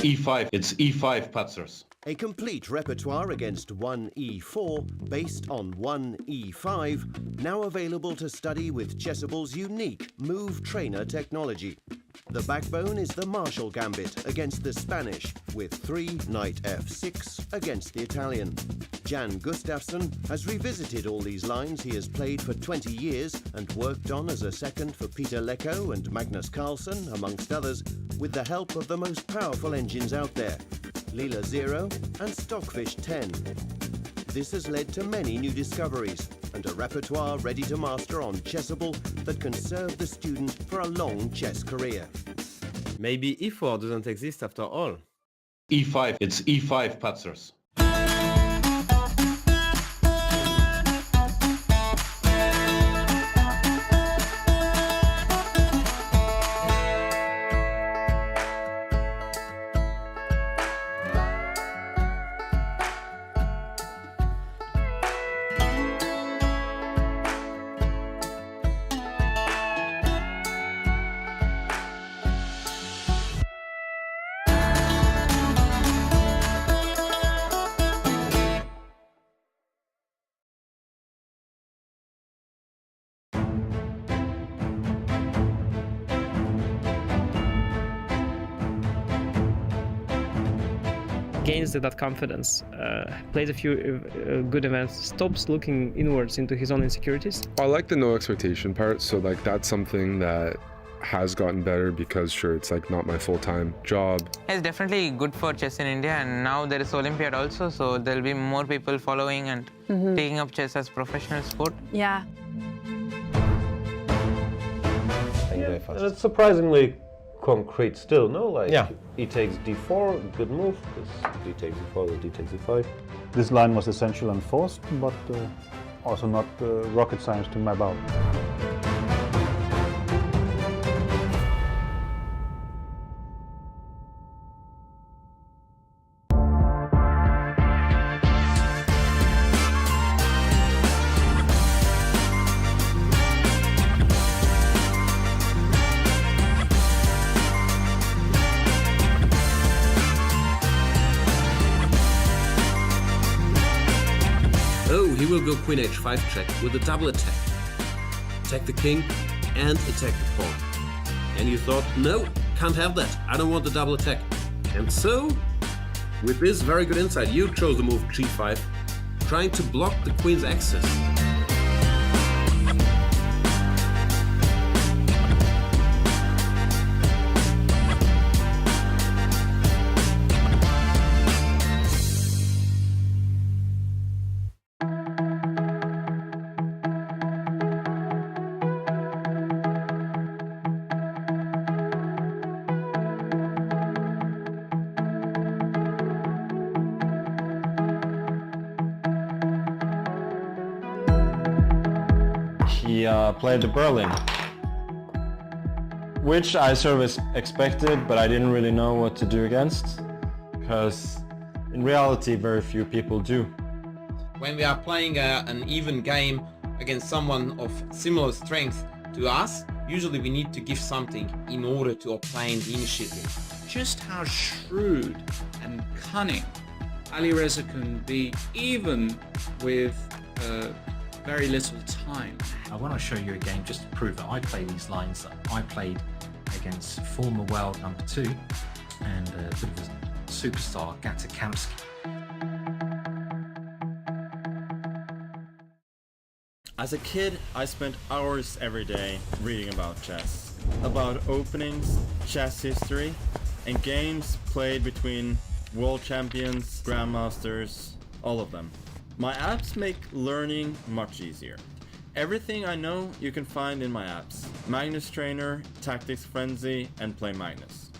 E5, it's E5 patzers. A complete repertoire against 1 E4 based on 1 E5, now available to study with Chessable's unique Move Trainer technology. The backbone is the Marshall Gambit against the Spanish, with 3 Knight F6 against the Italian. Jan Gustafsson has revisited all these lines he has played for 20 years and worked on as a second for Peter Lecko and Magnus Carlsen, amongst others, with the help of the most powerful engines out there, Leela 0 and Stockfish 10. This has led to many new discoveries and a repertoire ready to master on Chessable that can serve the student for a long chess career. Maybe E4 doesn't exist after all. E5, it's E5 patzers. Gains that confidence, plays a few good events, stops looking inwards into his own insecurities. I like the no expectation part, so like that's something that has gotten better because sure, it's like not my full-time job. It's definitely good for chess in India, and now there is Olympiad also, so there'll be more people following and taking up chess as professional sport. Yeah. And it's surprisingly concrete still, no? Like, yeah. E takes d4, good move, because d takes e4, then d takes e5. This line was essential and forced, but also not rocket science to map out. Oh, he will go queen h5 check with a double attack. Attack the king and attack the pawn. And you thought, no, can't have that. I don't want the double attack. And so, with this very good insight, you chose the move g5, trying to block the queen's access. He played the Berlin, which I sort of expected, but I didn't really know what to do against, because in reality very few people do. When we are playing an even game against someone of similar strength to us, usually we need to give something in order to obtain the initiative. Just how shrewd and cunning Alireza can be, even with very little time. I want to show you a game just to prove that I play these lines that I played against former world number 2 and a bit of a superstar, Gustafsson. As a kid, I spent hours every day reading about chess, about openings, chess history, and games played between world champions, grandmasters, all of them. My apps make learning much easier. Everything I know you can find in my apps: Magnus Trainer, Tactics Frenzy, and Play Magnus.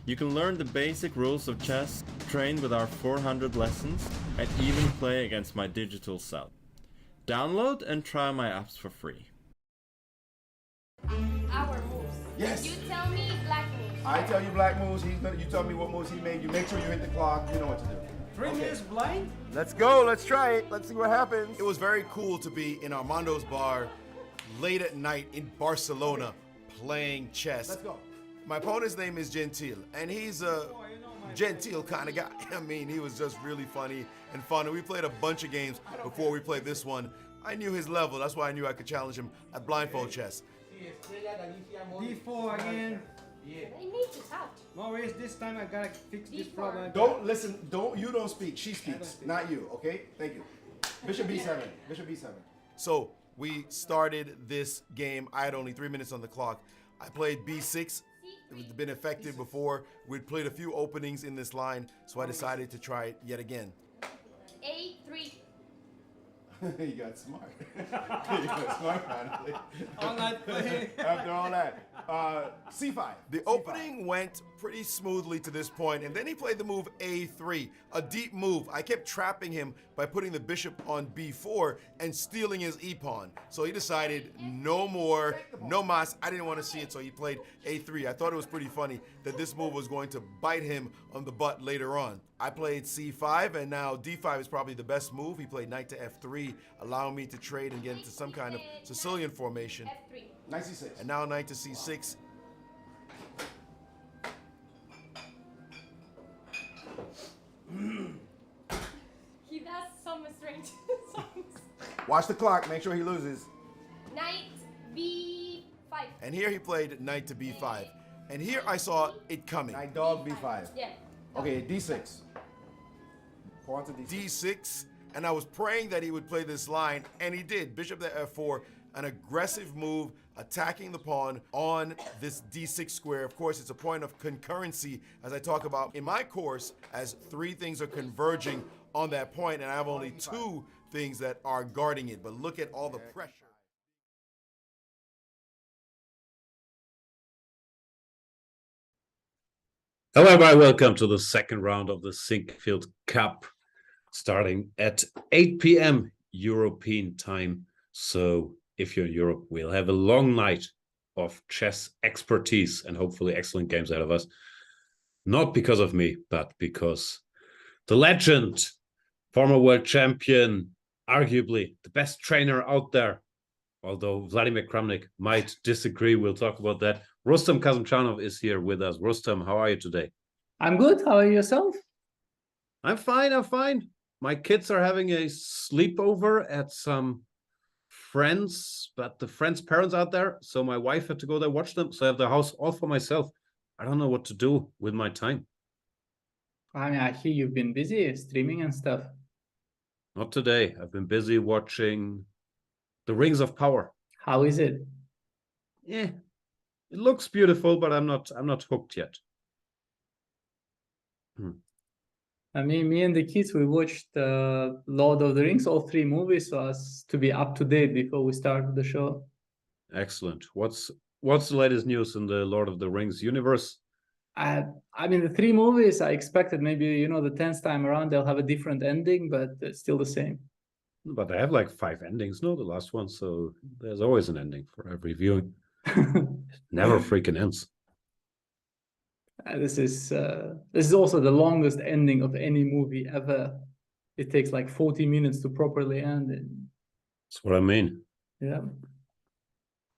You can learn the basic rules of chess, train with our 400 lessons, and even play against my digital self. Download and try my apps for free. Our moves. Yes. You tell me black moves. I tell you black moves, you tell me what moves he made. You make sure you hit the clock, you know what to do. 3 minutes blind? Let's go, let's try it. Let's see what happens. It was very cool to be in Armando's bar late at night in Barcelona playing chess. Let's go. My opponent's name is Gentil, and he's a genteel kind of guy. I mean, he was just really funny and fun. And we played a bunch of games before we played this one. I knew his level. That's why I knew I could challenge him at blindfold chess. D4 again. They need to touch. Maurice, this time I gotta fix this problem. Don't listen. You don't speak. She speaks, not you. Okay? Thank you. Bishop B7. Bishop B7. So we started this game. I had only 3 minutes on the clock. I played B6. It had been effective before. We'd played a few openings in this line, so I decided to try it yet again. A3. You got smart. You got smart, finally. All that play. After all that. C5. The opening went pretty smoothly to this point, and then he played the move A3, a deep move. I kept trapping him by putting the bishop on B4 and stealing his e-pawn. So he decided no more, no mas. I didn't want to see it, so he played A3. I thought it was pretty funny that this move was going to bite him on the butt later on. I played C5, and now D5 is probably the best move. He played knight to F3, allowing me to trade and get into some kind of Sicilian formation. F3. Knight C6. And now knight to C6. He does some strange songs. Watch the clock. Make sure he loses. Knight B5. And here he played knight to B5. And here I saw it coming. Knight dog B5. Yeah. Okay, D6. Pawn to D6. And I was praying that he would play this line, and he did. Bishop to F4, an aggressive move, attacking the pawn on this D6 square. Of course, it's a point of concurrency, as I talk about in my course, as 3 things are converging on that point, and I have only 2 things that are guarding it. But look at all the pressure. Hello, everybody. Welcome to the second round of the Sinquefield Cup, starting at 8 p.m. European time. So if you're in Europe, we'll have a long night of chess expertise and hopefully excellent games ahead of us. Not because of me, but because the legend, former world champion, arguably the best trainer out there, although Vladimir Kramnik might disagree. We'll talk about that. Rustam Kasimdzhanov is here with us. Rustam, how are you today? I'm good. How are you yourself? I'm fine. I'm fine. My kids are having a sleepover at some friends, but the friends' parents out there. So my wife had to go there, watch them. So I have the house all for myself. I don't know what to do with my time. I mean, I hear you've been busy streaming and stuff. Not today. I've been busy watching The Rings of Power. How is it? Yeah. It looks beautiful, but I'm not hooked yet. I mean, me and the kids, we watched Lord of the Rings, all 3 movies, so as to be up to date before we start the show. Excellent. What's the latest news in the Lord of the Rings universe? I mean, the 3 movies, I expected maybe, you know, the 10th time around they'll have a different ending, but it's still the same. But they have like 5 endings, no? The last one, so there's always an ending for every viewing. Never freaking ends. This is also the longest ending of any movie ever. It takes like 40 minutes to properly end it. That's what I mean. Yeah.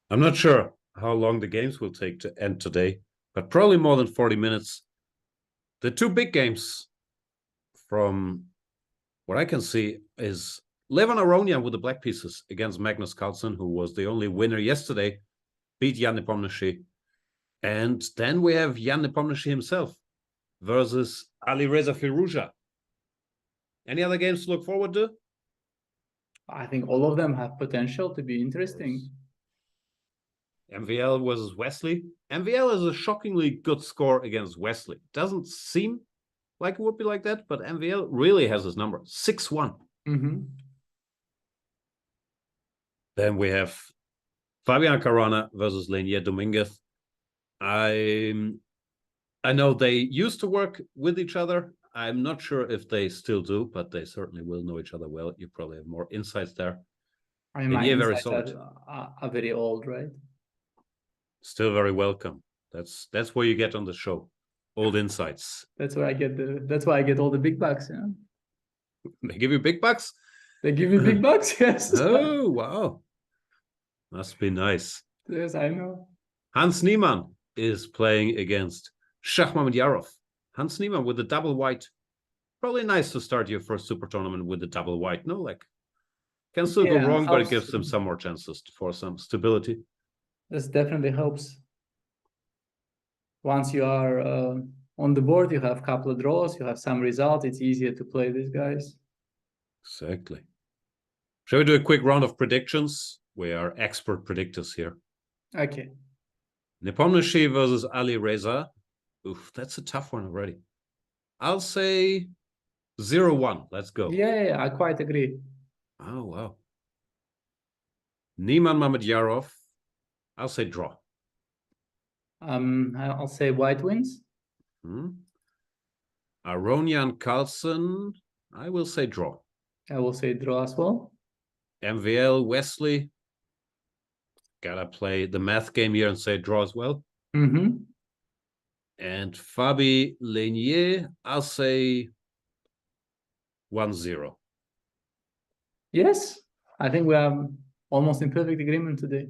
I'm not sure how long the games will take to end today, but probably more than 40 minutes. The 2 big games, from what I can see, is Levan Aronian with the black pieces against Magnus Carlsen, who was the only winner yesterday, beat Jan Nepomniachtchi. And then we have Jan Nepomniachtchi himself versus Alireza Firouzja. Any other games to look forward to? I think all of them have potential to be interesting. MVL versus Wesley. MVL is a shockingly good score against Wesley. Doesn't seem like it would be like that, but MVL really has his number. 6-1. Mm-hmm. Then we have Fabian Caruana versus Lenier Dominguez. I know they used to work with each other. I'm not sure if they still do, but they certainly will know each other well. You probably have more insights there. I mean, my very insights solid. are very old, right? Still very welcome. That's what you get on the show. Old insights. That's where I get that's why I get all the big bucks, yeah. They give you big bucks? They give you big bucks, yes. Oh, wow. Must be nice. Yes, I know. Hans Niemann is playing against Shahmamed Yarov. Hans Niemann with the double white. Probably nice to start your first super tournament with the double white. No, like can still go wrong, but it gives them some more chances for some stability. This definitely helps. Once you are on the board, you have a couple of draws, you have some result. It's easier to play these guys. Exactly. Shall we do a quick round of predictions? We are expert predictors here. Okay. Nepomniachtchi versus Ali Reza. Oof, that's a tough one already. I'll say 0-1. Let's go. Yeah, I quite agree. Oh, wow. Niemann Mamedyarov. I'll say draw. I'll say white wins. Aronian Carlsen. I will say draw. I will say draw as well. MVL Wesley. Gotta play the math game here and say draw as well. Mm-hmm. And Fabi Lenier, I'll say 1-0. Yes, I think we are almost in perfect agreement today.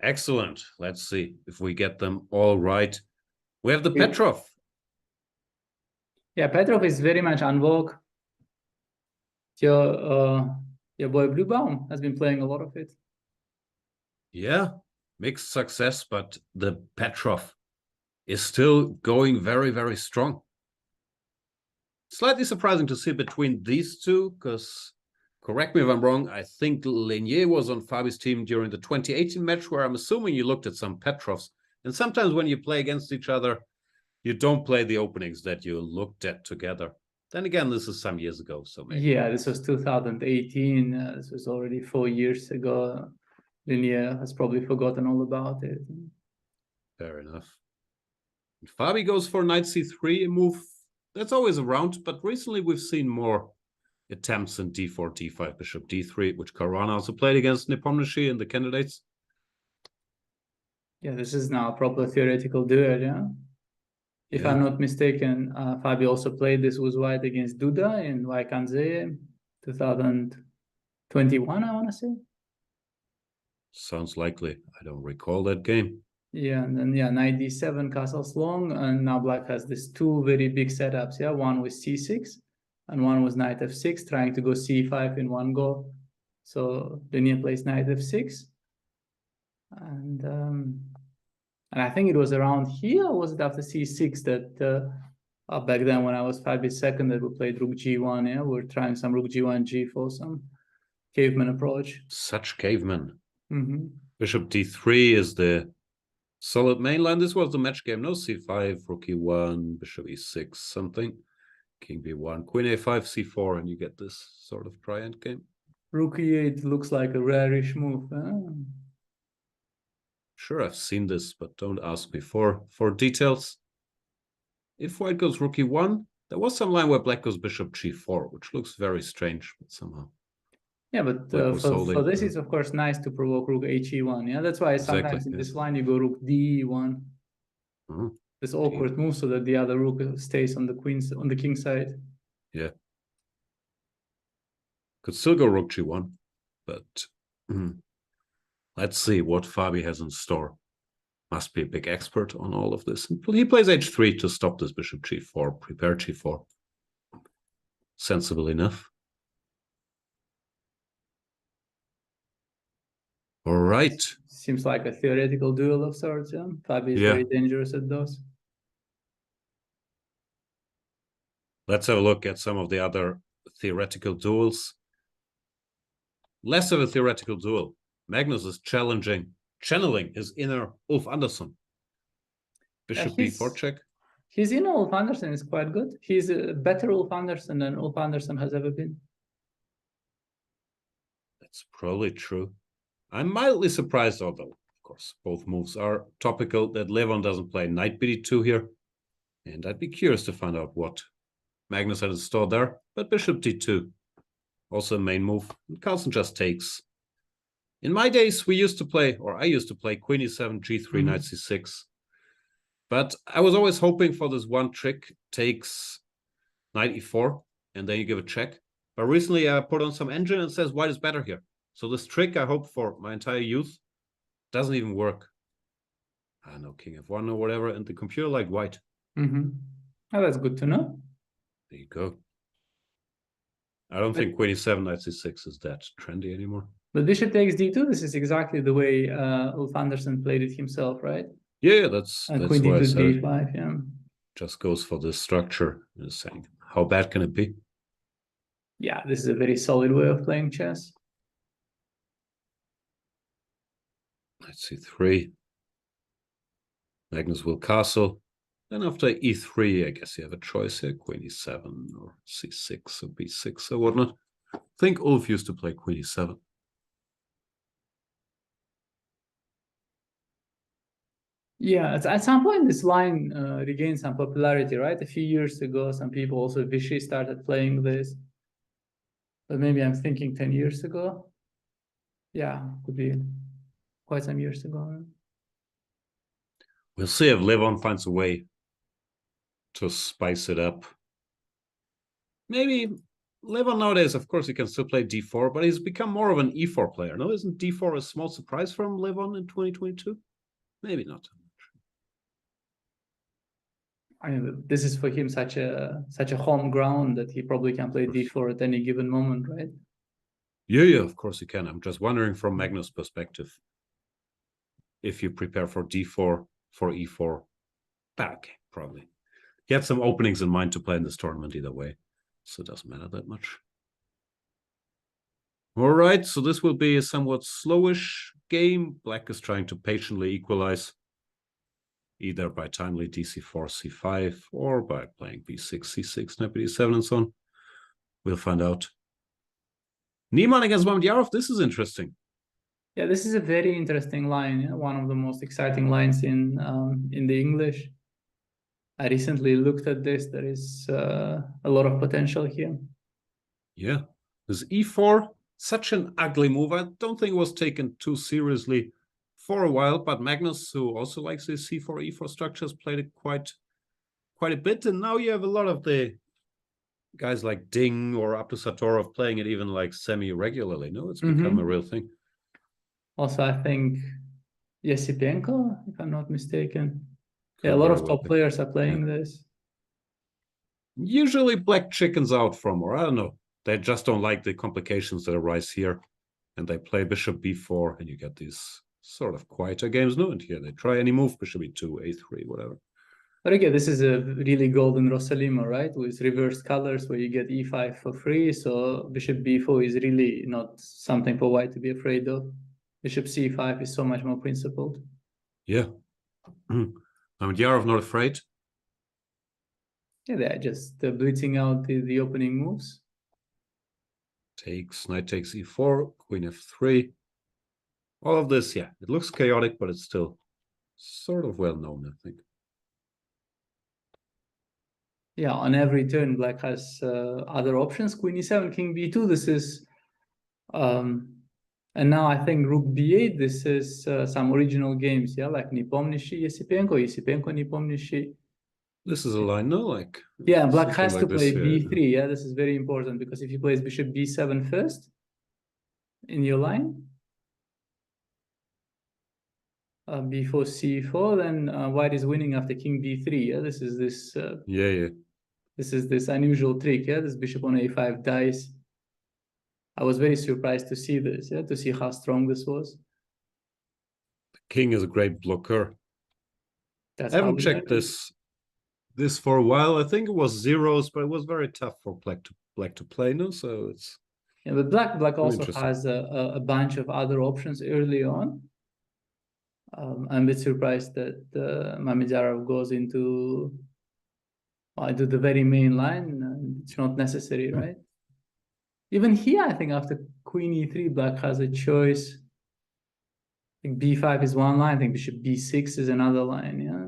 Excellent. Let's see if we get them all right. We have the Petrov. Yeah, Petrov is very much on vogue. Your boy Bluebaum has been playing a lot of it. Yeah, mixed success, but the Petrov is still going very, very strong. Slightly surprising to see between these two, because, correct me if I'm wrong, I think Lenier was on Fabi's team during the 2018 match, where I'm assuming you looked at some Petrovs. And sometimes when you play against each other, you don't play the openings that you looked at together. Then again, this is some years ago, so maybe. Yeah, this was 2018. This was already 4 years ago. Lenier has probably forgotten all about it. Fair enough. Fabi goes for knight c3, a move that's always around, but recently we've seen more attempts in d4, d5, bishop d3, which Caruana also played against Nepomniachtchi in the candidates. Yeah, this is now a proper theoretical duel, yeah? If I'm not mistaken, Fabi also played this with white against Duda in Vaikanze 2021, I want to say. Sounds likely. I don't recall that game. Yeah, and then knight d7, castles long, and now black has these two very big setups, yeah? One with c6 and one was knight f6, trying to go c5 in one go. So Lenier plays knight f6. And I think it was around here, or was it after c6 that back then when I was 5b2 that we played rook g1, yeah? We're trying some rook g1, g4, some caveman approach. Such caveman. Mm-hmm. Bishop d3 is the solid main line. This was the match game. No c5, rook e1, bishop e6, something. King b1, queen a5, c4, and you get this sort of try-end game. Rook e8 looks like a rarish move. Huh? Sure, I've seen this, but don't ask me for details. If white goes rook e1, there was some line where black goes bishop g4, which looks very strange, but somehow. Yeah, but for this, it's of course nice to provoke rook he1. Yeah, that's why sometimes in this line you go rook d1. This awkward move so that the other rook stays on the king side. Yeah. Could still go rook g1, but let's see what Fabi has in store. Must be a big expert on all of this. He plays h3 to stop this bishop g4, prepare g4. Sensible enough. All right. Seems like a theoretical duel of sorts, yeah? Fabi is very dangerous at those. Let's have a look at some of the other theoretical duels. Less of a theoretical duel. Magnus is channeling his inner Ulf Andersson. Bishop b4 check. His inner Ulf Andersson is quite good. He's a better Ulf Andersson than Ulf Andersson has ever been. That's probably true. I'm mildly surprised, although, of course, both moves are topical, that Levon doesn't play knight bd2 here. And I'd be curious to find out what Magnus had in store there. But bishop d2, also a main move. And Carlsen just takes. In my days, I used to play queen e7, g3, knight c6. But I was always hoping for this one trick, takes knight e4, and then you give a check. But recently I put on some engine and it says white is better here. So this trick I hoped for my entire youth doesn't even work. I don't know, king f1 or whatever, and the computer liked white. Oh, that's good to know. There you go. I don't think queen e7, knight c6 is that trendy anymore. But bishop takes d2, this is exactly the way Ulf Andersson played it himself, right? Yeah, that's queen why I d2, said it. d5, yeah. Just goes for this structure and is saying, how bad can it be? Yeah, this is a very solid way of playing chess. Knight c3. Magnus will castle. Then after e3, I guess you have a choice here, queen e7 or c6 or b6 or whatnot. I think Ulf used to play queen e7. Yeah, at some point this line regained some popularity, right? A few years ago, some people, also Vachier, started playing this. But maybe I'm thinking 10 years ago. Yeah, could be quite some years ago. We'll see if Levon finds a way to spice it up. Maybe Levon nowadays, of course, he can still play d4, but he's become more of an e4 player. No, isn't d4 a small surprise from Levon in 2022? Maybe not. I mean, this is for him such a home ground that he probably can play d4 at any given moment, right? Yeah, of course he can. I'm just wondering from Magnus' perspective, if you prepare for d4, for e4, back, probably. He had some openings in mind to play in this tournament either way, so it doesn't matter that much. All right, so this will be a somewhat slowish game. Black is trying to patiently equalize, either by timely dc4, c5, or by playing b6, c6, knight b7, and so on. We'll find out. Niemann against Mamedyarov, this is interesting. Yeah, this is a very interesting line, one of the most exciting lines in the English. I recently looked at this. There is a lot of potential here. Yeah, this e4, such an ugly move. I don't think it was taken too seriously for a while, but Magnus, who also likes these c4, e4 structures, played it quite a bit. And now you have a lot of the guys like Ding or Abdusatorov playing it even like semi-regularly. No, it's become a real thing. Also, I think Yesipenko, if I'm not mistaken. Yeah, a lot of top players are playing this. Usually black chickens out from, or I don't know, they just don't like the complications that arise here. And they play bishop b4, and you get these sort of quieter games. No, and here they try any move, bishop e2, a3, whatever. But again, this is a really golden Rosalimo, right? With reversed colors where you get e5 for free. So bishop b4 is really not something for white to be afraid of. Bishop c5 is so much more principled. Yeah. Mamedyarov not afraid. Yeah, they're just blitzing out the opening moves. Takes, knight takes e4, queen f3. All of this, yeah, it looks chaotic, but it's still sort of well known, I think. Yeah, on every turn, black has other options. Queen e7, king b2, this is... and now I think rook b8, this is some original games, yeah, like Nepomniachtchi, Yesipenko, Nepomniachtchi. This is a line, no? Like, yeah, black has like to play this, b3, yeah, this is very important, because if he plays bishop b7 first in your line, b4, c4, then white is winning after king b3, yeah, this is this... This is this unusual trick, yeah, this bishop on a5 dies. I was very surprised to see this, yeah, to see how strong this was. The king is a great blocker. That's I haven't checked this for a while. I think it was zeros, but it was very tough for black to play, no? So it's... Yeah, but black also has a bunch of other options early on. I'm a bit surprised that Mamedyarov goes into the very main line, and it's not necessary, right? Even here, I think after queen e3, black has a choice. I think b5 is one line. I think bishop b6 is another line, yeah.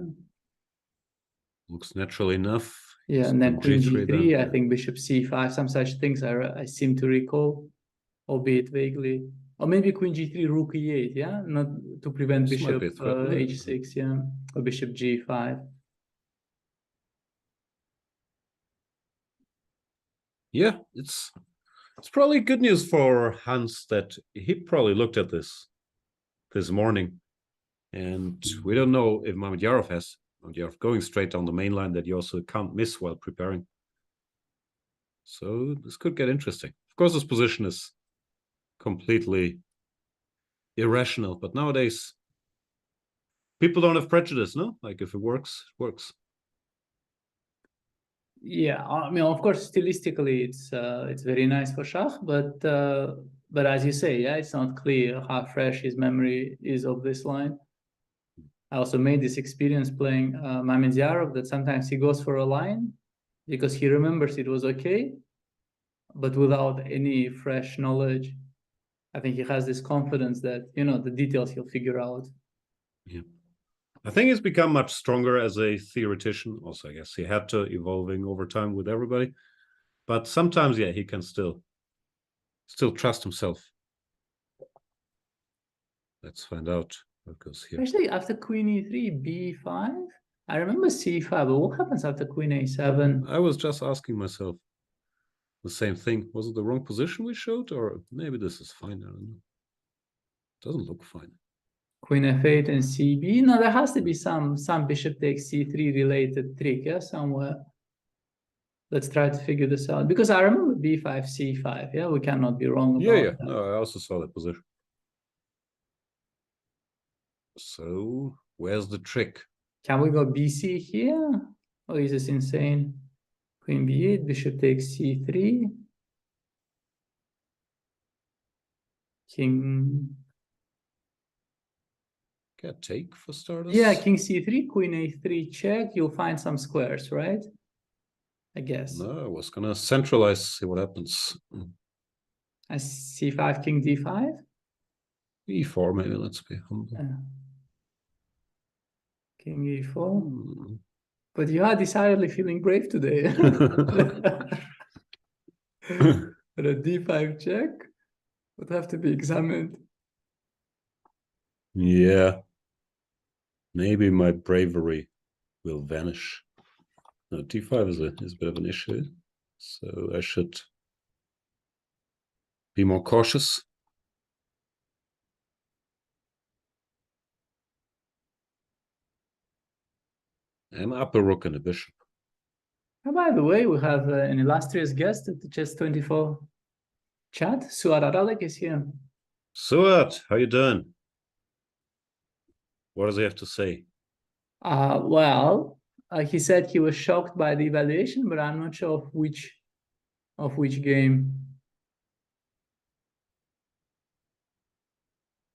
Looks natural enough. Yeah, and then queen g3, I think bishop c5, some such things I seem to recall, albeit vaguely. Or maybe queen g3, rook e8, yeah? Not to prevent bishop h6, yeah, or bishop g5. Yeah, it's probably good news for Hans that he probably looked at this morning, and we don't know if Mamedyarov has. And you're going straight down the main line that you also can't miss while preparing. So this could get interesting. Of course, this position is completely irrational, but nowadays people don't have prejudice, no? Like if it works, it works. Yeah, I mean, of course, stylistically, it's very nice for Shah, but as you say, yeah, it's not clear how fresh his memory is of this line. I also made this experience playing Mamedyarov that sometimes he goes for a line because he remembers it was okay, but without any fresh knowledge. I think he has this confidence that, you know, the details he'll figure out. Yeah. I think he's become much stronger as a theoretician. Also, I guess he had to evolving over time with everybody. But sometimes, yeah, he can still trust himself. Let's find out what goes here. Actually, after Queen E3, B5? I remember C5, but what happens after Queen A7? I was just asking myself the same thing. Was it the wrong position we showed? Or maybe this is fine. I don't know. Doesn't look fine. Queen F8 and CB. No, there has to be some bishop takes C3 related trick, yeah, somewhere. Let's try to figure this out. Because I remember B5, C5, yeah, we cannot be wrong about Yeah. that. No, I also saw that position. So, where's the trick? Can we go BC here? Oh, is this insane? Queen B8, bishop takes C3. King... Can I take for starters? Yeah, King C3, Queen A3 check. You'll find some squares, right? I guess. No, I was gonna centralize, see what happens. I C5, King D5. E4, maybe. Let's be humble. King E4. But you are decidedly feeling brave today. But a D5 check would have to be examined. Yeah. Maybe my bravery will vanish. No, D5 is a bit of an issue, so I should be more cautious. And up a rook and a bishop. And by the way, we have an illustrious guest at the Chess24 chat. Suat Adalek is here. Suat, how you doing? What does he have to say? Well, he said he was shocked by the evaluation, but I'm not sure of which game.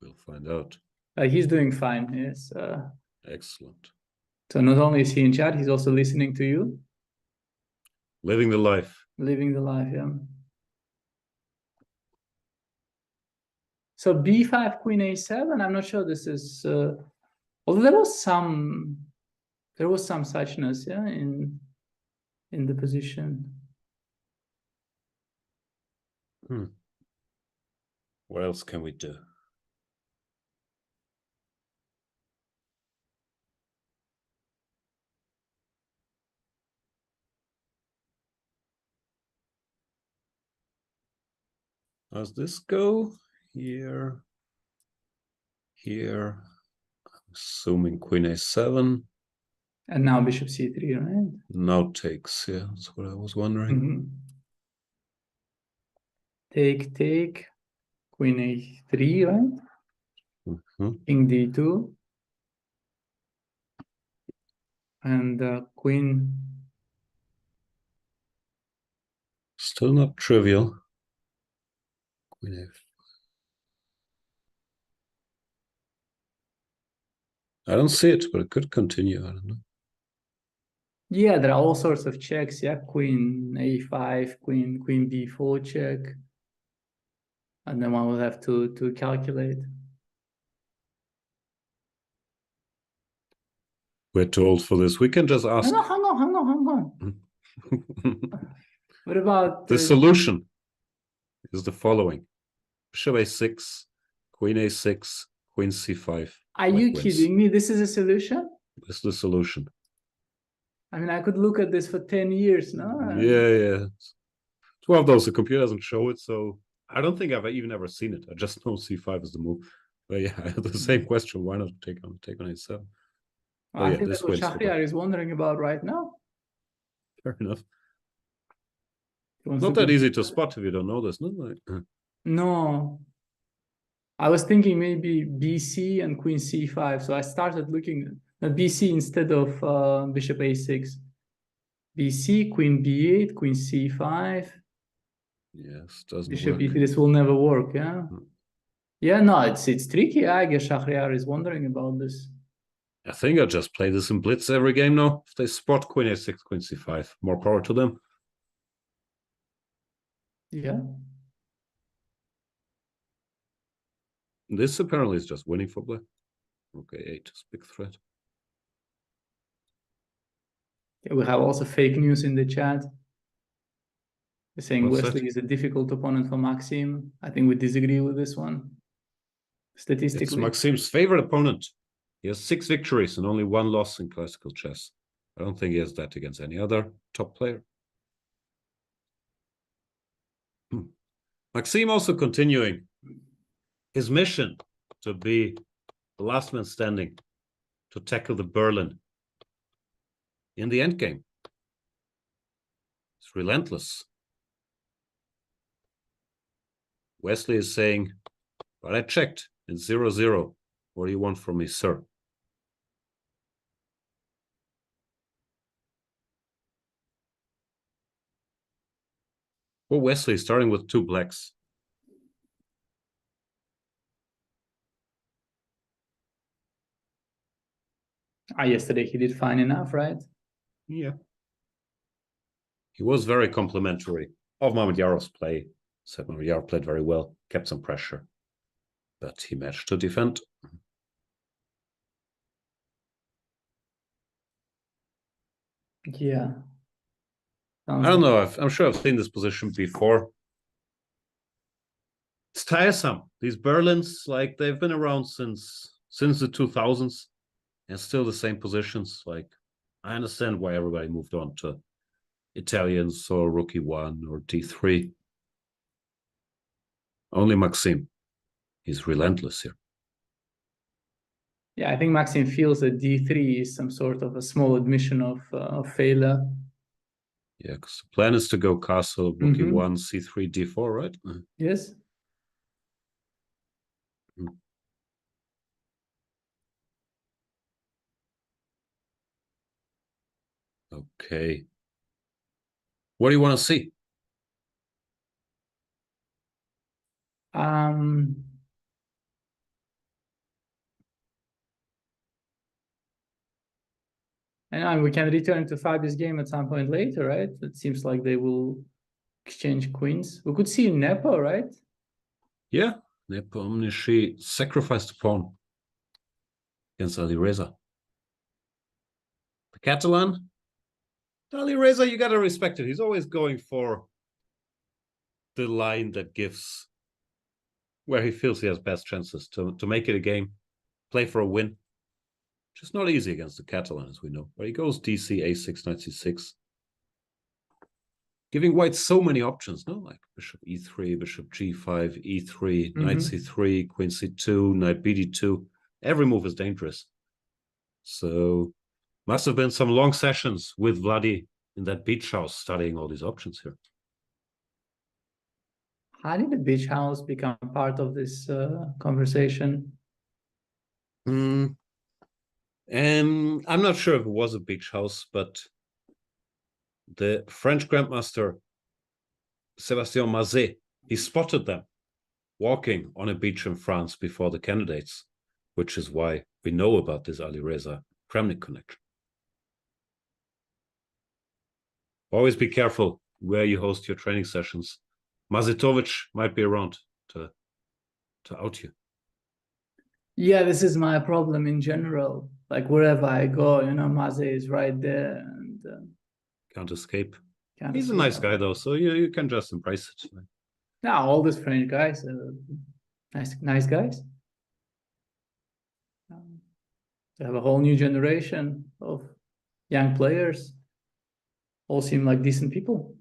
We'll find out. He's doing fine, yes. Excellent. So not only is he in chat, he's also listening to you. Living the life. Living the life, yeah. So B5, Queen A7, I'm not sure this is... although there was some suchness, yeah, in the position. What else can we do? How's this go? Here. I'm assuming Queen A7. And now Bishop C3, right? Now takes, yeah, that's what I was wondering. Take, Queen A3, right? King D2. And Queen... Still not trivial. Queen A5. I don't see it, but it could continue. I don't know. Yeah, there are all sorts of checks. Yeah, Queen A5, Queen B4 check, and then one will have to calculate. We're too old for this. We can just ask. No, hang on. What about the solution? Is the following: Bishop A6, Queen A6, Queen C5. Are you kidding me? This is a solution? This is the solution. I mean, I could look at this for 10 years, no? Yeah. It's one of those, the computer doesn't show it, so I don't think I've even ever seen it. I just know C5 is the move. But yeah, I have the same question. Why not take on A7? Oh, I yeah, think this that's what wins for Shahryar is wondering about right now. Fair enough. He wants Not to that go- easy to spot if you don't know this, no? Like, No. I was thinking maybe BC and Queen C5. So I started looking at BC instead of Bishop A6. BC, Queen B8, Queen C5, yes, doesn't Bishop work. E3. This will never work, yeah? Yeah, no, it's tricky. I guess Shahryar is wondering about this. I think I just play this in Blitz every game now. If they spot Queen A6, Queen C5, more power to them. Yeah. This apparently is just winning for black. Okay, 8 is big threat. Yeah, we have also fake news in the chat. They're saying What's Wesley that? is a difficult opponent for Maxim. I think we disagree with this one. It's Statistically. Maxim's favorite opponent. He has 6 victories and only 1 loss in classical chess. I don't think he has that against any other top player. Maxim also continuing his mission to be the last man standing, to tackle the Berlin in the endgame. It's relentless. Wesley is saying, but I checked, it's 0-0. What do you want from me, sir? Well, Wesley starting with 2 blacks. Yesterday he did fine enough, right? Yeah. He was very complimentary of Mamad Yarov's play. Said Mamad Yarov played very well, kept some pressure, but he managed to defend. Yeah. I don't know. I'm sure I've seen this position before. It's tiresome. These Berlins, like they've been around since the 2000s, and still the same positions. Like I understand why everybody moved on to Italians or Rookie 1 or D3. Only Maxim. He's relentless here. Yeah, I think Maxim feels that D3 is some sort of a small admission of failure. Yeah, because the plan is to go castle, Rookie 1, C3, D4, right? Yes. Okay. What do you want to see? And we can return to Fabi's game at some point later, right? It seems like they will exchange queens. We could see Nepo, right? Yeah, Nepo Omnishi sacrificed a pawn against Alireza. The Catalan, Alireza, you gotta respect it. He's always going for the line that gives where he feels he has best chances to make it a game, play for a win. Just not easy against the Catalan, as we know. But he goes DC, A6, Knight C6. Giving white so many options, no? Like Bishop E3, Bishop G5, E3, Knight C3, Queen C2, Knight BD2. Every move is dangerous. So must have been some long sessions with Vladi in that beach house studying all these options here. How did the beach house become part of this conversation? I'm not sure if it was a beach house, but the French Grandmaster Sébastien Mazet, he spotted them walking on a beach in France before the candidates, which is why we know about this Alireza Kramnik connection. Always be careful where you host your training sessions. Mazetovic might be around to out you. Yeah, this is my problem in general. Like wherever I go, you know, Maze is right there, and can't escape. He's a nice guy though, so you can just embrace it. Now all these French guys are nice guys. They have a whole new generation of young players. All seem like decent people.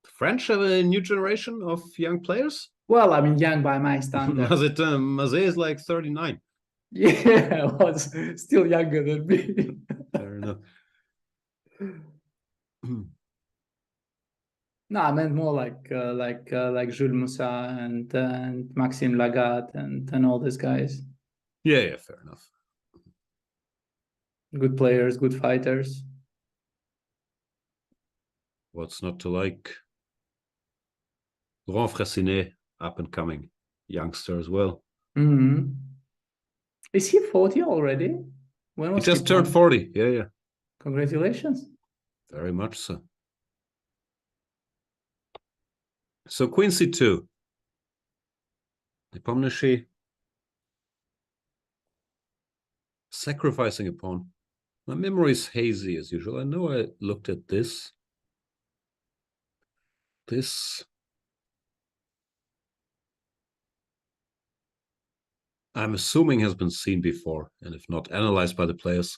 The French have a new generation of young players? Well, I mean, young by my standards. Mazet is like 39. Yeah, was still younger than me. Fair enough. No, I meant more like Jules Moussa and Maxime Lagarde and all these guys. Yeah, fair enough. Good players, good fighters. What's not to like? Laurent Fressinet, up and coming youngster as well. Mm-hmm. Is he 40 already? When He was just born? turned 40. Yeah. Congratulations. Very much so. So Queen C2. Nepomniachtchi sacrificing a pawn. My memory is hazy as usual. I know I looked at this. This. I'm assuming has been seen before, and if not, analyzed by the players.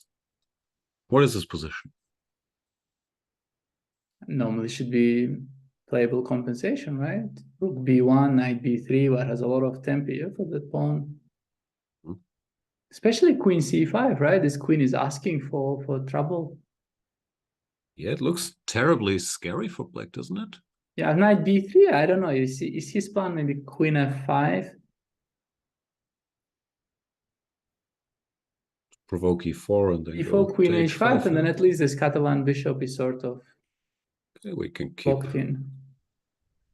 What is this position? Normally should be playable compensation, right? Rook b1, knight b3, what has a lot of tempo here for that pawn. Especially queen c5, right? This queen is asking for trouble. Yeah, it looks terribly scary for black, doesn't it? Yeah, knight b3, I don't know. Is his plan maybe queen f5? Provoke e4 and then e4, go queen to h5, and then at least this Catalan bishop is sort of we can keep locked in.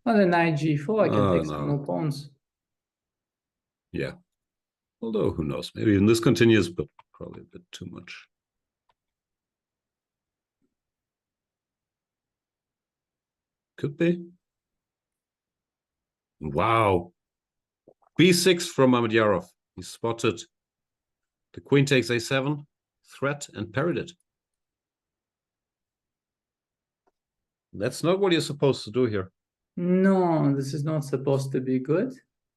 Well, then knight g4, I can take some more pawns. Yeah. Although, who knows? Maybe even this continues, but probably a bit too much. Could be. Wow. b6 from Mamedyarov. He spotted the queen takes a7 threat and parried it. That's not what you're supposed to do here. No, this is not supposed to be good.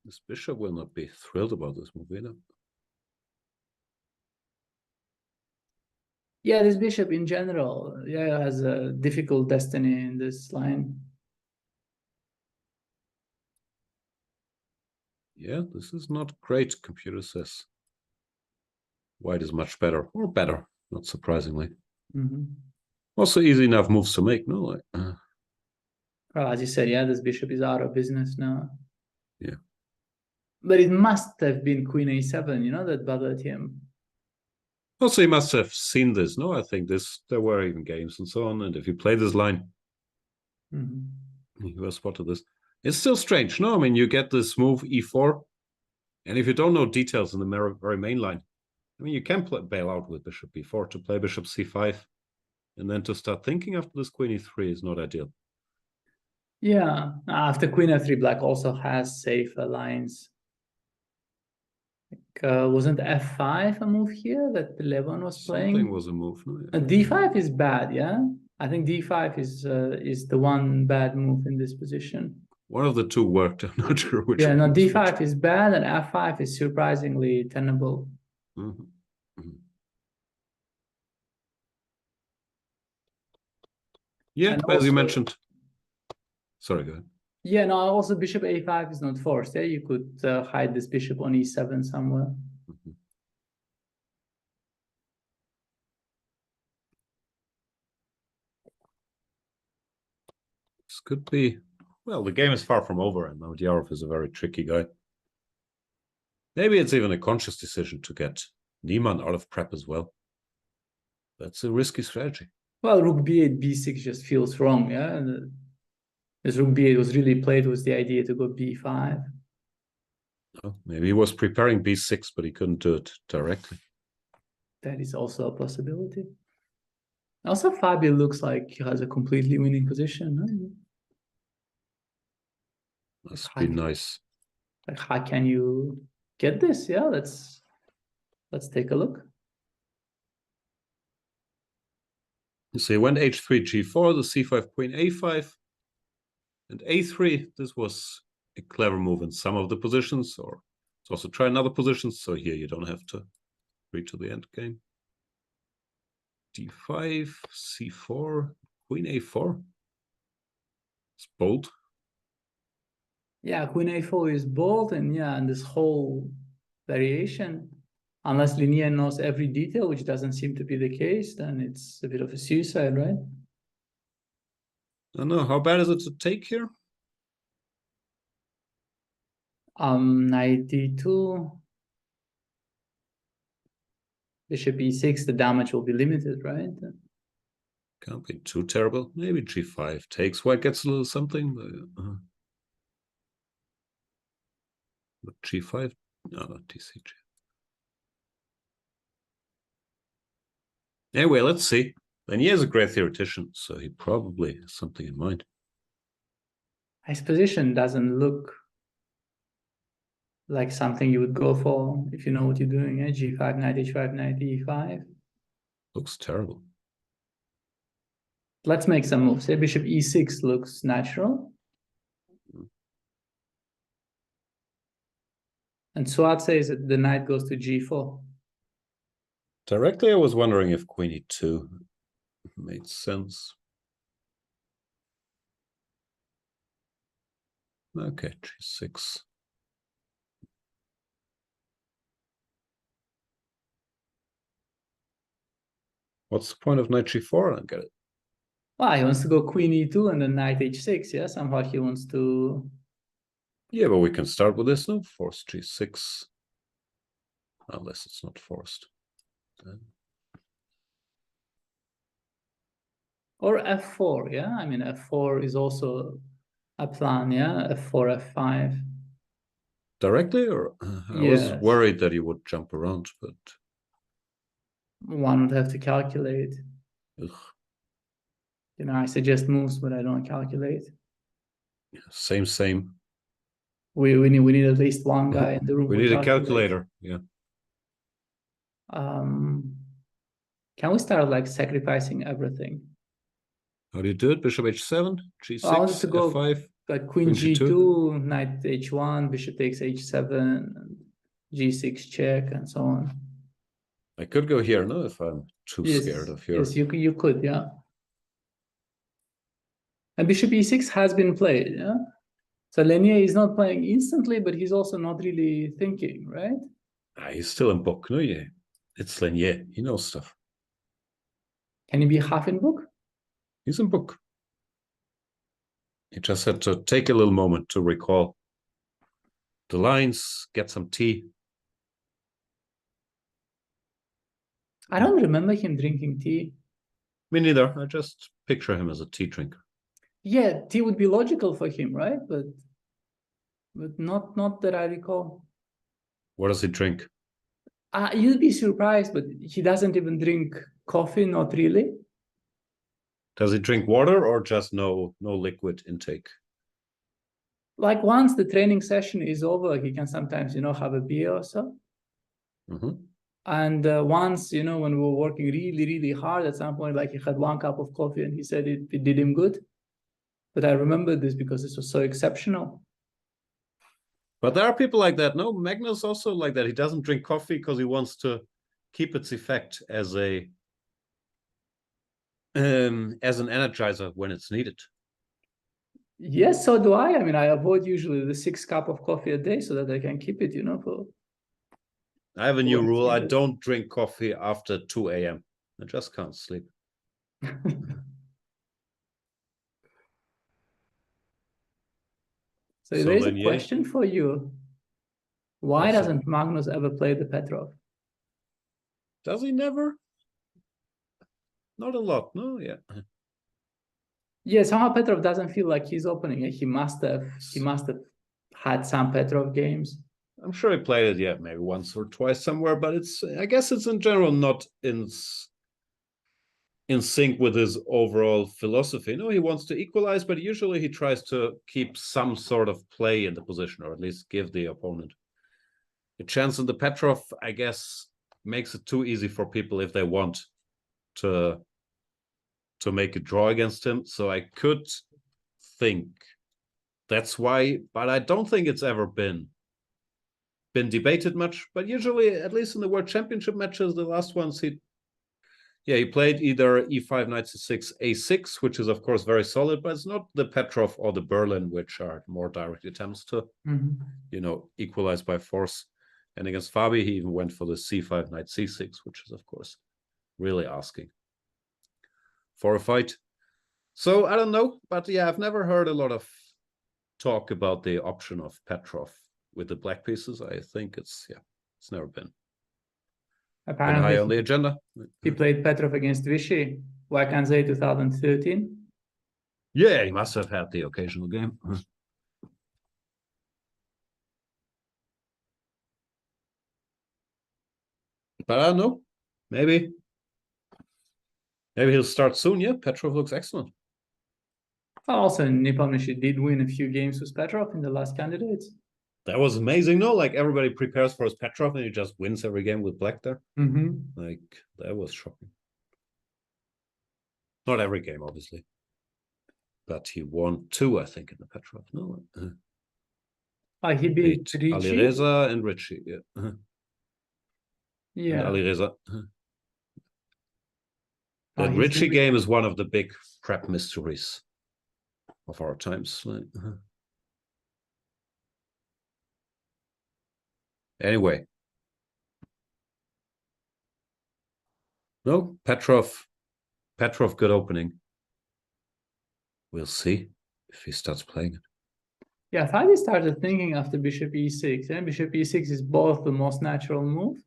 This bishop will not be thrilled about this move either. Yeah, this bishop in general, yeah, has a difficult destiny in this line. Yeah, this is not great, computer says. White is much better, or better, not surprisingly. Mm-hmm. Also easy enough moves to make, no? Well, as you said, yeah, this bishop is out of business now. Yeah. But it must have been queen a7, you know, that bothered him. Also, he must have seen this, no? I think there were even games and so on, and if you play this line, you have spotted this. It's still strange, no? I mean, you get this move e4, and if you don't know details in the very main line, I mean, you can bail out with bishop b4 to play bishop c5, and then to start thinking after this queen e3 is not ideal. Yeah, after queen f3, black also has safer lines. Wasn't f5 a move here that Levon was playing? Something was a move. No? Yeah. d5 is bad, yeah? I think d5 is the one bad move in this position. One of the two worked. I'm not sure which. Yeah, no, d5 is bad and f5 is surprisingly tenable. Yeah, and as also, you mentioned. Sorry, go ahead. Yeah, no, also bishop a5 is not forced. Yeah, you could hide this bishop on e7 somewhere. This could be, well, the game is far from over, and Mamedyarov is a very tricky guy. Maybe it's even a conscious decision to get Niemann out of prep as well. That's a risky strategy. Well, rook b8, b6 just feels wrong, yeah? This rook b8 was really played with the idea to go b5. Oh, maybe he was preparing b6, but he couldn't do it directly. That is also a possibility. Also, Fabio looks like he has a completely winning position. No? Must be nice. Like, how can you get this? Yeah, let's take a look. So he went h3, g4, the c5, queen a5, and a3. This was a clever move in some of the positions, or let's also try another position. So here you don't have to reach to the end game. d5, c4, queen a4. It's bold. Yeah, queen a4 is bold, and yeah, and this whole variation. Unless Linnea knows every detail, which doesn't seem to be the case, then it's a bit of a suicide, right? I don't know. How bad is it to take here? 92. Bishop e6, the damage will be limited, right? Can't be too terrible. Maybe g5 takes. White gets a little something. But g5? No, not tcg. Anyway, let's see. And he is a great theoretician, so he probably has something in mind. His position doesn't look like something you would go for if you know what you're doing. G5, knight h5, knight e5. Looks terrible. Let's make some moves. Bishop e6 looks natural. And Suat says that the knight goes to g4. Directly, I was wondering if queen e2 made sense. Okay, g6. What's the point of knight g4? I don't get it. Well, he wants to go queen e2 and then knight h6, yeah? Somehow he wants to... Yeah, but we can start with this, no? Force g6. Unless it's not forced. Or f4, yeah? I mean, f4 is also a plan, yeah? f4, f5. Directly, or I was worried that he would jump around, but one would have to calculate. Ugh. You know, I suggest moves, but I don't calculate. Yeah, same. We need at least one guy in the room. We need a calculator. Yeah. Can we start like sacrificing everything? How do you do it? Bishop h7, g6, I wanted to go f5, like queen g2, knight h1, bishop takes h7, and g6 check, and so on. I could go here, no, if I'm too scared of your... Yes, you could, yeah. And bishop e6 has been played, yeah? So Lenier is not playing instantly, but he's also not really thinking, right? He's still in book, no? Yeah, it's Lenier. He knows stuff. Can he be half in book? He's in book. He just had to take a little moment to recall the lines, get some tea. I don't remember him drinking tea. Me neither. I just picture him as a tea drinker. Yeah, tea would be logical for him, right? But not that I recall. What does he drink? You'd be surprised, but he doesn't even drink coffee, not really. Does he drink water or just no liquid intake? Like once the training session is over, he can sometimes, have a beer or so. Mm-hmm. And once, when we were working really, really hard, at some point, like he had one cup of coffee and he said it did him good. But I remember this because this was so exceptional. But there are people like that. No, Magnus also like that. He doesn't drink coffee because he wants to keep its effect as an energizer when it's needed. Yes, so do I. I mean, I avoid usually the 6 cups of coffee a day so that I can keep it, for... I have a new rule. I don't drink coffee after 2 a.m. I just can't sleep. So there's a question for you. Why doesn't Magnus ever play the Petrov? Does he never? Not a lot, no? Yeah. Yeah, somehow Petrov doesn't feel like he's opening. He must have had some Petrov games. I'm sure he played it, maybe once or twice somewhere, but I guess it's in general not in sync with his overall philosophy. No, he wants to equalize, but usually he tries to keep some sort of play in the position, or at least give the opponent a chance. And the Petrov, I guess, makes it too easy for people if they want to make a draw against him. So I could think that's why, but I don't think it's ever been debated much. But usually, at least in the World Championship matches, the last ones, he played either e5, knight c6, a6, which is, of course, very solid, but it's not the Petrov or the Berlin, which are more direct attempts to, equalize by force. And against Fabi, he even went for the c5, knight c6, which is, of course, really asking for a fight. So I don't know, but yeah, I've never heard a lot of talk about the option of Petrov with the black pieces. I think it's never been high on the agenda. He played Petrov against Vichy, why can't say 2013? Yeah, he must have had the occasional game. But I don't know. Maybe he'll start soon. Yeah, Petrov looks excellent. Also, Nepomniachtchi did win a few games with Petrov in the last candidates. That was amazing, no? Like everybody prepares for his Petrov and he just wins every game with black there. Like that was shocking. Not every game, obviously. But he won 2, I think, in the Petrov. No. He beat Alireza and Richie, yeah. Yeah. And Alireza. That Richie game is one of the big prep mysteries of our times. Anyway. No, Petrov, good opening. We'll see if he starts playing it. Yeah, I thought he started thinking after bishop e6. And bishop e6 is both the most natural move.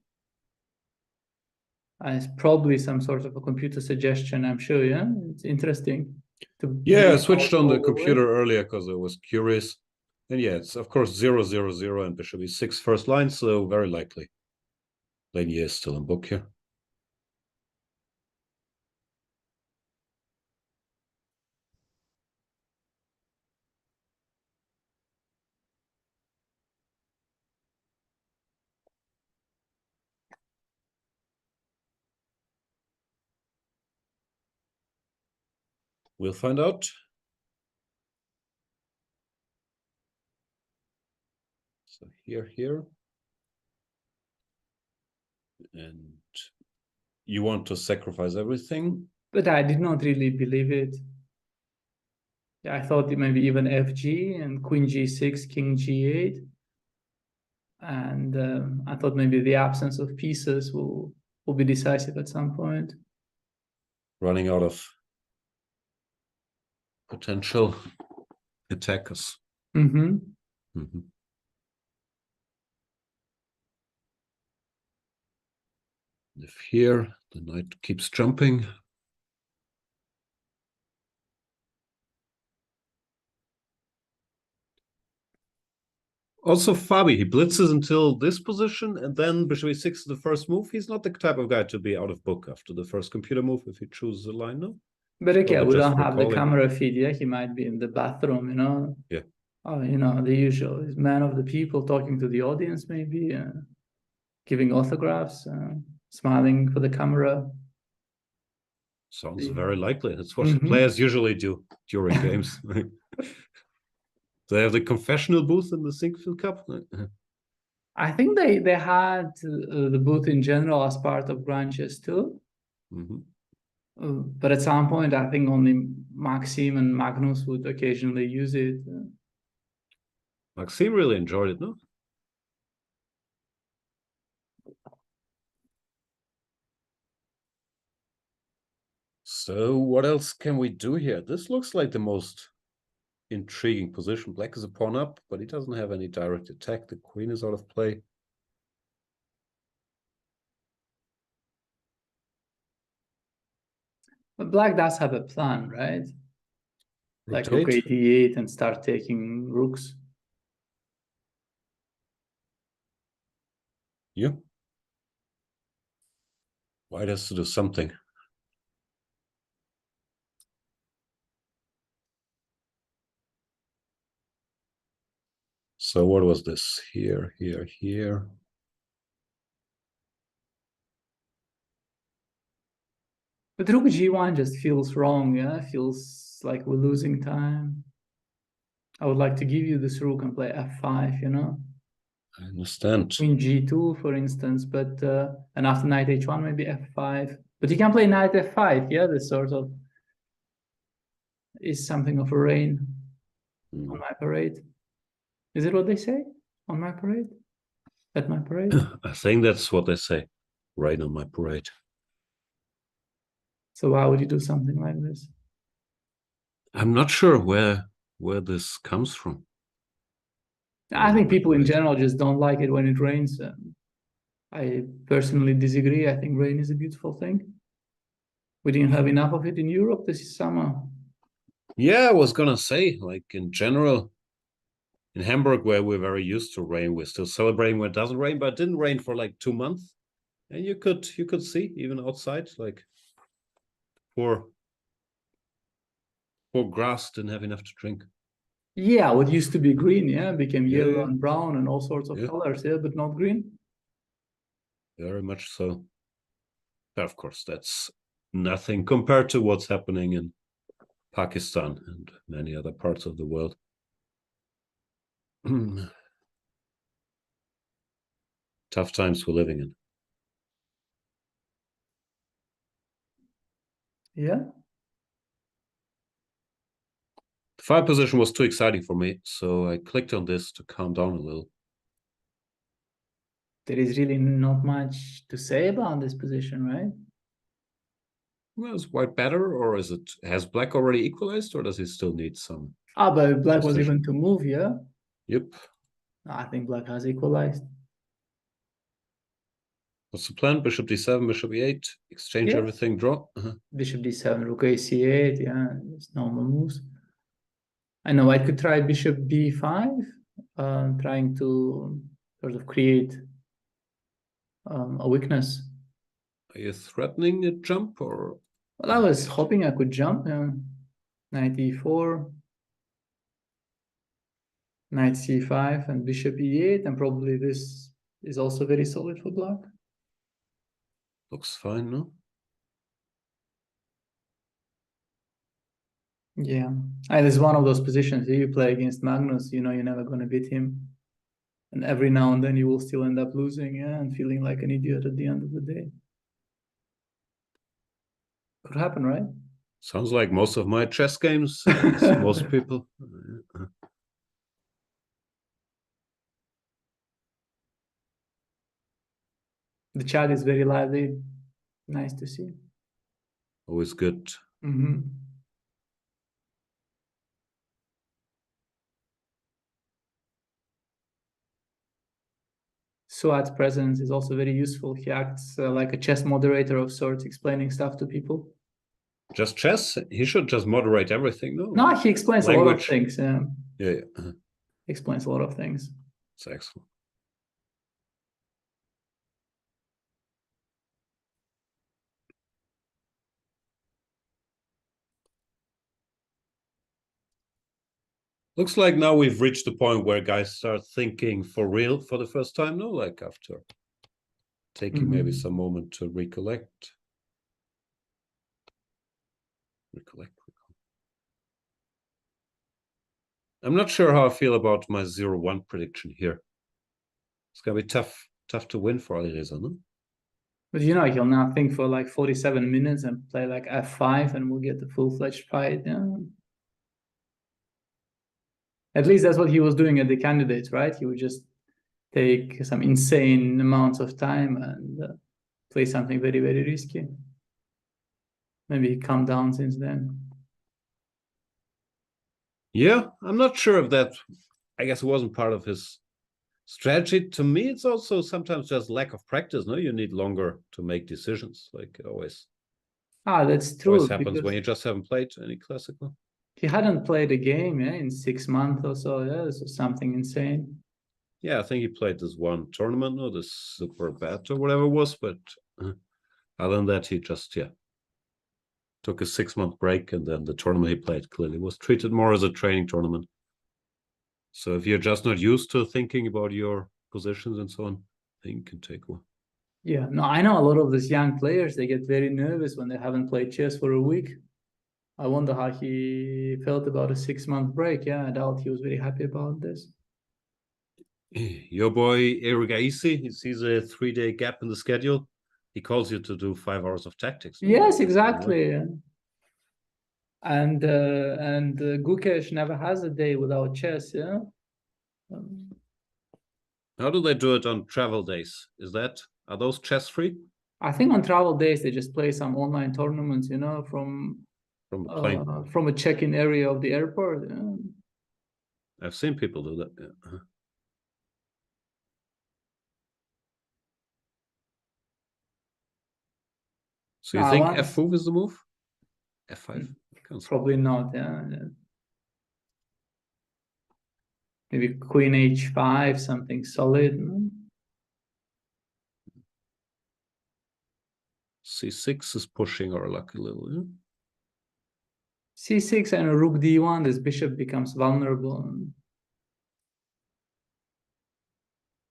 It's probably some sort of a computer suggestion, I'm sure, yeah? It's interesting. Yeah, I switched on the computer earlier because I was curious. And yeah, it's of course 0-0-0 and bishop e6 first line, so very likely. Lanier is still in book here. We'll find out. So here. And you want to sacrifice everything? But I did not really believe it. Yeah, I thought it maybe even fg and queen g6, king g8. And I thought maybe the absence of pieces will be decisive at some point. Running out of potential attackers. If here, the knight keeps jumping. Also, Fabi, he blitzes until this position, and then bishop e6 is the first move. He's not the type of guy to be out of book after the first computer move if he chooses a line, no? But okay, we don't have the camera feed, yeah? He might be in the bathroom, you know? Yeah. Oh, you know, the usual. He's man of the people, talking to the audience, maybe, giving autographs, smiling for the camera. Sounds very likely. That's what players usually do during games. They have the confessional booth in the Sinquefield Cup. I think they had the booth in general as part of Grand Chess too. But at some point, I think only Maxim and Magnus would occasionally use it. Maxim really enjoyed it, no? So what else can we do here? This looks like the most intriguing position. Black is a pawn up, but he doesn't have any direct attack. The queen is out of play. But Black does have a plan, right? Like rook d8 and start taking rooks. Yeah. White has to do something. So what was this? Here. But rook g1 just feels wrong, yeah? Feels like we're losing time. I would like to give you this rook and play f5, you know? I understand. Queen g2, for instance, but and after knight h1, maybe f5. But you can play knight f5, yeah? This sort of is something of a rain on my parade. Is it what they say on my parade? At my parade? I think that's what they say. Rain on my parade. So why would you do something like this? I'm not sure where this comes from. I think people in general just don't like it when it rains. I personally disagree. I think rain is a beautiful thing. We didn't have enough of it in Europe this summer. Yeah, I was gonna say, like in general, in Hamburg, where we're very used to rain, we're still celebrating when it doesn't rain, but it didn't rain for like 2 months. And you could see even outside, like poor grass didn't have enough to drink. Yeah, what used to be green, yeah, became Yeah, yellow yeah. and brown and all sorts of Yeah. colors, yeah, but not green. Very much so. But of course, that's nothing compared to what's happening in Pakistan and many other parts of the world. Tough times we're living in. Yeah. The 5 position was too exciting for me, so I clicked on this to calm down a little. There is really not much to say about this position, right? Well, is white better, or has black already equalized, or does he still need some? Ah, but black was position? even to move, yeah? Yep. I think black has equalized. What's the plan? Bishop d7, bishop e8, exchange Yeah. everything, draw. Bishop d7, rook a c8, yeah, it's normal moves. I know I could try bishop b5, trying to sort of create a weakness. Are you threatening a jump, or? Well, I was hoping I could jump, knight e4, knight c5, and bishop e8, and probably this is also very solid for black. Looks fine, no? Yeah, and it's one of those positions that you play against Magnus, you know you're never going to beat him. And every now and then you will still end up losing, yeah, and feeling like an idiot at the end of the day. Could happen, right? Sounds like most of my chess games, most people. The chat is very lively. Nice to see. Always good. Mm-hmm. Suat's presence is also very useful. He acts like a chess moderator of sorts, explaining stuff to people. Just chess? He should just moderate everything, no? No, he explains a lot of things. Yeah. Explains a lot of things. It's excellent. Looks like now we've reached the point where guys start thinking for real for the first time, no? Like after taking maybe some moment to recollect. I'm not sure how I feel about my 0-1 prediction here. It's gonna be tough to win for Alireza, no? But you know, he'll now think for like 47 minutes and play like f5 and we'll get the full-fledged fight. Yeah. At least that's what he was doing at the candidates, right? He would just take some insane amounts of time and play something very, very risky. Maybe he calmed down since then. Yeah, I'm not sure if that, I guess it wasn't part of his strategy. To me, it's also sometimes just lack of practice, no? You need longer to make decisions, like it always. Ah, that's true. Always happens when you just haven't played any classical. He hadn't played a game, yeah, in 6 months or so. Yeah, this was something insane. Yeah, I think he played this one tournament, or this super bad or whatever it was, but other than that, he just, took a 6-month break, and then the tournament he played clearly was treated more as a training tournament. So if you're just not used to thinking about your positions and so on, I think you can take one. Yeah, no, I know a lot of these young players, they get very nervous when they haven't played chess for a week. I wonder how he felt about a 6-month break. Yeah, I doubt he was very happy about this. Your boy Eric Aisi, he sees a 3-day gap in the schedule. He calls you to do 5 hours of tactics. Yes, exactly. And Gukesh never has a day without chess, yeah? How do they do it on travel days? Are those chess free? I think on travel days they just play some online tournaments, From a plane. from a check-in area of the airport. I've seen people do that. Yeah. So you think f4 is the move? f5? Probably not. Yeah. Maybe queen h5, something solid. c6 is pushing our luck a little. Yeah? c6 and a rook d1, this bishop becomes vulnerable.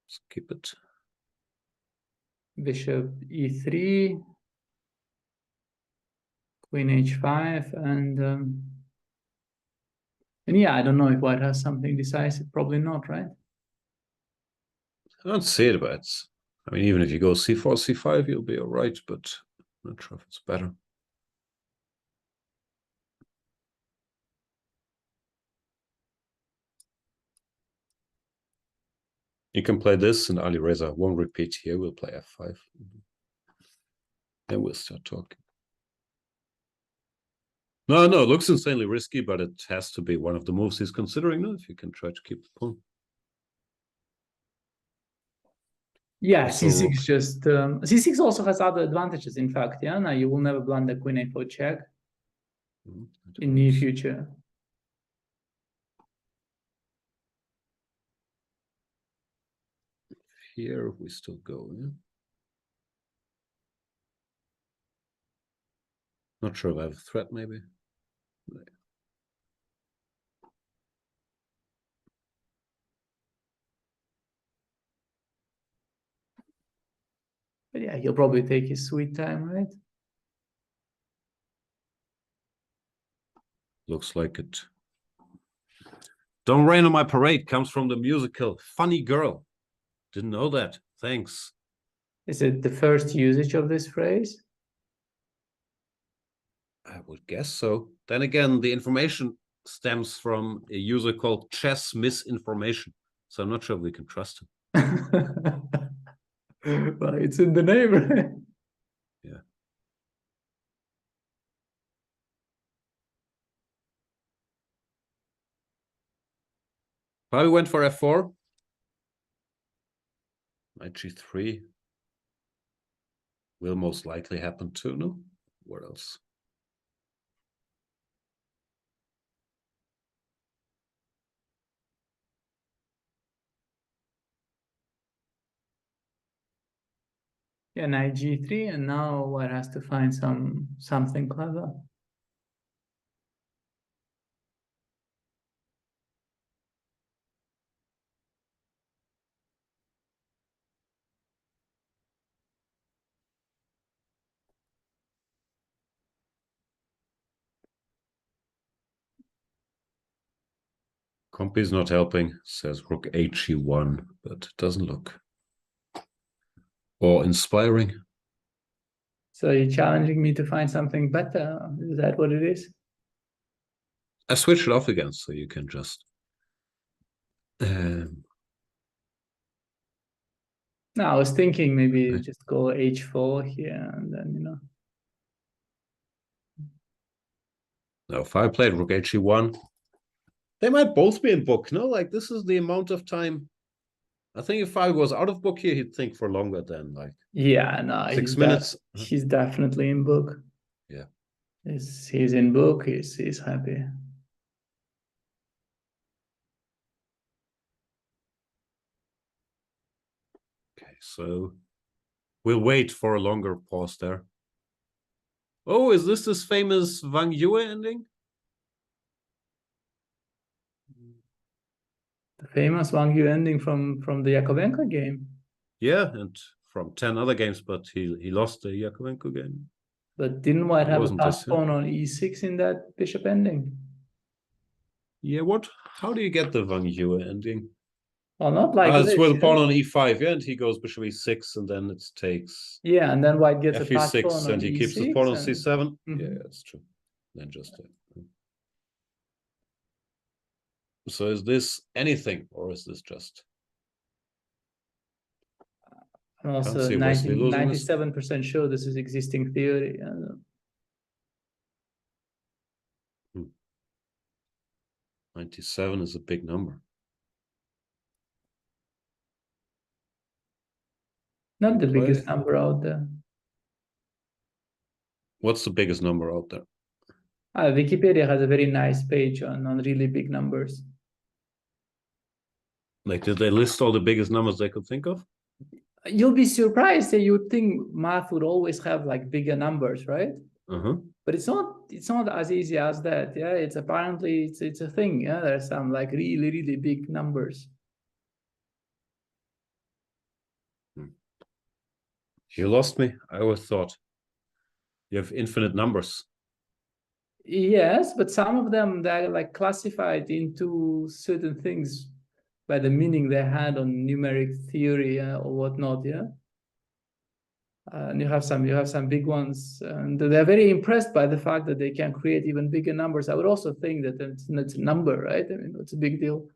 Let's keep it. Bishop e3, queen h5, and yeah, I don't know if white has something decisive. Probably not, right? I don't see it, but I mean, even if you go c4, c5, you'll be all right, but I'm not sure if it's better. You can play this, and Alireza won't repeat here. We'll play f5. Then we'll start talking. No, it looks insanely risky, but it has to be one of the moves he's considering. No, if you can try to keep the pawn. Yeah, c6 just c6 also has other advantages. In fact, yeah, now you will never blunder queen a4 check in near future. Here we still go. Yeah? Not sure if I have a threat, maybe. But yeah, he'll probably take his sweet time, right? Looks like it. Don't Rain on My Parade comes from the musical Funny Girl. Didn't know that. Thanks. Is it the first usage of this phrase? I would guess so. Then again, the information stems from a user called Chess Misinformation. So I'm not sure if we can trust him. Well, it's in the name, right? Yeah. Probably went for f4. Knight g3 will most likely happen too, no? What else? Yeah, knight g3, and now white has to find something clever. Compy's not helping, says rook he1, but it doesn't look or inspiring. So you're challenging me to find something better? Is that what it is? I switched it off again, so you can just... No, I was thinking maybe just go h4 here, and then, No, if I played rook he1, they might both be in book, no? Like, this is the amount of time. I think if I was out of book here, he'd think for longer than, like... Yeah, no, 6 minutes. He's definitely in book. Yeah. He's in book, he's happy. Okay, so we'll wait for a longer pause there. Oh, is this famous Wang Yue ending? The famous Wang Yu ending from the Yakovenko game. Yeah, and from 10 other games, but he lost the Yakovenko game. But didn't white have a pass pawn on e6 in that bishop ending? Yeah, what? How do you get the Wang Yue ending? Well, not like it's this, with a pawn on e5, yeah, and he goes bishop e6, and then it takes... Yeah, and then white gets a pass pawn f6, on and he e6, keeps the pawn on c7. Mm-hmm. Yeah, that's true. Then just... So is this anything, or is this just... I'm Can't also see Wesley losing this. 97% sure this is existing theory. 97 is a big number. Not the Play. biggest number out there. What's the biggest number out there? Wikipedia has a very nice page on really big numbers. Like, did they list all the biggest numbers they could think of? You'll be surprised that you'd think math would always have like bigger numbers, right? But it's not as easy as that. Yeah, it's apparently it's a thing. Yeah, there's some like really big numbers. You lost me. I always thought you have infinite numbers. Yes, but some of them they're like classified into certain things by the meaning they had on numeric theory or whatnot. Yeah. And you have some big ones, and they're very impressed by the fact that they can create even bigger numbers. I would also think that it's a number, right? I mean, it's a big deal.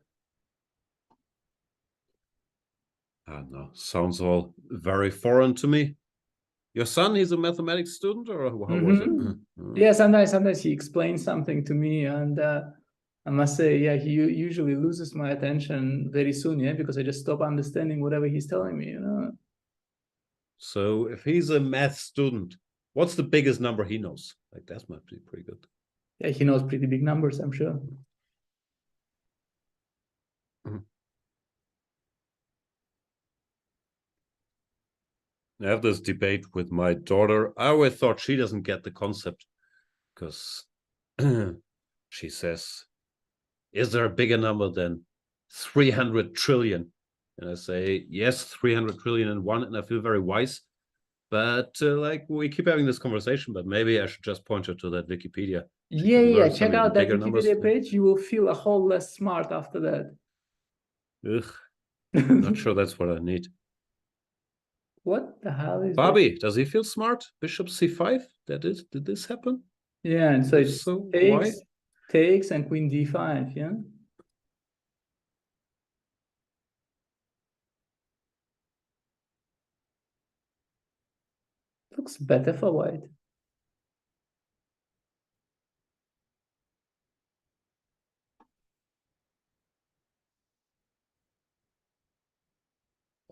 I don't know. Sounds all very foreign to me. Your son, he's a mathematics student, or how was it? Yeah, sometimes he explains something to me, and I must say, yeah, he usually loses my attention very soon, yeah, because I just stop understanding whatever he's telling me, you know. So if he's a math student, what's the biggest number he knows? Like, that might be pretty good. Yeah, he knows pretty big numbers, I'm sure. I have this debate with my daughter. I always thought she doesn't get the concept because she says, is there a bigger number than 300 trillion? And I say, yes, 300 trillion and one, and I feel very wise. But like, we keep having this conversation, but maybe I should just point her to that Wikipedia. Yeah, check out that Wikipedia page. You will feel a whole less smart after that. Ugh, not sure that's what I need. What the hell is Bobby, does he feel smart? Bishop c5? Did this happen? Yeah, and so it's why? takes and queen d5, yeah? Looks better for white.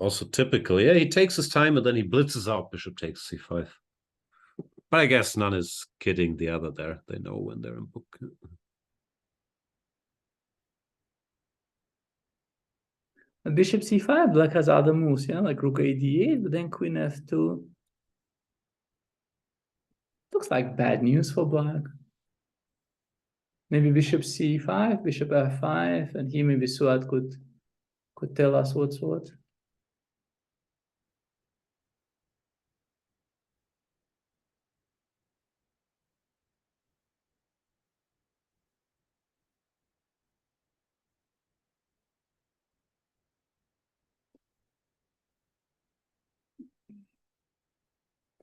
Also typically, yeah, he takes his time and then he blitzes out bishop takes c5. But I guess none is kidding the other there. They know when they're in book. Bishop c5, black has other moves, yeah, like rook a d8, but then queen f2. Looks like bad news for black. Maybe bishop c5, bishop f5, and here maybe Suat could tell us what's what.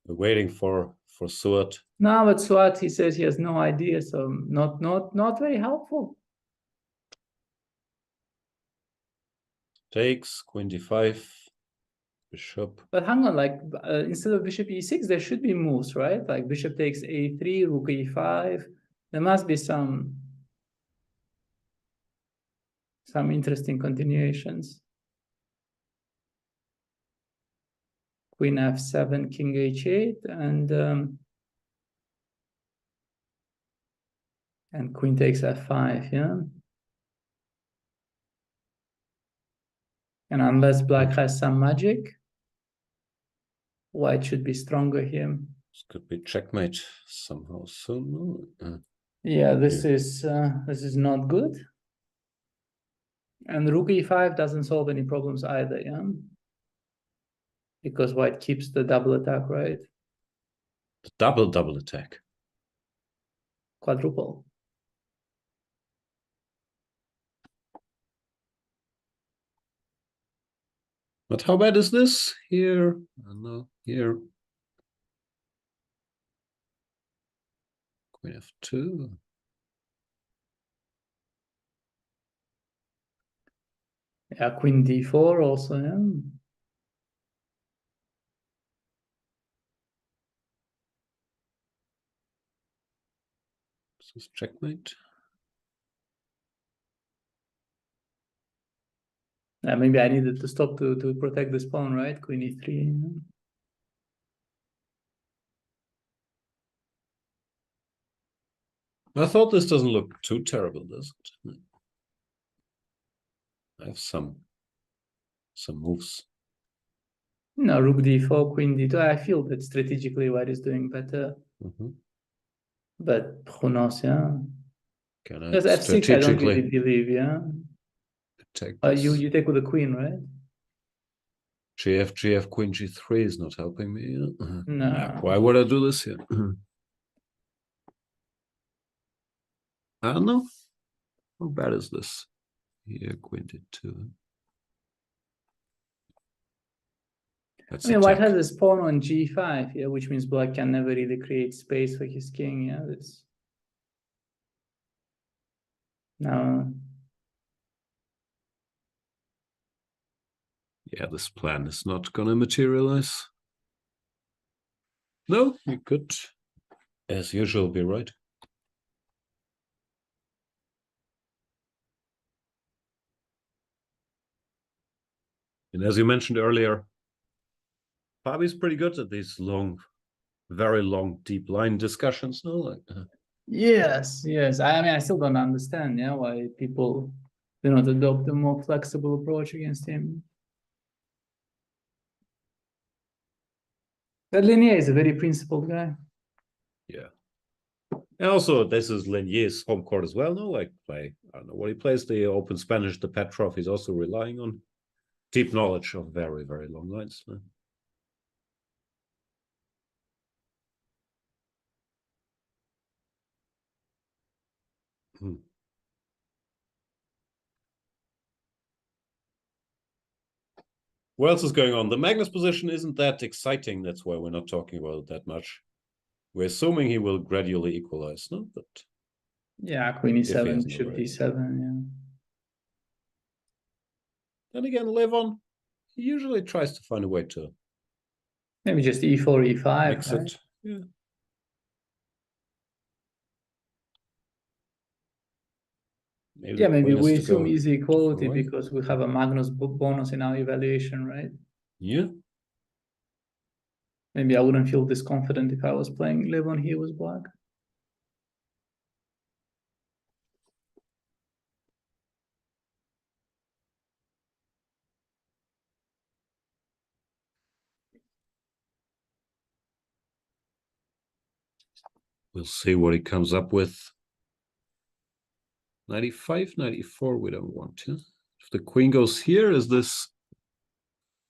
We're waiting for Suat. No, but Suat, he says he has no idea, so not very helpful. Takes, queen d5, bishop. But hang on, like instead of bishop e6, there should be moves, right? Like bishop takes a3, rook e5. There must be some interesting continuations. Queen f7, king h8, and queen takes f5, yeah? And unless black has some magic, white should be stronger here. This could be checkmate somehow soon. Yeah, this is not good. And rook e5 doesn't solve any problems either, yeah? Because white keeps the double attack, right? The double attack. Quadruple. But how bad is this? Here, no, here. Queen f2. Yeah, queen d4 also, yeah? This is checkmate. Maybe I needed to stop to protect this pawn, right? Queen e3. I thought this doesn't look too terrible, does it? I have some moves. No, rook d4, queen d2. I feel that strategically white is doing better. But who knows, yeah? Because f6, I don't really believe, yeah? You take with the queen, right? GF, queen g3 is not helping me. No. Yeah, why would I do this here? I don't know. How bad is this? Here, queen d2. I mean, white has this pawn on g5, yeah, which means black can never really create space for his king, yeah. No. Yeah, this plan is not gonna materialize. No, you could, as usual, be right. And as you mentioned earlier, Fabi's pretty good at these long, very long, deep line discussions, no? Like, Yes. I mean, I still don't understand, yeah, why people do not adopt a more flexible approach against him. But Linier is a very principled guy. Yeah. And also, this is Linier's home court as well, no? Like, I don't know what he plays, the Open Spanish, the Petrov, he's also relying on deep knowledge of very, very long lines. No? What else is going on? The Magnus position isn't that exciting. That's why we're not talking about it that much. We're assuming he will gradually equalize, no? But yeah, queen e7, bishop d7, yeah. Then again, Levon, he usually tries to find a way to maybe just e4, e5. Mix it. Yeah. Maybe we assume easy equality because we have a Magnus bonus in our evaluation, right? Yeah. Maybe I wouldn't feel this confident if I was playing Levon here was black. We'll see what he comes up with. 95, 94, we don't want to. If the queen goes here, is this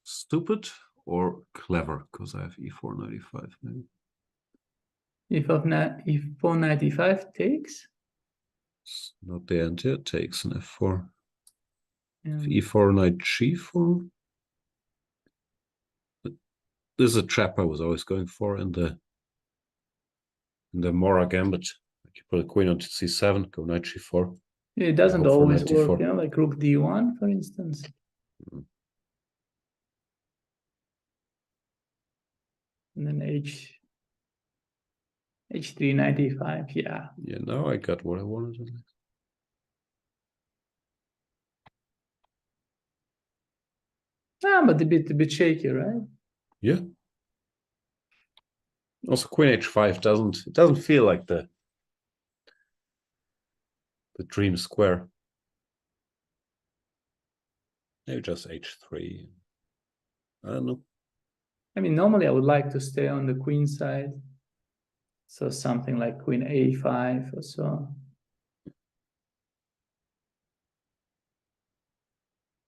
stupid or clever? Because I have e4, 95, maybe. e4, 95 takes? It's not the end here, takes an f4. Yeah. e4, knight g4. This is a trap I was always going for in the Mora gambit. You put a queen on c7, go knight g4. Yeah, it doesn't always work, you know, like rook d1, for instance. And then h3, 95, yeah. Yeah, now I got what I wanted at least. But a bit shaky, right? Yeah. Also, queen h5 doesn't feel like the dream square. Maybe just h3. I don't know. I mean, normally I would like to stay on the queen side. So something like queen a5 or so.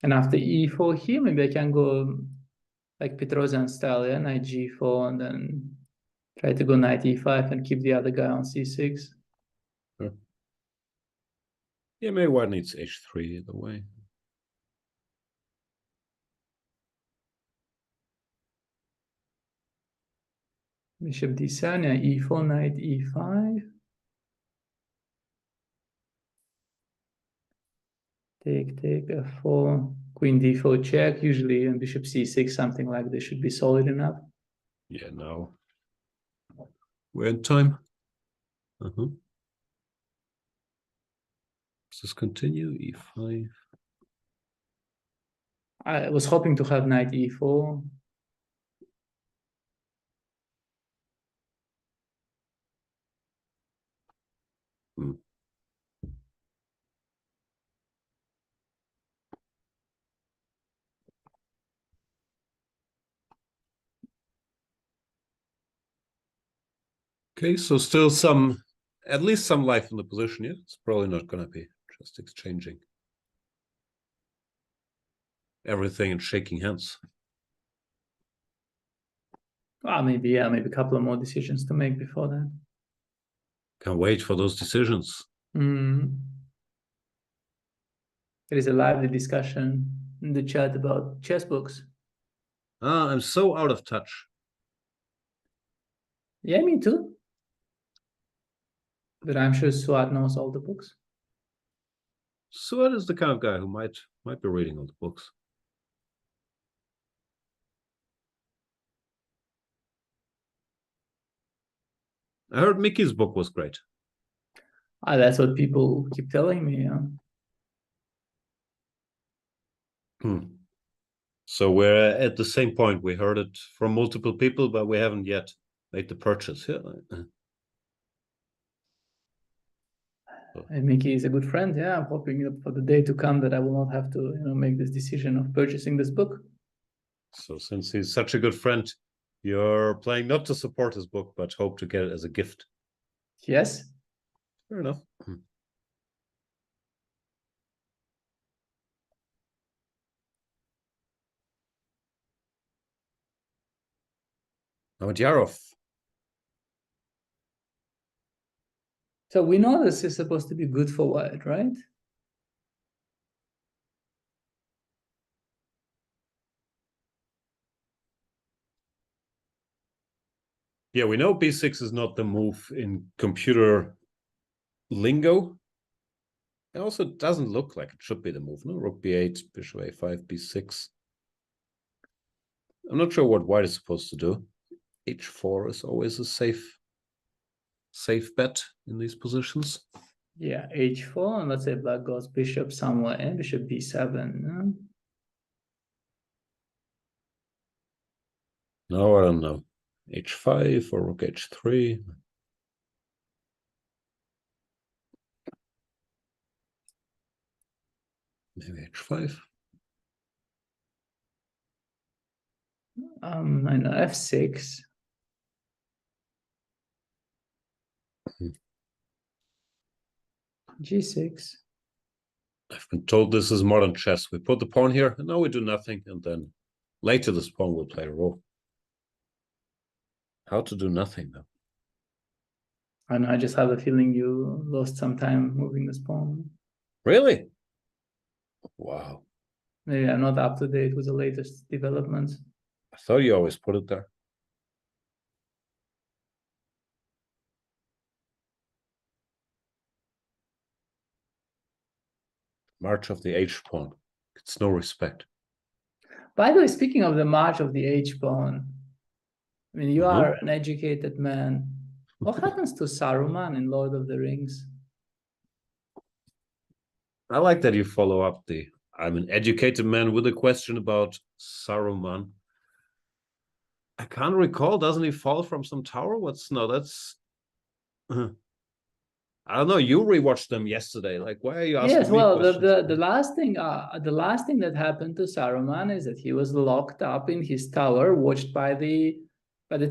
And after e4 here, maybe I can go like Petrosian style, yeah, knight g4, and then try to go knight e5 and keep the other guy on c6. Sure. Yeah, maybe white needs h3 either way. Bishop d7, yeah, e4, knight e5. Take, f4, queen d4 check, usually, and bishop c6, something like this should be solid enough. Yeah, no. We're in time. Does this continue? E5. I was hoping to have knight e4. Okay, so still at least some life in the position, yeah? It's probably not going to be just exchanging everything and shaking hands. Well, maybe a couple of more decisions to make before that. Can't wait for those decisions. There is a lively discussion in the chat about chess books. I'm so out of touch. Yeah, me too. But I'm sure Suat knows all the books. Suat is the kind of guy who might be reading all the books. I heard Mickey's book was great. That's what people keep telling me. So we're at the same point. We heard it from multiple people, but we haven't yet made the purchase. Yeah. And Mickey is a good friend. Yeah, I'm hoping for the day to come that I will not have to, make this decision of purchasing this book. So since he's such a good friend, you're planning not to support his book, but hope to get it as a gift. Yes. Fair enough. Vachier-Lagrave. So we know this is supposed to be good for white, right? Yeah, we know b6 is not the move in computer lingo. It also doesn't look like it should be the move. No, rook b8, bishop a5, b6. I'm not sure what white is supposed to do. h4 is always a safe bet in these positions. Yeah, h4, and let's say black goes bishop somewhere in, bishop b7. No, I don't know. h5 or rook h3. Maybe h5. I know f6. g6. I've been told this is modern chess. We put the pawn here, and now we do nothing, and then later this pawn will play a role. How to do nothing, though? I know, I just have a feeling you lost some time moving this pawn. Really? Wow. Maybe I'm not up to date with the latest developments. I thought you always put it there. March of the H pawn. It's no respect. By the way, speaking of the march of the H pawn, I mean, you are an educated man. What happens to Saruman in Lord of the Rings? I like that you follow up the I'm an educated man with a question about Saruman. I can't recall. Doesn't he fall from some tower? That's I don't know. You rewatched them yesterday. Like, why are you asking Yes, me well, questions? the last thing that happened to Saruman is that he was locked up in his tower, watched by the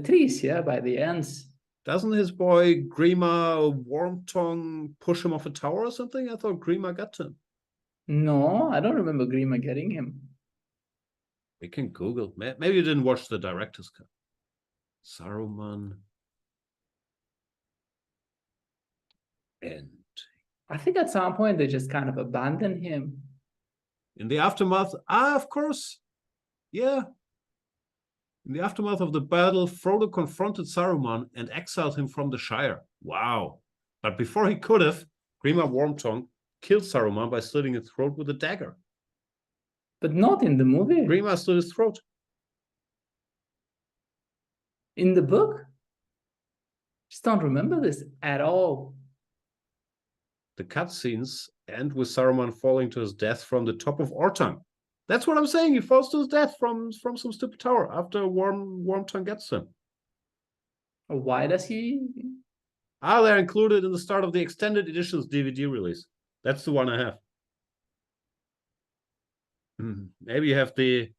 trees, by the ants. Doesn't his boy Grima Wormtongue push him off a tower or something? I thought Grima got to him. No, I don't remember Grima getting him. We can Google. Maybe you didn't watch the director's cut. Saruman. And I think at some point they just kind of abandoned him. In the aftermath, of course. Yeah. In the aftermath of the battle, Frodo confronted Saruman and exiled him from the Shire. Wow. But before he could have, Grima Wormtongue killed Saruman by slitting his throat with a dagger. But not in the movie. Grima slit his throat. In the book? Just don't remember this at all. The cutscenes and with Saruman falling to his death from the top of Ortang. That's what I'm saying. He falls to his death from some stupid tower after Wormtongue gets him. Why does he? They're included in the start of the extended editions DVD release. That's the one I have. Maybe you have the.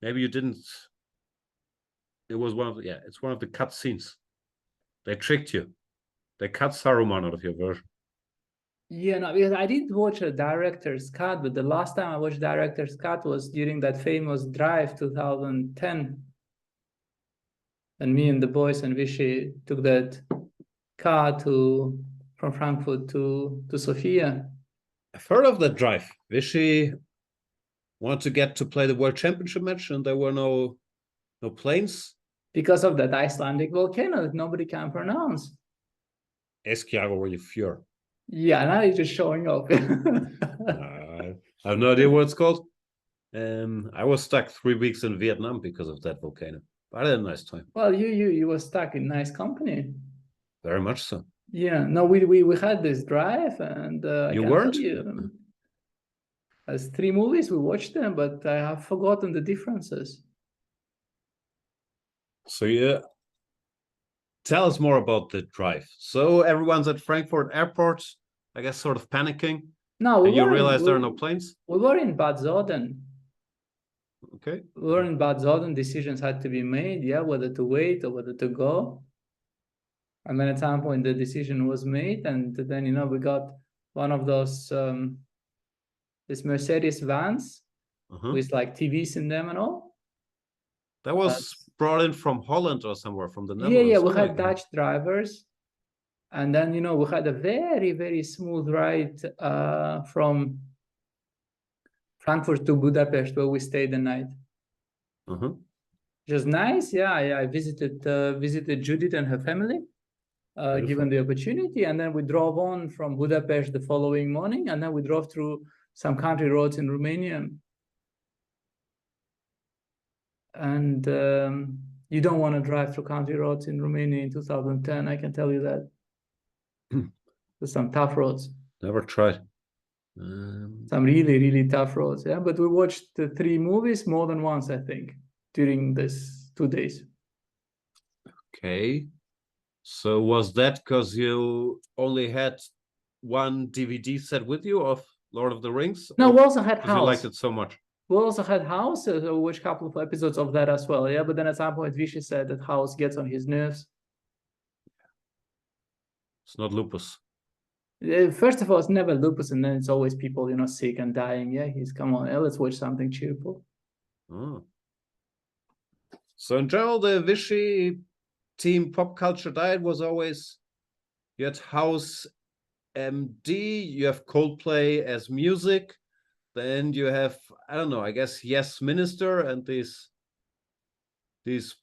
Maybe you didn't. It was one of the, it's one of the cut scenes. They tricked you. They cut Saruman out of your version. Yeah, no, because I didn't watch a director's cut, but the last time I watched director's cut was during that famous Drive 2010. And me and the boys and Vichy took that car from Frankfurt to Sofia. I've heard of that Drive. Vichy wanted to get to play the World Championship match, and there were no planes. Because of that Icelandic volcano that nobody can pronounce. Eyjafjallajökull. Yeah, now you're just showing off. I have no idea what it's called. I was stuck 3 weeks in Vietnam because of that volcano. But I had a nice time. Well, you were stuck in nice company. Very much so. Yeah, no, we had this Drive, and you weren't. As 3 movies, we watched them, but I have forgotten the differences. So yeah, tell us more about the Drive. So everyone's at Frankfurt Airport, I guess, sort of panicking. No, and you realize there are no planes. We were in Bad Zoden. Okay. We were in Bad Zoden. Decisions had to be made, whether to wait or whether to go. And then at some point the decision was made, and then we got one of those this Mercedes vans with like TVs in them and all. That was brought in from Holland or somewhere, from the Netherlands. Yeah, we had Dutch drivers. And then, we had a very, very smooth ride from Frankfurt to Budapest, where we stayed the night. Just nice, I visited Judith and her family, given the opportunity. And then we drove on from Budapest the following morning, and then we drove through some country roads in Romania. And you don't want to drive through country roads in Romania in 2010, I can tell you that. There's some tough roads. Never tried. Some really, really tough roads, But we watched the 3 movies more than once, I think, during this 2 days. Okay. So was that because you only had one DVD set with you of Lord of the Rings? No, we also had House. You liked it so much. We also had House, so we watched a couple of episodes of that as well, But then at some point, Vichy said that House gets on his nerves. It's not lupus. First of all, it's never lupus, and then it's always people, sick and dying. Come on, let's watch something cheerful. So in general, the Vichy team pop culture diet was always, you had House MD, you have Coldplay as music, then you have, I don't know, I guess Yes Minister and these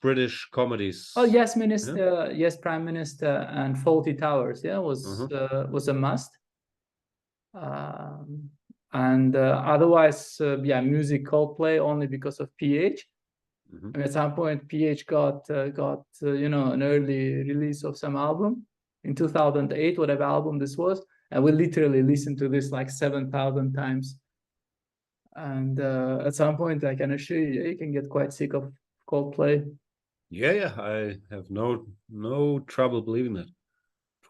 British comedies. Oh, Yes Minister, Yes Prime Minister, and Faulty Towers, was a must. And otherwise, music, Coldplay, only because of PH. And at some point, PH got an early release of some album in 2008, whatever album this was, and we literally listened to this like 7,000 times. And at some point, I can assure you can get quite sick of Coldplay. Yeah, I have no trouble believing that.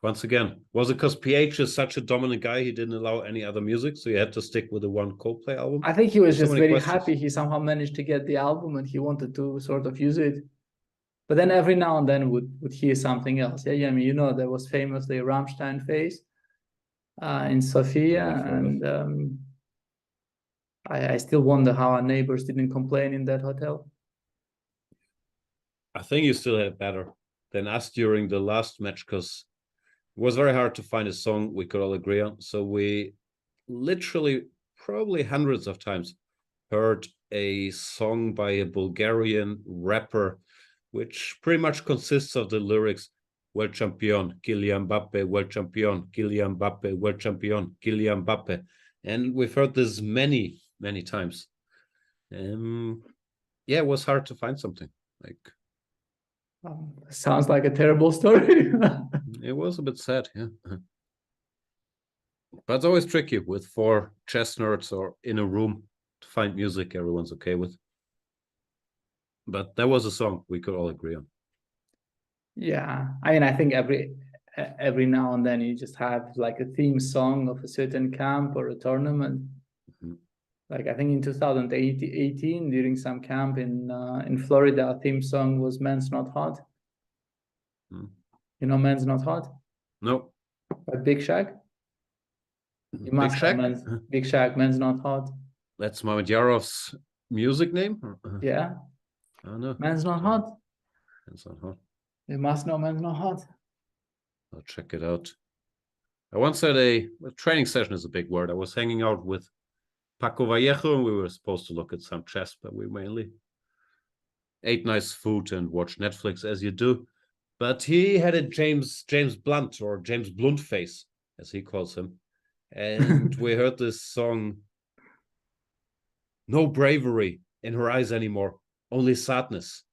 Once again, was it because PH is such a dominant guy, he didn't allow any other music, so you had to stick with the one Coldplay album? I think he was just very happy he somehow managed to get the album, and he wanted to sort of use it. But then every now and then would hear something else. There was famously Rammstein phase in Sofia, and I still wonder how our neighbors didn't complain in that hotel. I think you still had better than us during the last match, because it was very hard to find a song we could all agree on. So we literally, probably hundreds of times, heard a song by a Bulgarian rapper, which pretty much consists of the lyrics, World Champion, Kylian Mbappe, World Champion, Kylian Mbappe, World Champion, Kylian Mbappe. And we've heard this many, many times. It was hard to find something. Sounds like a terrible story. It was a bit sad, But it's always tricky with 4 chess nerds or in a room to find music everyone's okay with. But that was a song we could all agree on. Yeah, I mean, I think every now and then you just have like a theme song of a certain camp or a tournament. Like I think in 2018, during some camp in Florida, our theme song was "Men's Not Hot." You know, "Men's Not Hot"? No. By Big Shaq. You must Shaq? know Big Shaq, "Men's Not Hot." That's Mehmet Yarov's music name? Yeah. I don't know. "Men's Not Hot." Men's Not Hot. You must know "Men's Not Hot." I'll check it out. I once had a training session is a big word. I was hanging out with Paco Vallejo and we were supposed to look at some chess, but we mainly ate nice food and watched Netflix as you do. But he had a James Blunt or James Blunt face, as he calls him. And we heard this song, "No bravery in her eyes anymore, only sadness."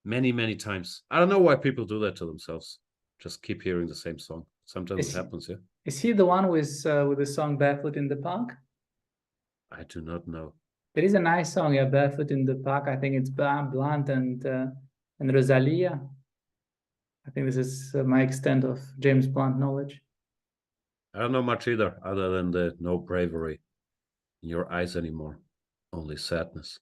Many, many times. I don't know why people do that to themselves. Just keep hearing the same song. Sometimes it happens, yeah. Is he the one with the song "Barefoot in the Park"? I do not know. There is a nice song, yeah, "Barefoot in the Park." I think it's Blunt and Rosalia. I think this is my extent of James Blunt knowledge. I don't know much either, other than the "no bravery in your eyes anymore, only sadness."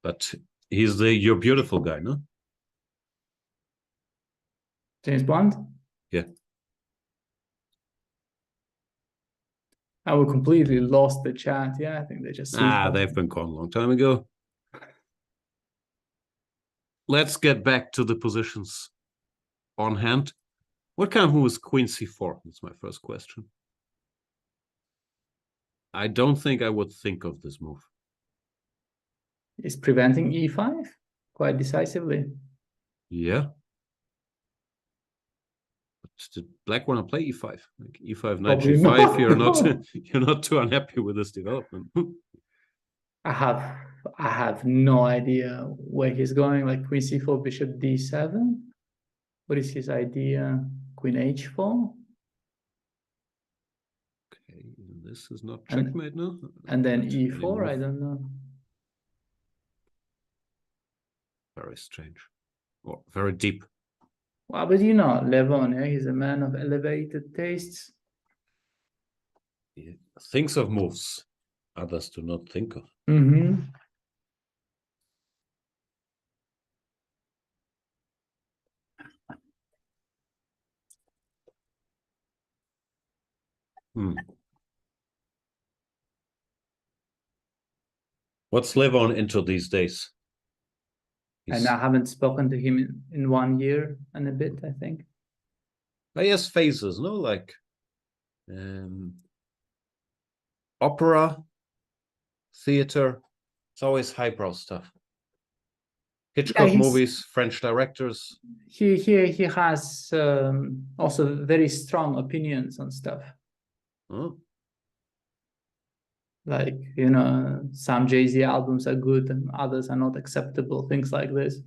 But he's the "You're Beautiful" guy, no? James Blunt? Yeah. I will completely lost the chat. Yeah, I think they just... They've been gone a long time ago. Let's get back to the positions on hand. What kind of move is Queen C4? That's my first question. I don't think I would think of this move. Is preventing E5 quite decisively. Yeah. But did Black want to play E5? Like E5, Knight G5, you're not too unhappy with this development. I have no idea where he's going. Like Queen C4, Bishop D7. What is his idea? Queen H4. Okay, this is not checkmate, no? And then E4. I don't know. Very strange. Or very deep. Well, but you know, Levon, yeah, he's a man of elevated tastes. He thinks of moves others do not think of. Mm-hmm. What's Levon into these days? And I haven't spoken to him in 1 year and a bit, I think. He has phases, no? Like opera, theater. It's always highbrow stuff. Hitchcock movies, French directors. He has also very strong opinions on stuff. Oh. Like, you know, some Jay-Z albums are good and others are not acceptable, things like this.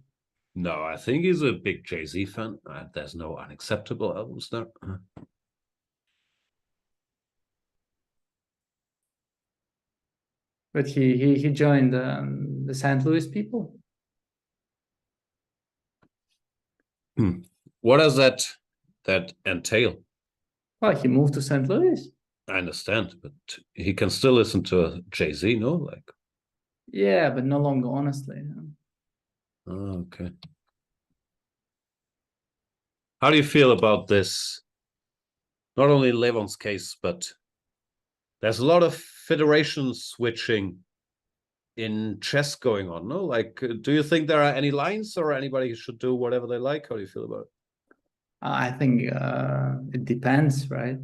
No, I think he's a big Jay-Z fan. There's no unacceptable albums there. But he joined the St. Louis people. What does that entail? Well, he moved to St. Louis. I understand, but he can still listen to Jay-Z, no? Like, yeah, but no longer, honestly. Oh, okay. How do you feel about this? Not only Levon's case, but there's a lot of federation switching in chess going on, no? Like, do you think there are any lines or anybody should do whatever they like? How do you feel about it? I think it depends, right?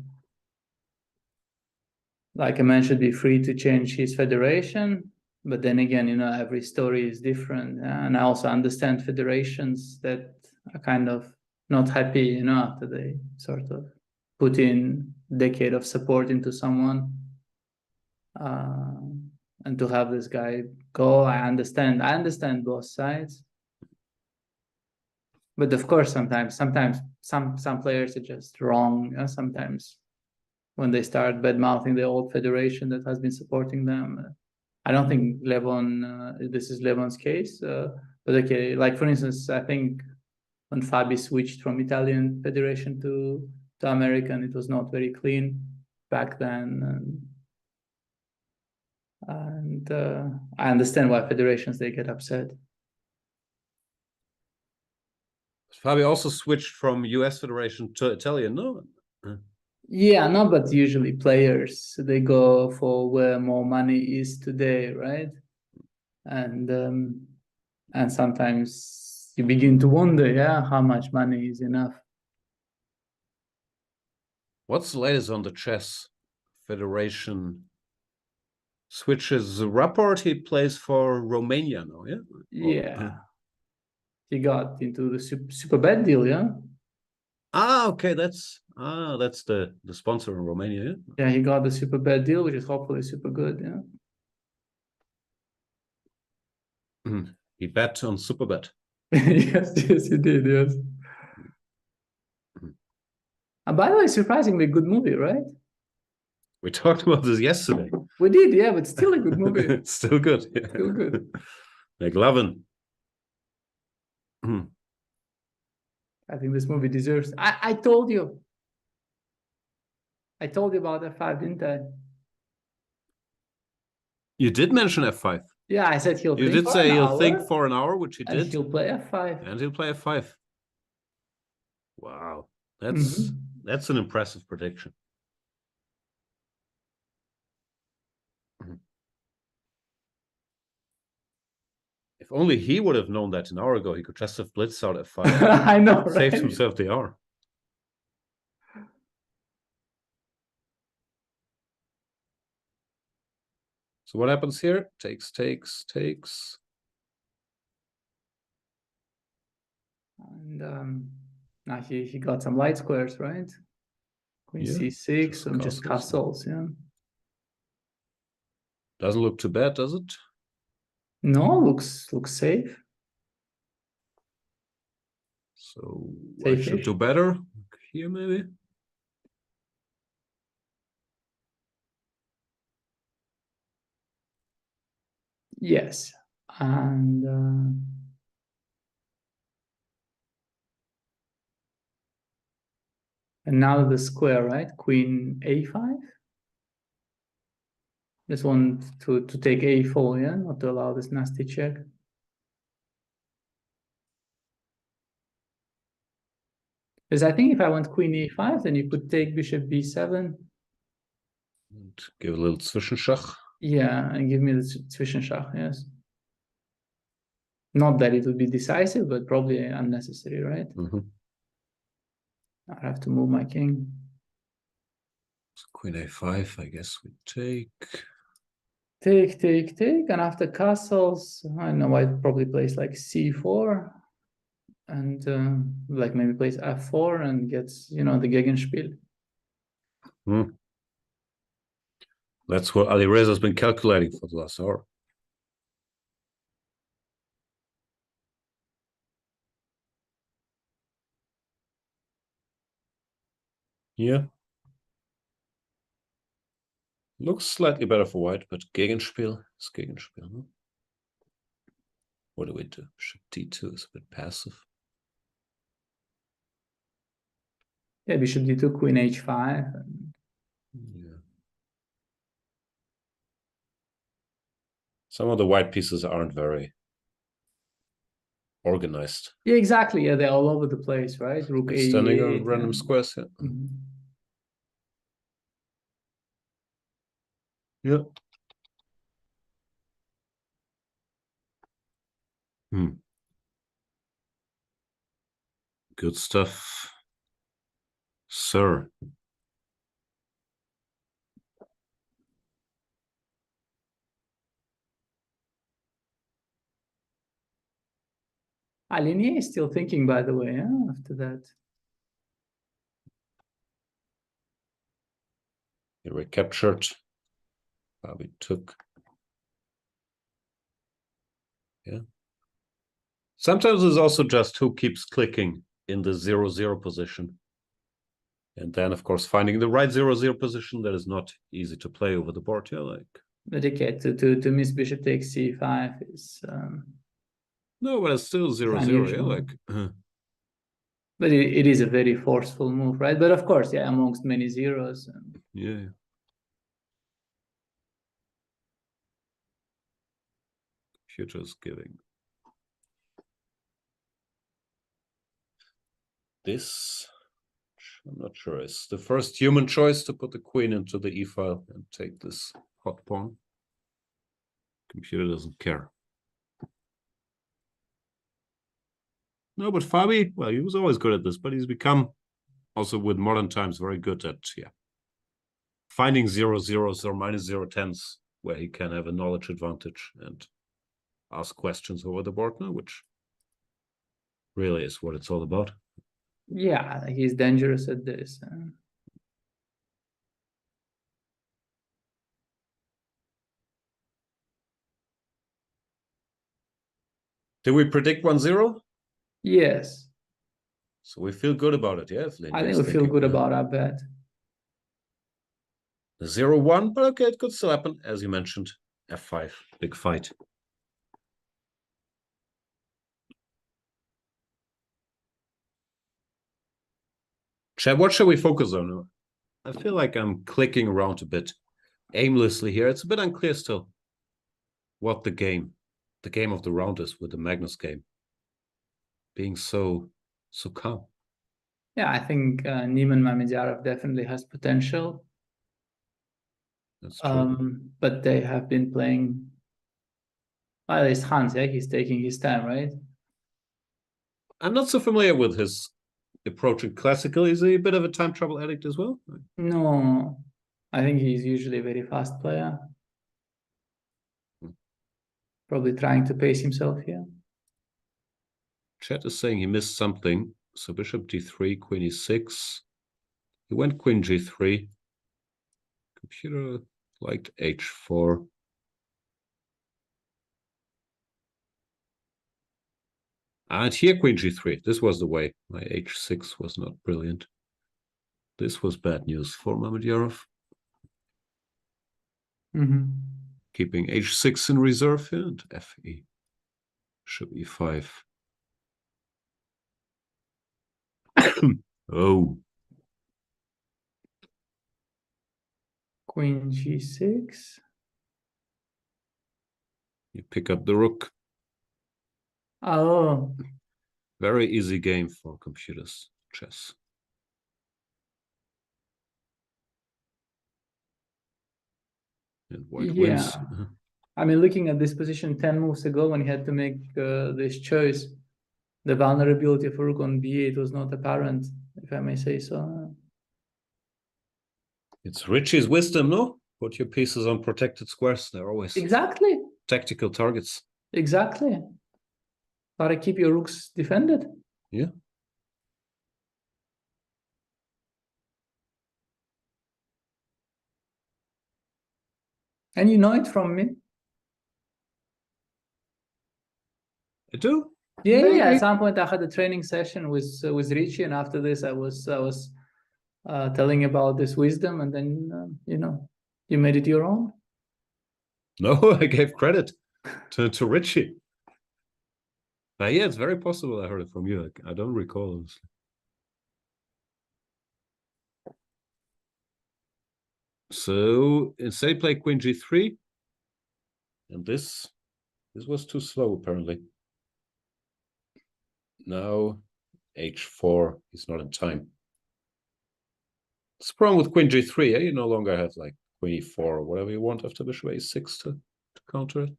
Like a man should be free to change his federation, but then again, you know, every story is different. And I also understand federations that are kind of not happy, you know, after they sort of put in a decade of support into someone. And to have this guy go, I understand both sides. But of course, sometimes some players are just wrong. Sometimes when they start bad mouthing the old federation that has been supporting them. I don't think Levon, this is Levon's case, but okay, like for instance, I think when Fabi switched from Italian federation to American, it was not very clean back then. And I understand why federations, they get upset. Fabi also switched from US Federation to Italian, no? Yeah, no, but usually players, they go for where more money is today, right? And sometimes you begin to wonder, yeah, how much money is enough. What's the latest on the chess federation switches? Rapport, he plays for Romania now, yeah? Yeah. He got into the super bad deal, yeah? Ah, okay, that's the sponsor in Romania, yeah? Yeah, he got the super bad deal, which is hopefully super good, yeah? He bet on Superbet. Yes, he did, yes. And by the way, surprisingly good movie, right? We talked about this yesterday. We did, yeah, but still a good movie. It's still good. Yeah. Still good. McLovin. I think this movie deserves. I told you. I told you about F5, didn't I? You did mention F5. Yeah, I said he'll. You did say he'll think for an hour, which he and did. He'll play F5. And he'll play F5. Wow, that's an impressive prediction. If only he would have known that an hour ago, he could just have blitzed out F5. I know, right? Saved himself the hour. So what happens here? Takes. And now he got some light squares, right? Queen C6 and just castles, yeah. Doesn't look too bad, does it? No, looks safe. So I should do better here, maybe. Yes, and now the square, right? Queen A5. Just want to take A4, yeah, not to allow this nasty check. Because I think if I went Queen E5, then you could take Bishop B7. And give a little Zwischenschach. Yeah, and give me the Zwischenschach, yes. Not that it would be decisive, but probably unnecessary, right? I have to move my king. So Queen A5, I guess we take. Take, and after castles, I don't know, I'd probably place like C4, and like maybe place F4 and gets, the Gegenspiel. That's what Alireza's been calculating for the last hour. Yeah. Looks slightly better for white, but Gegenspiel is Gegenspiel. Huh? What do we do? Bishop D2 is a bit passive. Yeah, Bishop D2, Queen H5. Yeah. Some of the white pieces aren't very organized. Yeah, exactly. Yeah, they're all over the place, right? Rook A8. Standing on random squares here. Yeah. Good stuff, sir. Aligné is still thinking, by the way, after that. He recaptured. We took. Yeah. Sometimes it's also just who keeps clicking in the 0-0 position. And then, of course, finding the right 0-0 position that is not easy to play over the board. Yeah, like. But okay, to miss bishop takes c5 is. No, but it's still 0-0. Yeah, like. But it is a very forceful move, right? But of course, yeah, amongst many zeros. Yeah. Computer's giving. This, I'm not sure, is the first human choice to put the queen into the e-file and take this hot pawn. Computer doesn't care. No, but Fabi, well, he was always good at this, but he's become also with modern times very good at finding 0-0s or -0-10s where he can have a knowledge advantage and ask questions over the board now, which really is what it's all about. Yeah, he's dangerous at this. Did we predict 1-0? Yes. So we feel good about it, yeah? I think we feel good about our bet. The 0-1, but okay, it could still happen, as you mentioned. F5, big fight. Chad, what should we focus on? I feel like I'm clicking around a bit aimlessly here. It's a bit unclear still what the game of the round is with the Magnus game. Being so calm. Yeah, I think Niemann Mamedyarov definitely has potential. That's true. But they have been playing. Well, at least Hans, yeah, he's taking his time, right? I'm not so familiar with his approach in classical. Is he a bit of a time travel addict as well? No, I think he's usually a very fast player. Probably trying to pace himself here. Chat is saying he missed something. So bishop d3, queen e6. He went queen g3. Computer liked h4. And here queen g3. This was the way. My h6 was not brilliant. This was bad news for Mamedyarov. Keeping h6 in reserve here and fe. Bishop e5. Oh. Queen g6. You pick up the rook. Oh. Very easy game for computers, chess. And white wins. I mean, looking at this position 10 moves ago when he had to make this choice, the vulnerability for rook on b8 was not apparent, if I may say so. It's Richie's wisdom, no? Put your pieces on protected squares. They're always exactly tactical targets. Exactly. Gotta keep your rooks defended. Yeah. And you know it from me. I do. Yeah. At some point, I had a training session with Richie, and after this, I was telling about this wisdom, and then you made it your own. No, I gave credit to Richie. Yeah, it's very possible I heard it from you. I don't recall, honestly. So instead he played queen g3, and this was too slow apparently. Now h4 is not in time. It's a problem with queen g3. You no longer have like queen e4 or whatever you want after bishop a6 to counter it.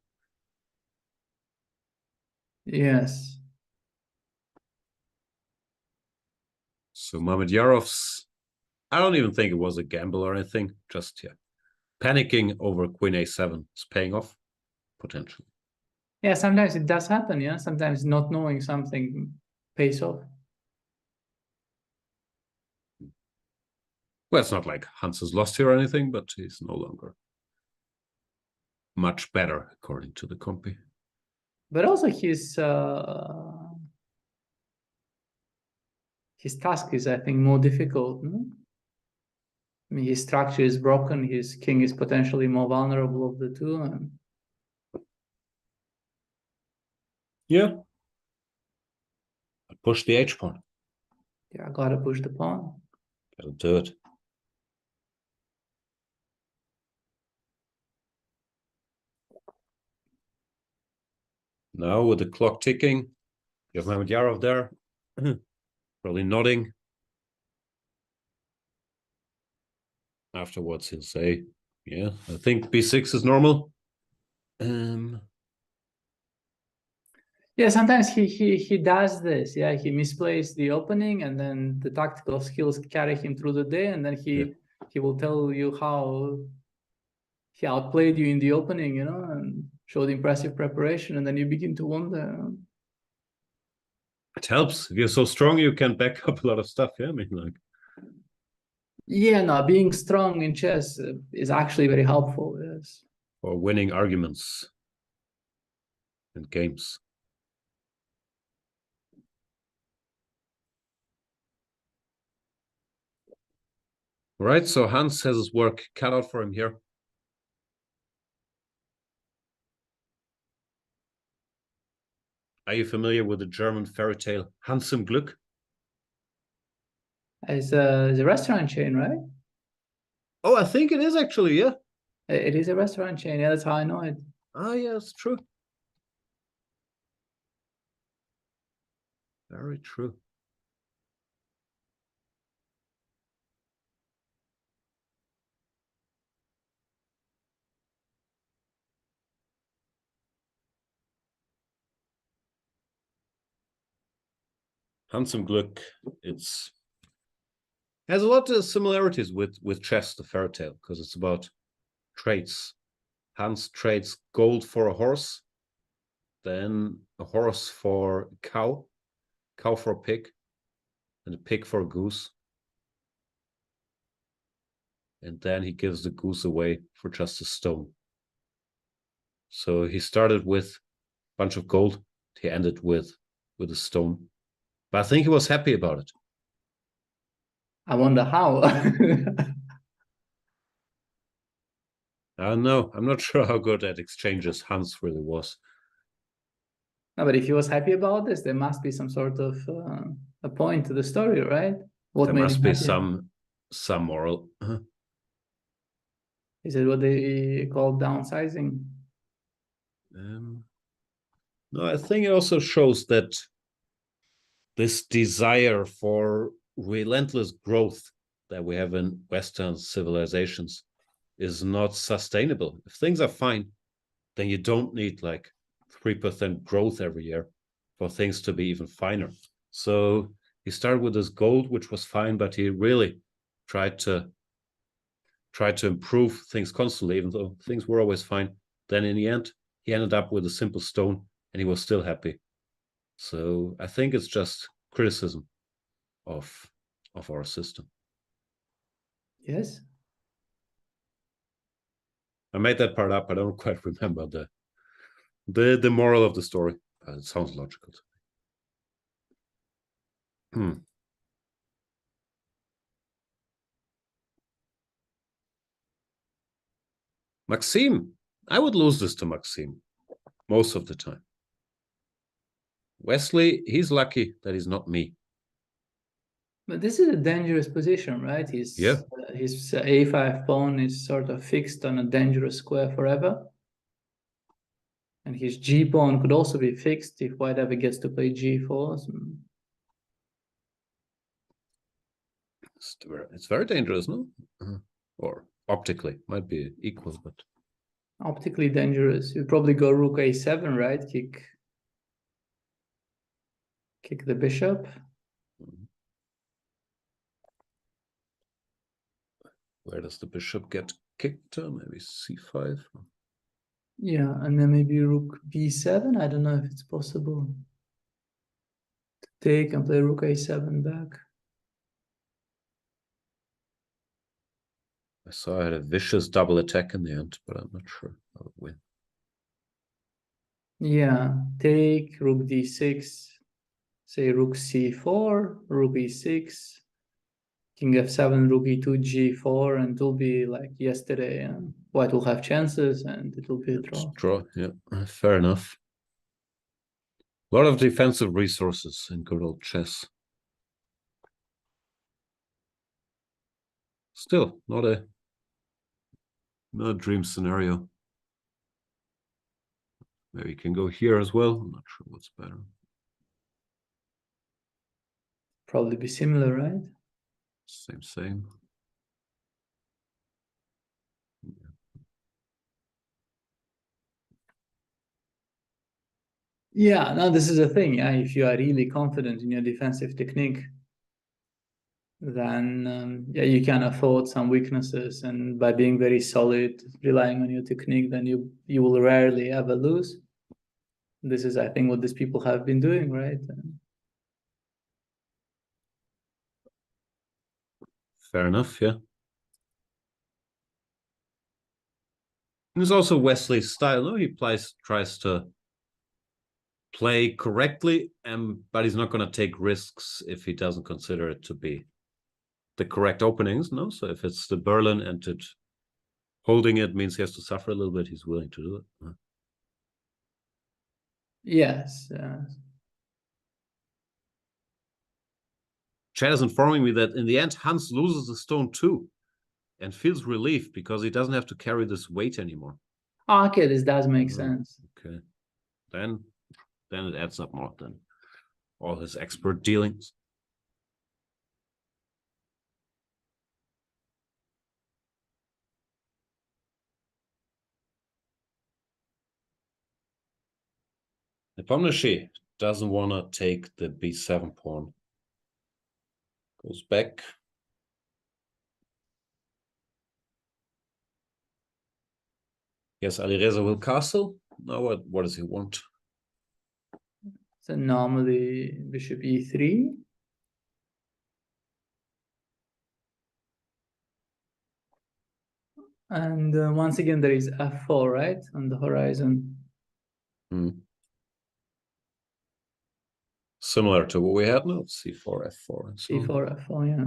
Yes. So Mamedyarov's, I don't even think it was a gamble or anything. Just panicking over queen a7 is paying off potentially. Yeah, sometimes it does happen. Yeah, sometimes not knowing something pays off. Well, it's not like Hans has lost here or anything, but he's no longer much better according to the compy. But also his task is, I think, more difficult. No? I mean, his structure is broken. His king is potentially more vulnerable of the two. And... Yeah. Push the H pawn. Yeah, I gotta push the pawn. Gotta do it. Now with the clock ticking, you have Mamedyarov there, probably nodding. Afterwards, he'll say, "Yeah, I think b6 is normal." Yeah, sometimes he does this. Yeah, he misplays the opening, and then the tactical skills carry him through the day, and then he will tell you how he outplayed you in the opening, you know, and showed impressive preparation, and then you begin to wonder. It helps. If you're so strong, you can back up a lot of stuff. Yeah, I mean, like. Yeah, no, being strong in chess is actually very helpful. Yes. For winning arguments and games. Right, so Hans has his work cut out for him here. Are you familiar with the German fairy tale Hans im Glück? It's a restaurant chain, right? Oh, I think it is actually, yeah. It is a restaurant chain. Yeah, that's how I know it. Ah, yeah, it's true. Very true. Hans im Glück, has a lot of similarities with chess, the fairy tale, because it's about trades. Hans trades gold for a horse, then a horse for a cow for a pig, and a pig for a goose. And then he gives the goose away for just a stone. So he started with a bunch of gold. He ended with a stone. But I think he was happy about it. I wonder how. I don't know. I'm not sure how good at exchanges Hans really was. No, but if he was happy about this, there must be some sort of a point to the story, right? There must be some moral. Is it what they call downsizing? No, I think it also shows that this desire for relentless growth that we have in Western civilizations is not sustainable. If things are fine, then you don't need like 3% growth every year for things to be even finer. So he started with this gold, which was fine, but he really tried to improve things constantly, even though things were always fine. Then in the end, he ended up with a simple stone, and he was still happy. So I think it's just criticism of our system. Yes. I made that part up. I don't quite remember the moral of the story. It sounds logical to me. Maxime. I would lose this to Maxime most of the time. Wesley, he's lucky that he's not me. But this is a dangerous position, right? His a5 pawn is sort of fixed on a dangerous square forever. And his g pawn could also be fixed if white ever gets to play g4. It's very dangerous, no? Or optically, might be equal, but... Optically dangerous. You'd probably go rook a7, right? Kick the bishop. Where does the bishop get kicked to? Maybe c5? Yeah, and then maybe rook b7. I don't know if it's possible to take and play rook a7 back. I saw I had a vicious double attack in the end, but I'm not sure I would win. Yeah, take, rook d6, say rook c4, rook e6, king f7, rook e2, g4, and it will be like yesterday. And white will have chances, and it will be a draw. Draw, yeah, fair enough. A lot of defensive resources in good old chess. Still, not a dream scenario. Maybe you can go here as well. I'm not sure what's better. Probably be similar, right? Same. Yeah, now this is the thing. Yeah, if you are really confident in your defensive technique, then yeah, you can afford some weaknesses, and by being very solid, relying on your technique, then you will rarely ever lose. This is, I think, what these people have been doing, right? Fair enough, yeah. There's also Wesley's style. No, he tries to play correctly, but he's not going to take risks if he doesn't consider it to be the correct openings. No, so if it's the Berlin and holding it means he has to suffer a little bit, he's willing to do it. Yes. Chad is informing me that in the end, Hans loses the stone too and feels relief because he doesn't have to carry this weight anymore. Okay, this does make sense. Okay. Then it adds up more than all his expert dealings. Nepomniachtchi doesn't want to take the b7 pawn. Goes back. Yes, Alireza will castle. Now what does he want? So normally bishop e3. And once again, there is f4, right, on the horizon. Similar to what we had now, c4, f4, and so on. c4, f4, yeah.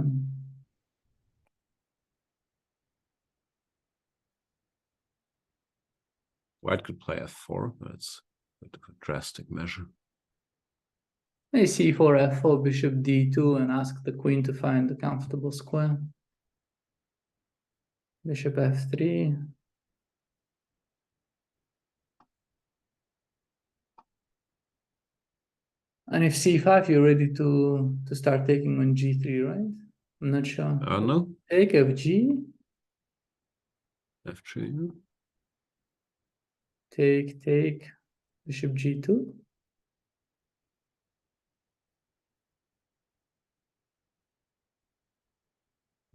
White could play f4, but it's a drastic measure. Maybe c4, f4, bishop d2, and ask the queen to find a comfortable square. Bishop f3. And if c5, you're ready to start taking on g3, right? I'm not sure. No. Take fg. f3. Take, bishop g2.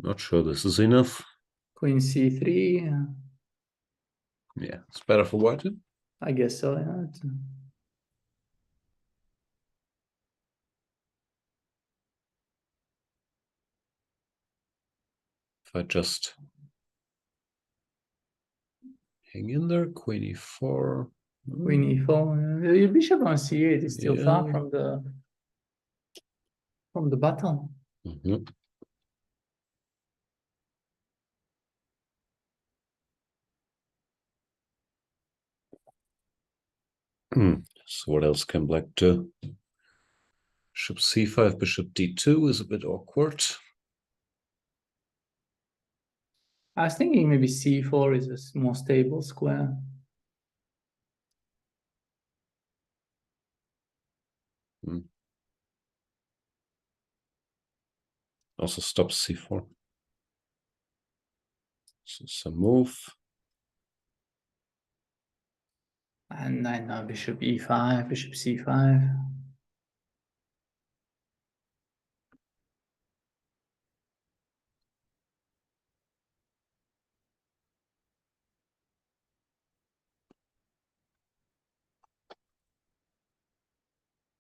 Not sure this is enough. Queen c3. Yeah, it's better for white. I guess so, yeah. If I just hang in there, queen e4. Queen e4. Your bishop on c8 is still far from the button. So what else can black do? Bishop c5, bishop d2 is a bit awkward. I was thinking maybe c4 is a more stable square. Also stops c4. So some move. And I know bishop e5, bishop c5.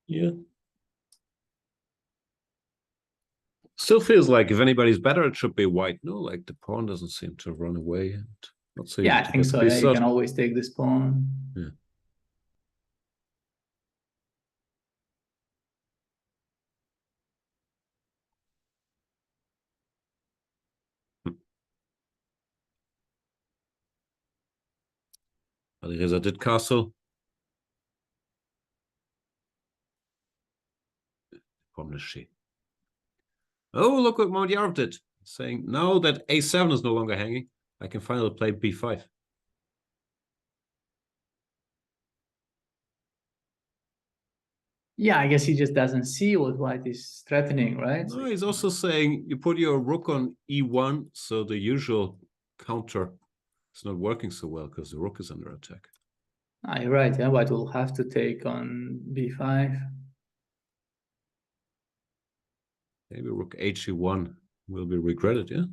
Yeah. Still feels like if anybody's better, it should be white. No, like the pawn doesn't seem to run away. And not so Yeah, I think so. Yeah, you can always take this pawn. Yeah. Alireza did castle. Pomnishi. Oh, look what Mount did. Saying now that a7 is no longer hanging, I can finally play b5. Yeah, I guess he just doesn't see what white is threatening, right? No, he's also saying you put your rook on e1, so the usual counter is not working so well because the rook is under attack. Ah, you're right. Yeah, white will have to take on b5. Maybe rook he1 will be regretted, yeah?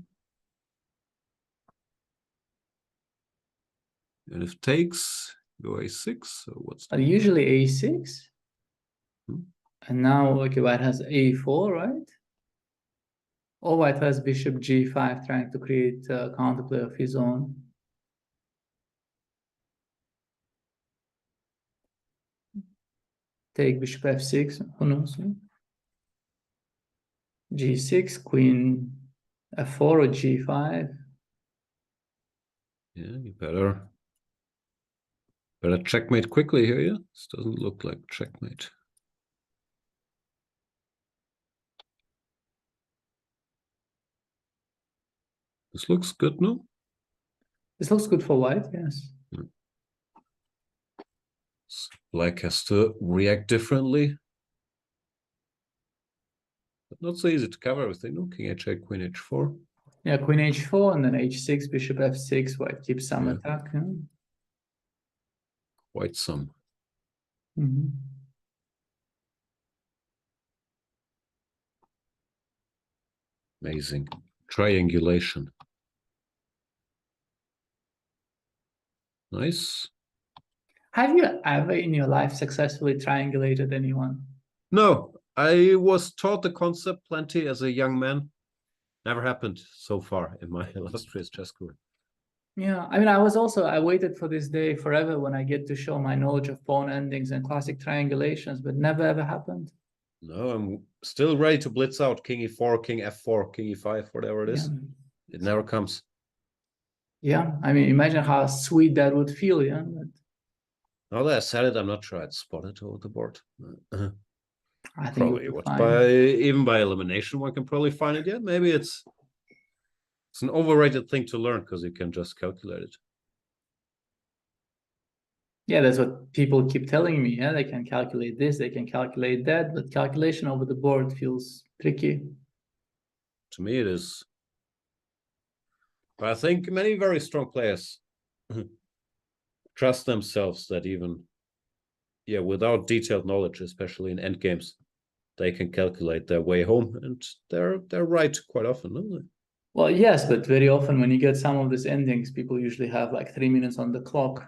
And if takes, go a6, so what's the... Usually a6. And now, okay, white has a4, right? Or white has bishop g5, trying to create a counterplay of his own. Take bishop f6, who knows? G6, queen f4 or g5. Yeah, you better checkmate quickly here, yeah? This doesn't look like checkmate. This looks good, no? This looks good for white, yes. Black has to react differently. But not so easy to cover everything, no? King h8, queen h4. Yeah, queen h4 and then h6, bishop f6, white keeps some attack. Yeah? Quite some. Amazing. Triangulation. Nice. Have you ever in your life successfully triangulated anyone? No, I was taught the concept plenty as a young man. Never happened so far in my illustrious chess career. Yeah, I mean, I waited for this day forever when I get to show my knowledge of pawn endings and classic triangulations, but never ever happened. No, I'm still ready to blitz out king e4, king f4, king e5, whatever it is. It never comes. Yeah, I mean, imagine how sweet that would feel, yeah? But... Now that I said it, I'm not sure I'd spot it over the board. I think probably even by elimination, one can probably find it. Yeah, maybe it's an overrated thing to learn because you can just calculate it. Yeah, that's what people keep telling me. Yeah, they can calculate this, they can calculate that, but calculation over the board feels tricky. To me, it is. But I think many very strong players trust themselves that even, without detailed knowledge, especially in endgames, they can calculate their way home, and they're right quite often, don't they? Well, yes, but very often when you get some of these endings, people usually have like 3 minutes on the clock.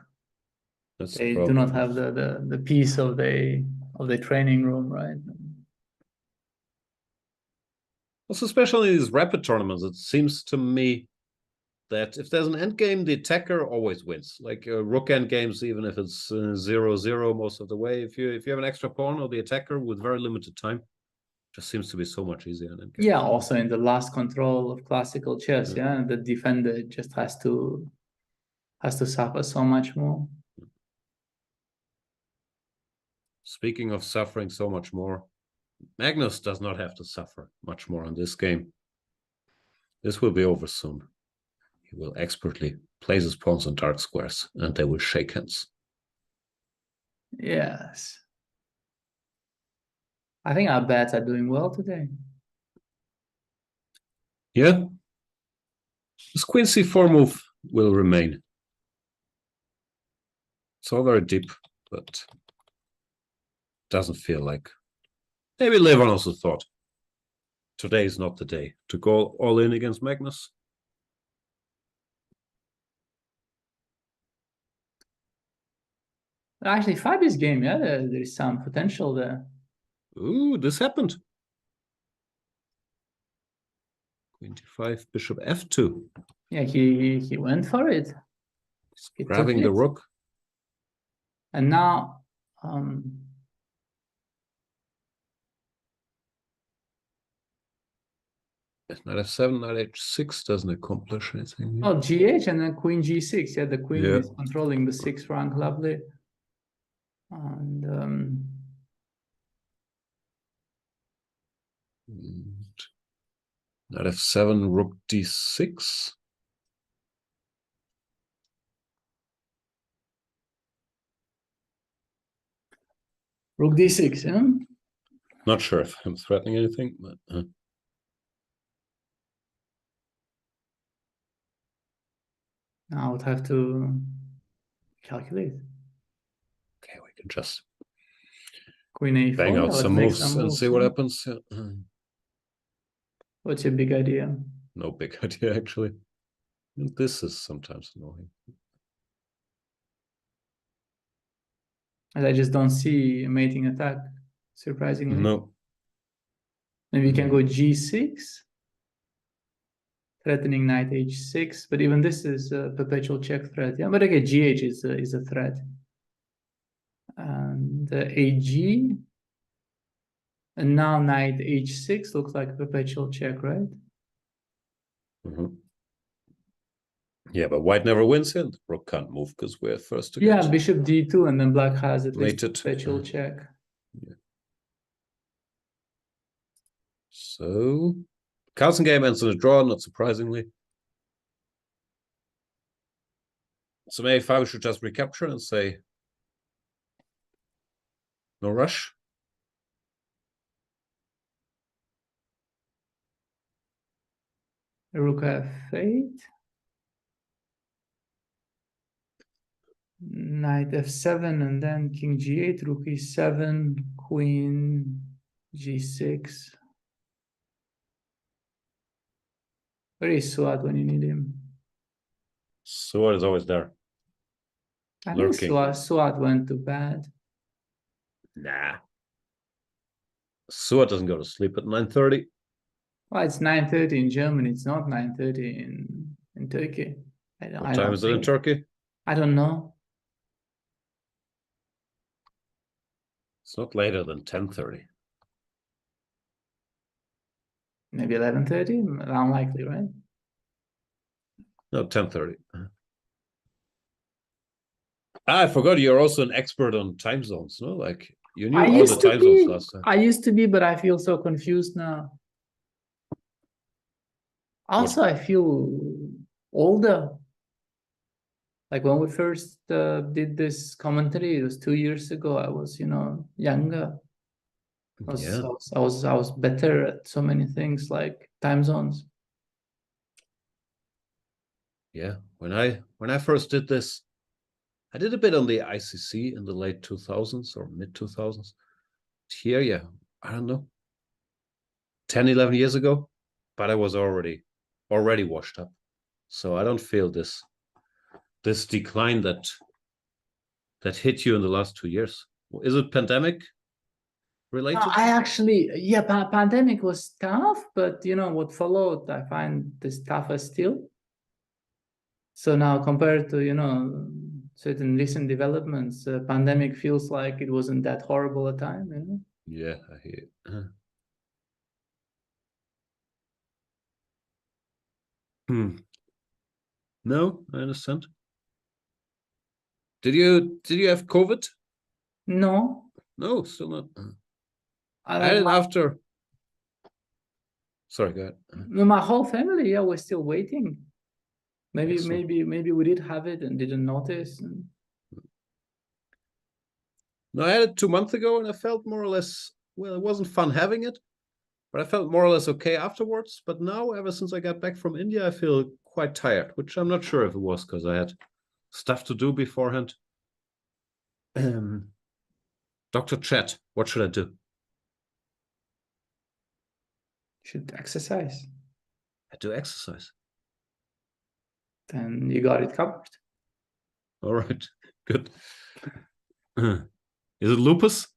They do not have the piece of the training room, right? Also, especially in these rapid tournaments, it seems to me that if there's an endgame, the attacker always wins. Like rook endgames, even if it's 0-0 most of the way, if you have an extra pawn or the attacker with very limited time, just seems to be so much easier in endgame. Yeah, also in the last control of classical chess, the defender just has to suffer so much more. Speaking of suffering so much more, Magnus does not have to suffer much more in this game. This will be over soon. He will expertly place his pawns on dark squares, and they will shake hands. Yes. I think our bats are doing well today. Yeah. This queen c4 move will remain. It's all very deep, but doesn't feel like. Maybe Levon also thought today is not the day to go all in against Magnus. Actually, Fabi's game, there's some potential there. Ooh, this happened. Queen d5, bishop f2. Yeah, he went for it. He grabbing the rook. And now, knight f7, knight h6 doesn't accomplish anything. Oh, gh and then queen g6. Yeah, the queen Yeah. is controlling the 6th rank, lovely. And knight f7, rook d6. rook d6, yeah? Not sure if I'm threatening anything, but I would have to calculate. okay, we can just Queen a4. bang out Let's some make moves and see what happens. Yeah. What's your big idea? No big idea, actually. This is sometimes annoying. And I just don't see a mating attack, surprisingly. No. Maybe you can go g6, threatening knight h6, but even this is a perpetual check threat. Yeah, but again, gh is a threat. And ag, and now knight h6 looks like a perpetual check, right? Yeah, but white never wins here. Rook can't move because we're first to Yeah, get bishop d2, and then black has at least a mated. perpetual check. Yeah. So, Carlsen game ends in a draw, not surprisingly. So maybe if I should just recapture and say no rush. Rook f8. Knight f7, and then king g8, rook e7, queen g6. Where is Suat when you need him? Sword is always there. I think Lurking. Suat went to bed. Nah. Sword doesn't go to sleep at 9:30. Well, it's 9:30 in Germany. It's not 9:30 in Turkey. What time is it in Turkey? I don't know. It's not later than 10:30. Maybe 11:30? Unlikely, right? No, 10:30. I forgot you're also an expert on time zones, no? Like you knew all the time zones last time. I used to be, but I feel so confused now. Also, I feel older. Like when we first did this commentary, it was 2 years ago. I was, younger. I was better at so many things like time zones. Yeah, when I first did this, I did a bit on the ICC in the late 2000s or mid 2000s. Here, yeah, I don't know, 10, 11 years ago, but I was already washed up. So I don't feel this decline that hit you in the last 2 years. Is it pandemic related? I actually, pandemic was tough, but what followed, I find this tougher still. So now compared to, certain recent developments, pandemic feels like it wasn't that horrible a time, Yeah, I hear it. No, I understand. Did you have COVID? No. No, still not. I had it after. Sorry, go ahead. My whole family, we're still waiting. Maybe Excellent. maybe we did have it and didn't notice. No, I had it 2 months ago and I felt more or less, well, it wasn't fun having it, but I felt more or less okay afterwards. But now, ever since I got back from India, I feel quite tired, which I'm not sure if it was because I had stuff to do beforehand. Dr. Chat, what should I do? Should exercise. I do exercise. Then you got it covered. All right, good. Is it lupus?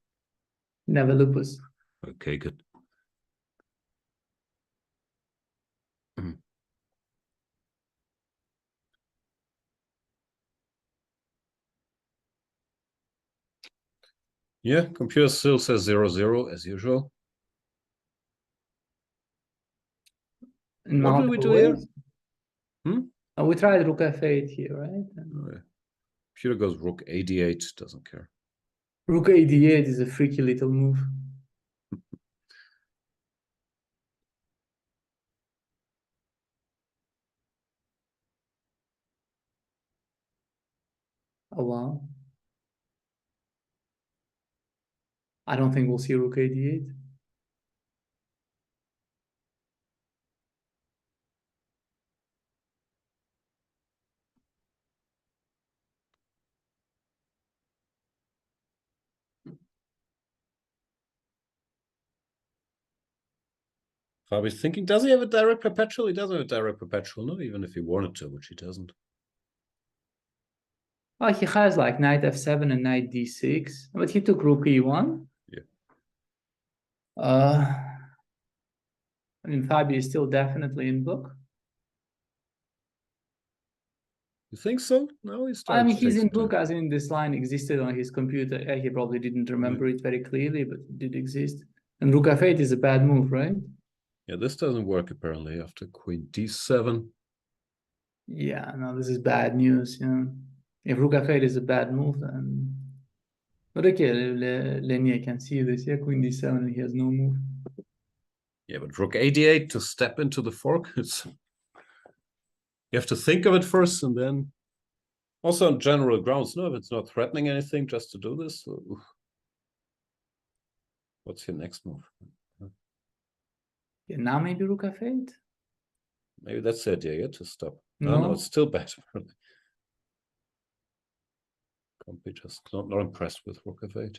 Never lupus. Okay, good. Yeah, computer still says 0-0 as usual. in What do we multiple do here? ways. We tried rook f8 here, right? Oh, yeah. Computer goes rook a8, doesn't care. Rook a8 is a freaky little move. Oh wow. I don't think we'll see rook a8. Fabi's thinking, does he have a direct perpetual? He doesn't have a direct perpetual, no, even if he wanted to, which he doesn't. Well, he has like knight f7 and knight d6, but he took rook e1. Yeah. I mean, Fabi is still definitely in book. You think so? No, he's I starting mean, to take he's in some book time. as in this line existed on his computer. Yeah, he probably didn't remember it very clearly, but it did exist. And rook f8 is a bad move, right? Yeah, this doesn't work apparently after queen d7. Yeah, no, this is bad news. Yeah, if rook f8 is a bad move, then. But okay, Lenier can see this. Yeah, queen d7, and he has no move. Yeah, but rook a8 to step into the fork, it's you have to think of it first and then also on general grounds. No, if it's not threatening anything, just to do this. So, what's your next move? Yeah, now maybe rook f8. Maybe that's the idea, yeah, to stop. No, No, it's still bad. Can't be just not impressed with rook f8.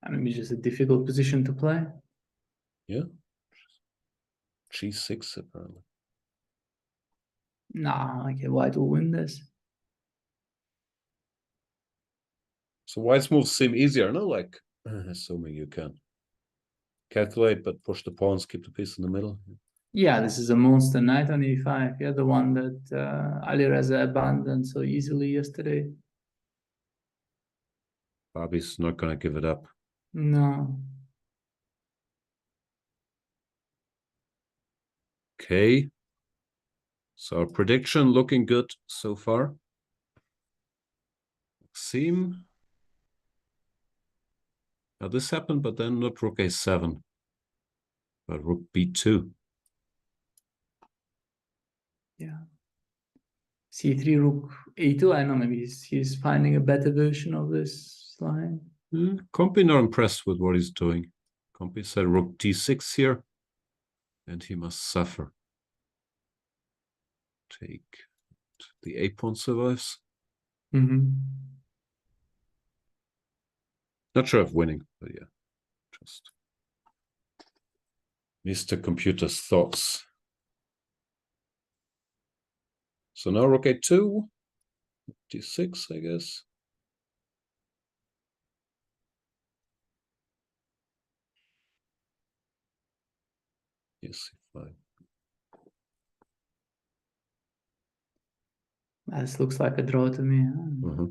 I mean, it's just a difficult position to play. Yeah. g6 apparently. Nah, okay, white will win this. So white's moves seem easier, no? Like assuming you can calculate, but push the pawns, keep the piece in the middle. Yeah, this is a monster knight on e5. Yeah, the one that Alireza abandoned so easily yesterday. Bobby's not going to give it up. No. Okay. So our prediction looking good so far. Seem. Now this happened, but then not rook a7, but rook b2. Yeah. c3, rook a2. I know, maybe he's finding a better version of this line. Compy not impressed with what he's doing. Compy said rook d6 here, and he must suffer. Take the a-pawn survives. Not sure if winning, but yeah, just Mr. Computer's thoughts. So now rook a2, d6, I guess. Yes, c5. This looks like a draw to me. Huh?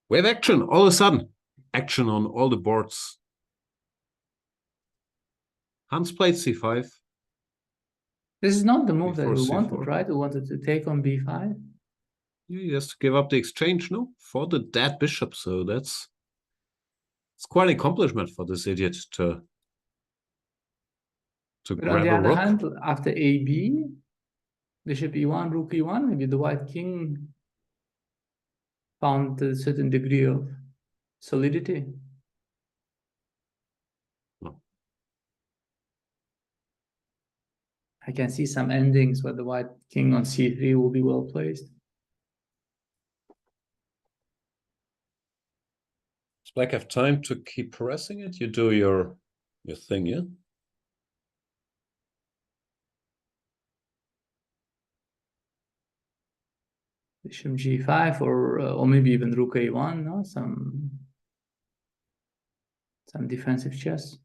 We have action all of a sudden. Action on all the boards. Hans played c5. This is not the move that we C4. wanted, right? We wanted to take on b5. Yeah, he has to give up the exchange, no? For the dead bishop. So it's quite an accomplishment for this idiot to But grab on the a other rook. hand, after ab, bishop e1, rook e1, maybe the white king found a certain degree of solidity. No. I can see some endings where the white king on c3 will be well placed. Does black have time to keep pressing it? You do your thing, yeah? Bishop g5 or maybe even rook a1, no? Some defensive chess.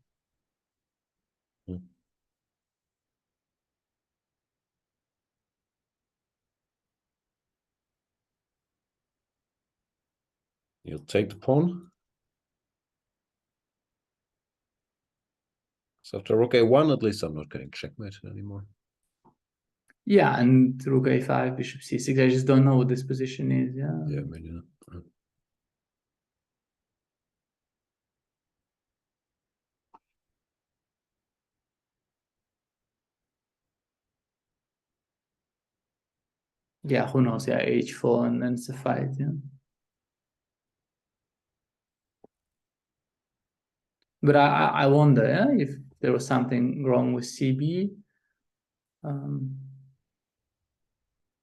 You'll take the pawn. So after rook a1, at least I'm not getting checkmated anymore. Yeah, and rook a5, bishop c6. I just don't know what this position is. Yeah. Yeah, maybe not. Yeah, who knows? Yeah, h4 and then it's a fight. Yeah. But I wonder, yeah, if there was something wrong with CB.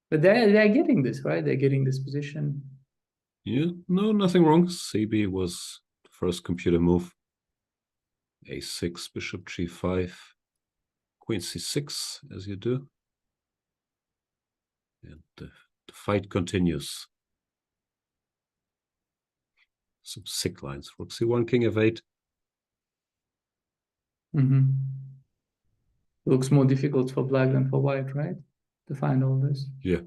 But they're getting this, right? They're getting this position. Yeah, no, nothing wrong. CB was the first computer move. a6, bishop g5, queen c6, as you do. And the fight continues. Some sick lines. Rook c1, king f8. Looks more difficult for black than for white, right? To find all this. Yeah.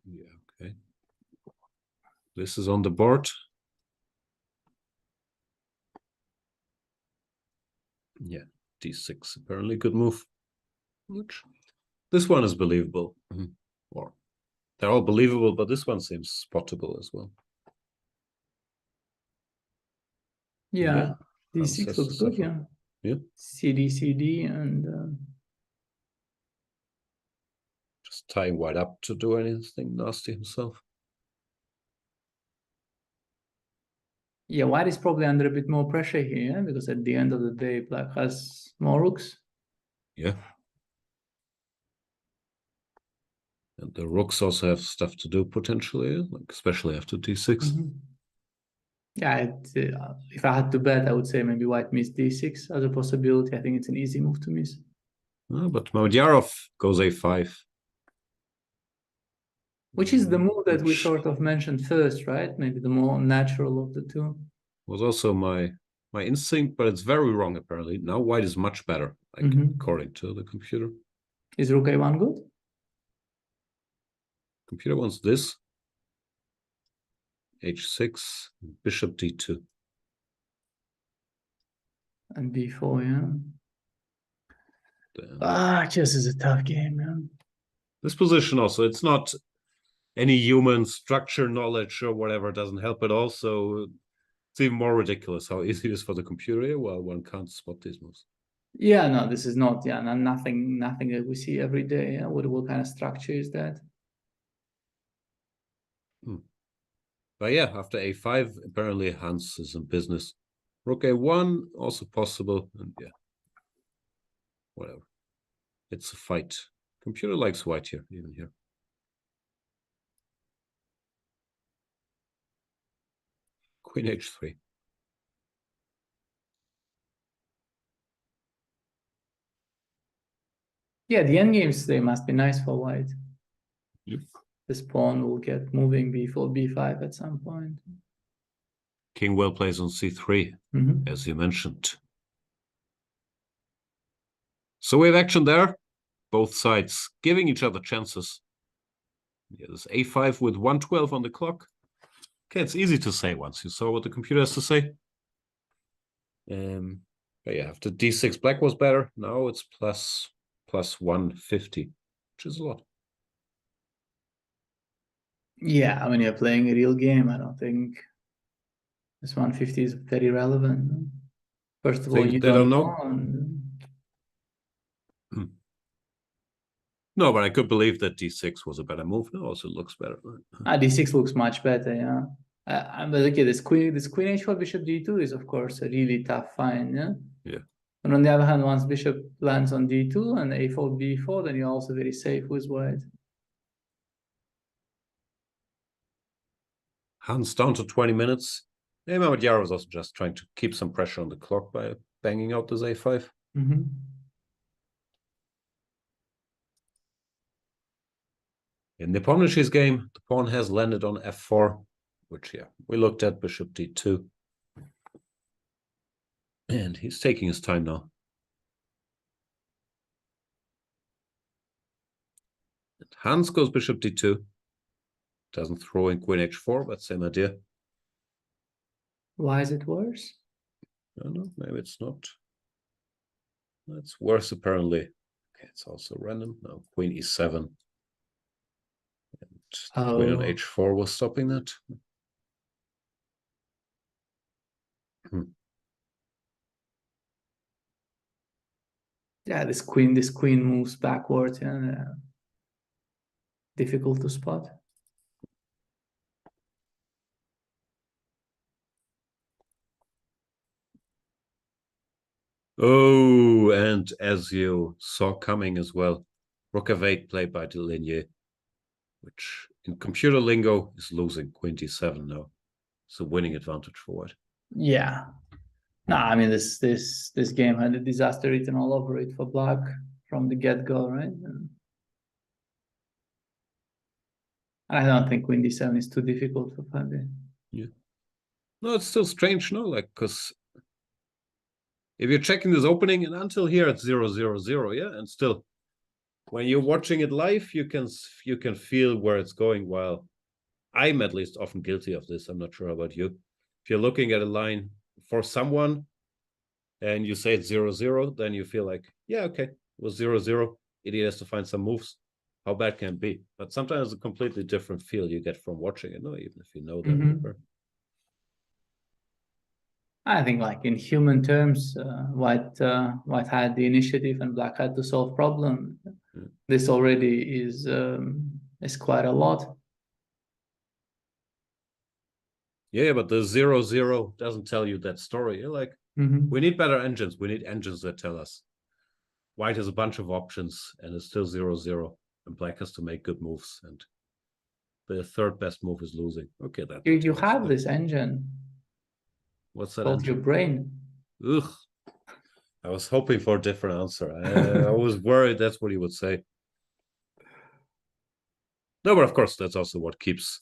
Yeah, okay. This is on the board. Yeah, d6, apparently good move. Which this one is believable. Or they're all believable, but this one seems spottable as well. Yeah, Hans d6 has looks to good, suffer. yeah. Yeah. CD, CD, and Just tying white up to do anything nasty himself. yeah, white is probably under a bit more pressure here, because at the end of the day, black has more rooks. Yeah. And the rooks also have stuff to do potentially, like especially after d6. Yeah, if I had to bet, I would say maybe white missed d6 as a possibility. I think it's an easy move to miss. But Mamedyarov goes a5. Which is the move that we sort of mentioned first, right? Maybe the more natural of the two. Was also my instinct, but it's very wrong apparently. Now white is much better, like according to the computer. Is rook a1 good? Computer wants this. h6, bishop d2. And b4, yeah. Chess is a tough game, man. This position also, it's not any human structure knowledge or whatever, doesn't help at all. So it's even more ridiculous how easy it is for the computer while one can't spot these moves. Yeah, no, this is not, yeah, nothing that we see every day. Yeah? What kind of structure is that? But yeah, after a5, apparently Hans is in business. Rook a1, also possible, and yeah, whatever. It's a fight. Computer likes white here, even here. Queen h3. Yeah, the endgames today must be nice for white. Yep. This pawn will get moving b4, b5 at some point. King well plays on c3, as you mentioned. So we have action there. Both sides giving each other chances. Yeah, there's a5 with 112 on the clock. Okay, it's easy to say once you saw what the computer has to say. But yeah, after d6, black was better. Now it's plus 150, which is a lot. Yeah, when you're playing a real game, I don't think this 150 is very relevant. First of all, you don't know. No, but I could believe that d6 was a better move. It also looks better. d6 looks much better, yeah. But okay, this queen h4, bishop d2 is of course a really tough find, yeah. Yeah. And on the other hand, once bishop lands on d2 and a4, b4, then you're also very safe with white. Hans down to 20 minutes. Yeah, Mamedyarov was also just trying to keep some pressure on the clock by banging out this a5. In the Pomnishy's game, the pawn has landed on f4, which, yeah, we looked at bishop d2. And he's taking his time now. And Hans goes bishop d2. Doesn't throw in queen h4, but same idea. Why is it worse? I don't know, maybe it's not. It's worse apparently. Okay, it's also random. No, queen e7. And queen on h4 was stopping that. Yeah, this queen moves backwards and difficult to spot. Oh, and as you saw coming as well, rook f8 played by Delinier, which in computer lingo is losing queen d7 now. It's a winning advantage for white. Yeah. No, I mean this game had a disaster written all over it for black from the get-go, right? And I don't think queen d7 is too difficult for Fabi. Yeah. No, it's still strange, no? Like, because if you're checking this opening, and until here it's 0-0-0, yeah, and still, when you're watching it live, you can feel where it's going. While I'm at least often guilty of this. I'm not sure about you. If you're looking at a line for someone, and you say it's 0-0, then you feel like, yeah, okay, it was 0-0. Idiot has to find some moves. How bad can it be? But sometimes it's a completely different feel you get from watching it, no, even if you know that. I think, like in human terms, white had the initiative and black had to solve problem. This already is quite a lot. Yeah, but the 0-0 doesn't tell you that story. You're like, we need better engines. We need engines that tell us white has a bunch of options and it's still 0-0, and black has to make good moves, and the third best move is losing. Okay, that you have this engine. What's that? Called your brain. Ugh. I was hoping for a different answer. I was worried that's what he would say. No, but of course, that's also what keeps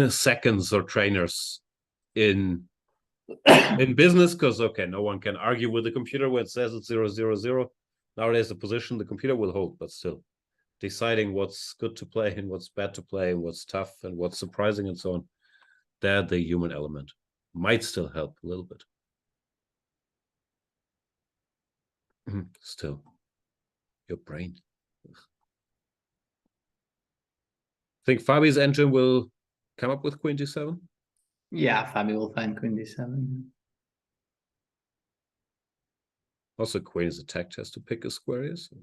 seconds or trainers in business, because, okay, no one can argue with the computer when it says it's 0-0-0. Nowadays, the position the computer will hold, but still deciding what's good to play and what's bad to play and what's tough and what's surprising and so on. That the human element might still help a little bit. Still, your brain. I think Fabi's engine will come up with queen d7. Yeah, Fabi will find queen d7. Also, queen is attacked, has to pick a square here. So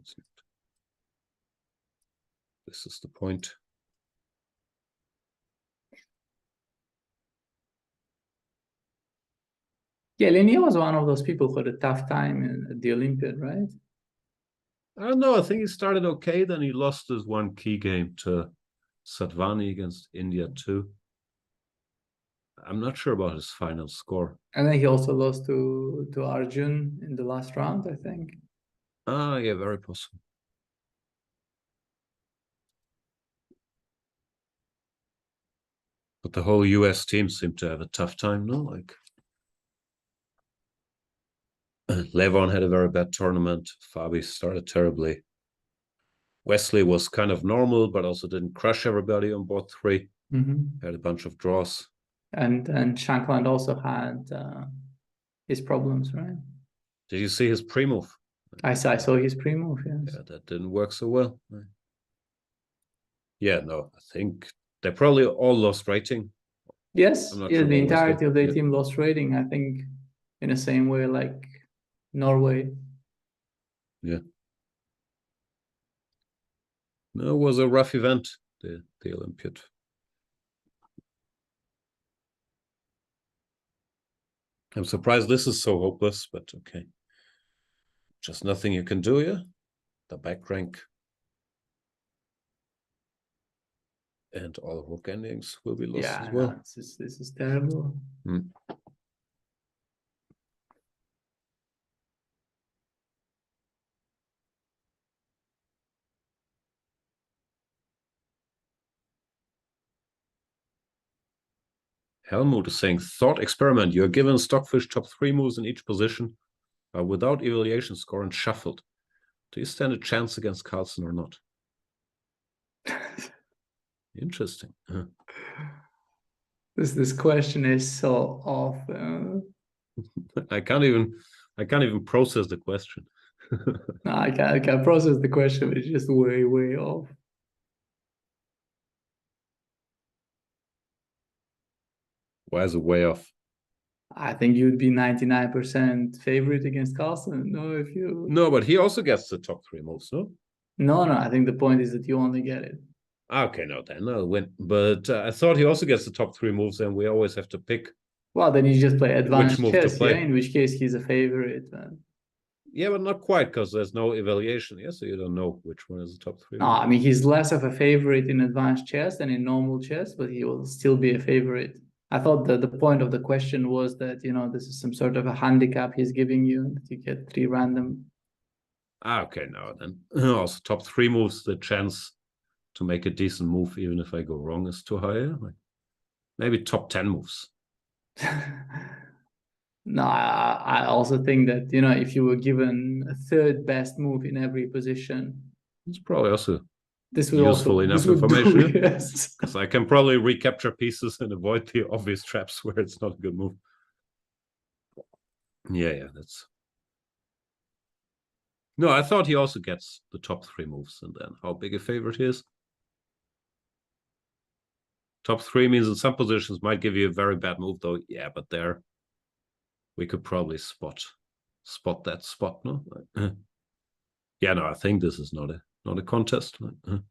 this is the point. Yeah, Linnea was one of those people who had a tough time at the Olympiad, right? I don't know. I think he started okay. Then he lost his one key game to Sadvani against India too. I'm not sure about his final score. And then he also lost to Arjun in the last round, I think. Ah, yeah, very possible. But the whole US team seemed to have a tough time, no? Like, Levon had a very bad tournament. Fabi started terribly. Wesley was kind of normal, but also didn't crush everybody on board three. Had a bunch of draws. And Shankland also had his problems, right? Did you see his pre-move? I saw his pre-move, yes. Yeah, that didn't work so well. Yeah, no, I think they probably all lost rating. Yes, I'm not yeah, sure the about entirety Wesley. of their team lost rating, I think, in the same way like Norway. Yeah. No, it was a rough event, the Olympiad. I'm surprised this is so hopeless, but okay. Just nothing you can do, yeah? The back rank. And all rook endings will be lost as well. No, this is terrible. Helmut is saying, thought experiment. You're given Stockfish top 3 moves in each position without evaluation score and shuffled. Do you stand a chance against Carlsen or not? Interesting. This question is so off. I can't even process the question. No, I can process the question, but it's just way, way off. Why is it way off? I think you'd be 99% favorite against Carlsen. No, if you. No, but he also gets the top 3 moves, no? No, I think the point is that you only get it. Okay, no, then I'll win. But I thought he also gets the top 3 moves, and we always have to pick. Well, then you just play advanced move to chess, play. yeah, in which case he's a favorite. Yeah, but not quite, because there's no evaluation. Yeah, so you don't know which one is the top 3. No, I mean, he's less of a favorite in advanced chess than in normal chess, but he will still be a favorite. I thought that the point of the question was that, this is some sort of a handicap he's giving you, that you get 3 random. Okay, no, then also top 3 moves, the chance to make a decent move, even if I go wrong, is too high. Like maybe top 10 moves. No, I also think that, if you were given a 3rd best move in every position, it's probably also this would useful enough information. Yes. Because I can probably recapture pieces and avoid the obvious traps where it's not a good move. Yeah, that's. No, I thought he also gets the top 3 moves, and then how big a favorite he is. Top 3 means in some positions might give you a very bad move, though. Yeah, but there we could probably spot that spot, no? Yeah, no, I think this is not a contest. The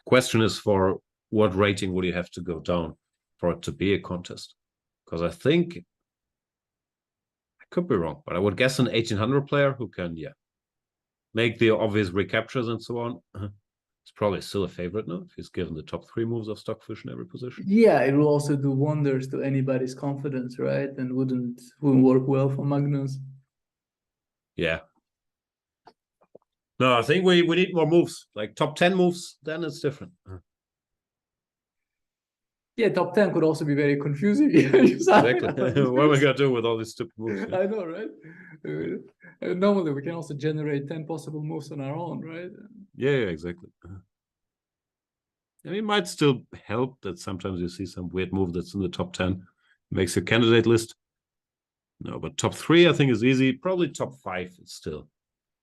question is, for what rating would you have to go down for it to be a contest? Because I think I could be wrong, but I would guess an 1800 player who can, make the obvious recaptures and so on. It's probably still a favorite, no? If he's given the top 3 moves of Stockfish in every position. Yeah, it will also do wonders to anybody's confidence, right? And wouldn't work well for Magnus. Yeah. No, I think we need more moves. Like top 10 moves, then it's different. Yeah, top 10 could also be very confusing. Exactly. What are we going to do with all these stupid moves? I know, right? Normally, we can also generate 10 possible moves on our own, right? Yeah, exactly. And it might still help that sometimes you see some weird move that's in the top 10. Makes your candidate list. No, but top 3, I think, is easy. Probably top 5 is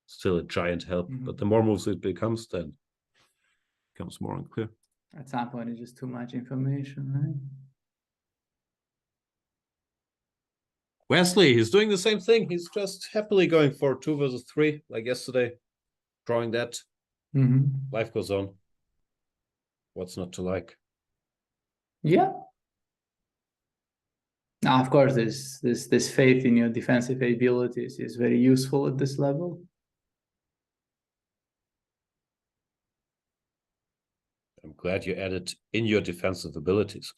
still a giant help. But the more moves it becomes, then it becomes more unclear. At some point, it's just too much information, right? Wesley, he's doing the same thing. He's just happily going for 2 versus 3, like yesterday, drawing that. Life goes on. What's not to like? Yeah. Now, of course, this faith in your defensive abilities is very useful at this level. I'm glad you added in your defensive abilities.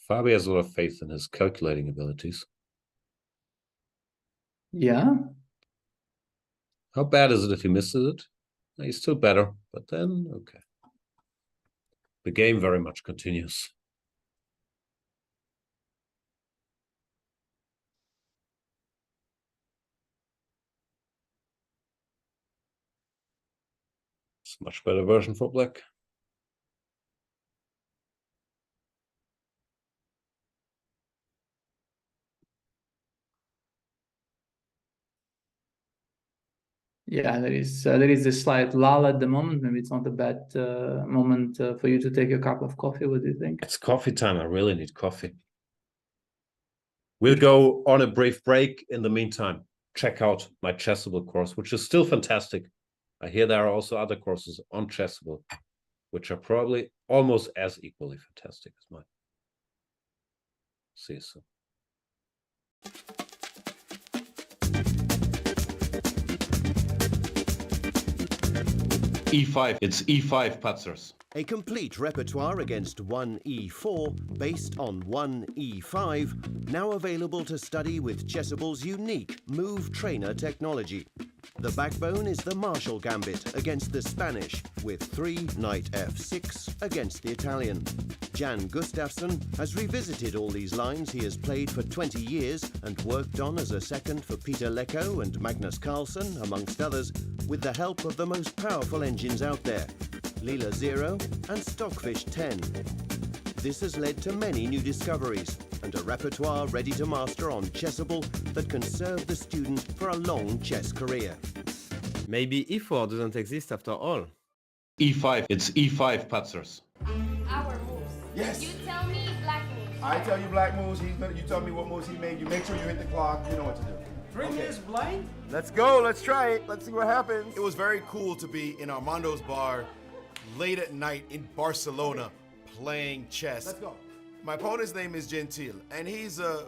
Fabi has a lot of faith in his calculating abilities. Yeah. How bad is it if he misses it? He's still better, but then, okay. The game very much continues. It's a much better version for black. Yeah, there is a slight lull at the moment. Maybe it's not a bad moment for you to take a cup of coffee. What do you think? It's coffee time. I really need coffee. We'll go on a brief break. In the meantime, check out my Chessable course, which is still fantastic. I hear there are also other courses on Chessable, which are probably almost as equally fantastic as mine. See you soon. E5. It's E5 Patzers. A complete repertoire against 1 E4 based on 1 E5, now available to study with Chessable's unique Move Trainer technology. The backbone is the Marshall Gambit against the Spanish, with 3 knight f6 against the Italian. Jan Gustafsson has revisited all these lines he has played for 20 years and worked on as a second for Peter Lecko and Magnus Carlsen, amongst others, with the help of the most powerful engines out there, Leela 0 and Stockfish 10. This has led to many new discoveries and a repertoire ready to master on Chessable that can serve the student for a long chess career. Maybe e4 doesn't exist after all. E5, it's E5 Patzers. Our moves. Yes. You tell me black moves. I tell you black moves, you tell me what moves he made. You make sure you hit the clock, you know what to do. 3 minutes blind? Let's go, let's try it. Let's see what happens. It was very cool to be in Armando's bar late at night in Barcelona playing chess. Let's go. My opponent's name is Gentil, and he's a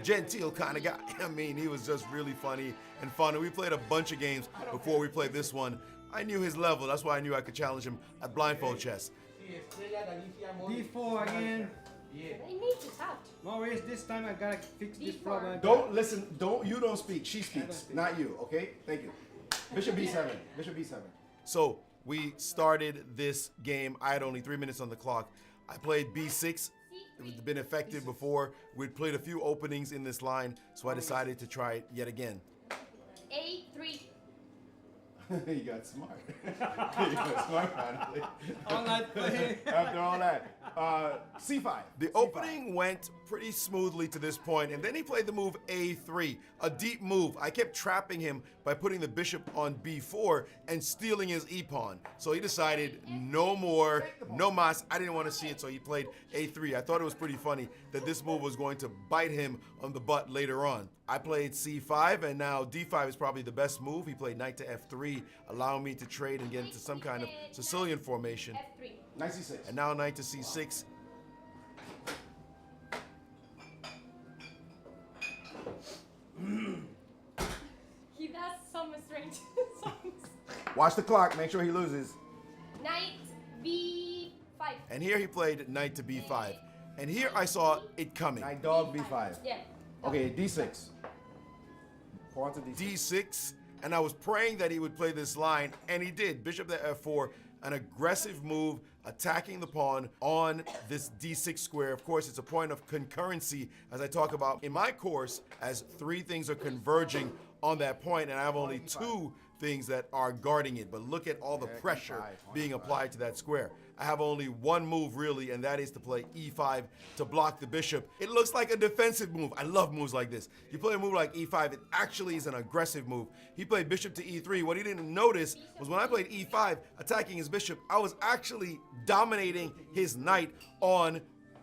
genteel kind of guy. I mean, he was just really funny and fun. And we played a bunch of games before we played this one. I knew his level. That's why I knew I could challenge him at blindfold chess. D4 again. I need to out. Maurice, this time I gotta fix this problem. Don't listen. You don't speak. She speaks, not you. Okay? Thank you. Bishop B7. Bishop B7. So we started this game. I had only 3 minutes on the clock. I played B6. It had been effective before. We'd played a few openings in this line, so I decided to try it yet again. A3. You got smart. You got smart, finally. All night playing. After all that. C5. The opening went pretty smoothly to this point, and then he played the move A3, a deep move. I kept trapping him by putting the bishop on B4 and stealing his e-pawn. So he decided no more, no mas. I didn't want to see it, so he played A3. I thought it was pretty funny that this move was going to bite him on the butt later on. I played C5, and now D5 is probably the best move. He played knight to F3, allowing me to trade and get into some kind of Sicilian formation. F3. Knight C6. And now knight to C6. He does some strange songs. Watch the clock, make sure he loses. Knight B5. And here he played knight to B5. And here I saw it coming. Knight dog B5. Yeah. Okay, D6. Pawn to D6. D6, and I was praying that he would play this line, and he did. Bishop to F4, an aggressive move, attacking the pawn on this D6 square. Of course, it's a point of concurrency, as I talk about in my course, as 3 things are converging on that point, and I have only 2 things that are guarding it. But look at all the pressure being applied to that square. I have only 1 move really, and that is to play E5 to block the bishop. It looks like a defensive move. I love moves like this. You play a move like E5, it actually is an aggressive move. He played bishop to E3. What he didn't notice was when I played E5, attacking his bishop, I was actually dominating his knight on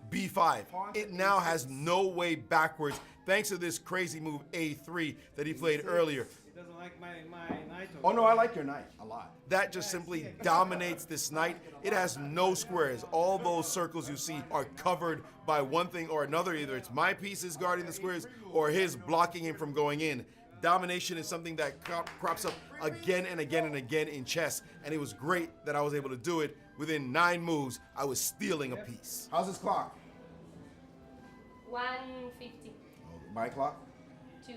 B5. It now has no way backwards thanks to this crazy move A3 that he played earlier. He doesn't like my knight. Oh no, I like your knight a lot. That just simply dominates this knight. It has no squares. All those circles you see are covered by one thing or another. Either it's my pieces guarding the squares or his blocking him from going in. Domination is something that crops up again and again and again in chess, and it was great that I was able to do it. Within 9 moves, I was stealing a piece. How's his clock? 150. My clock? 2.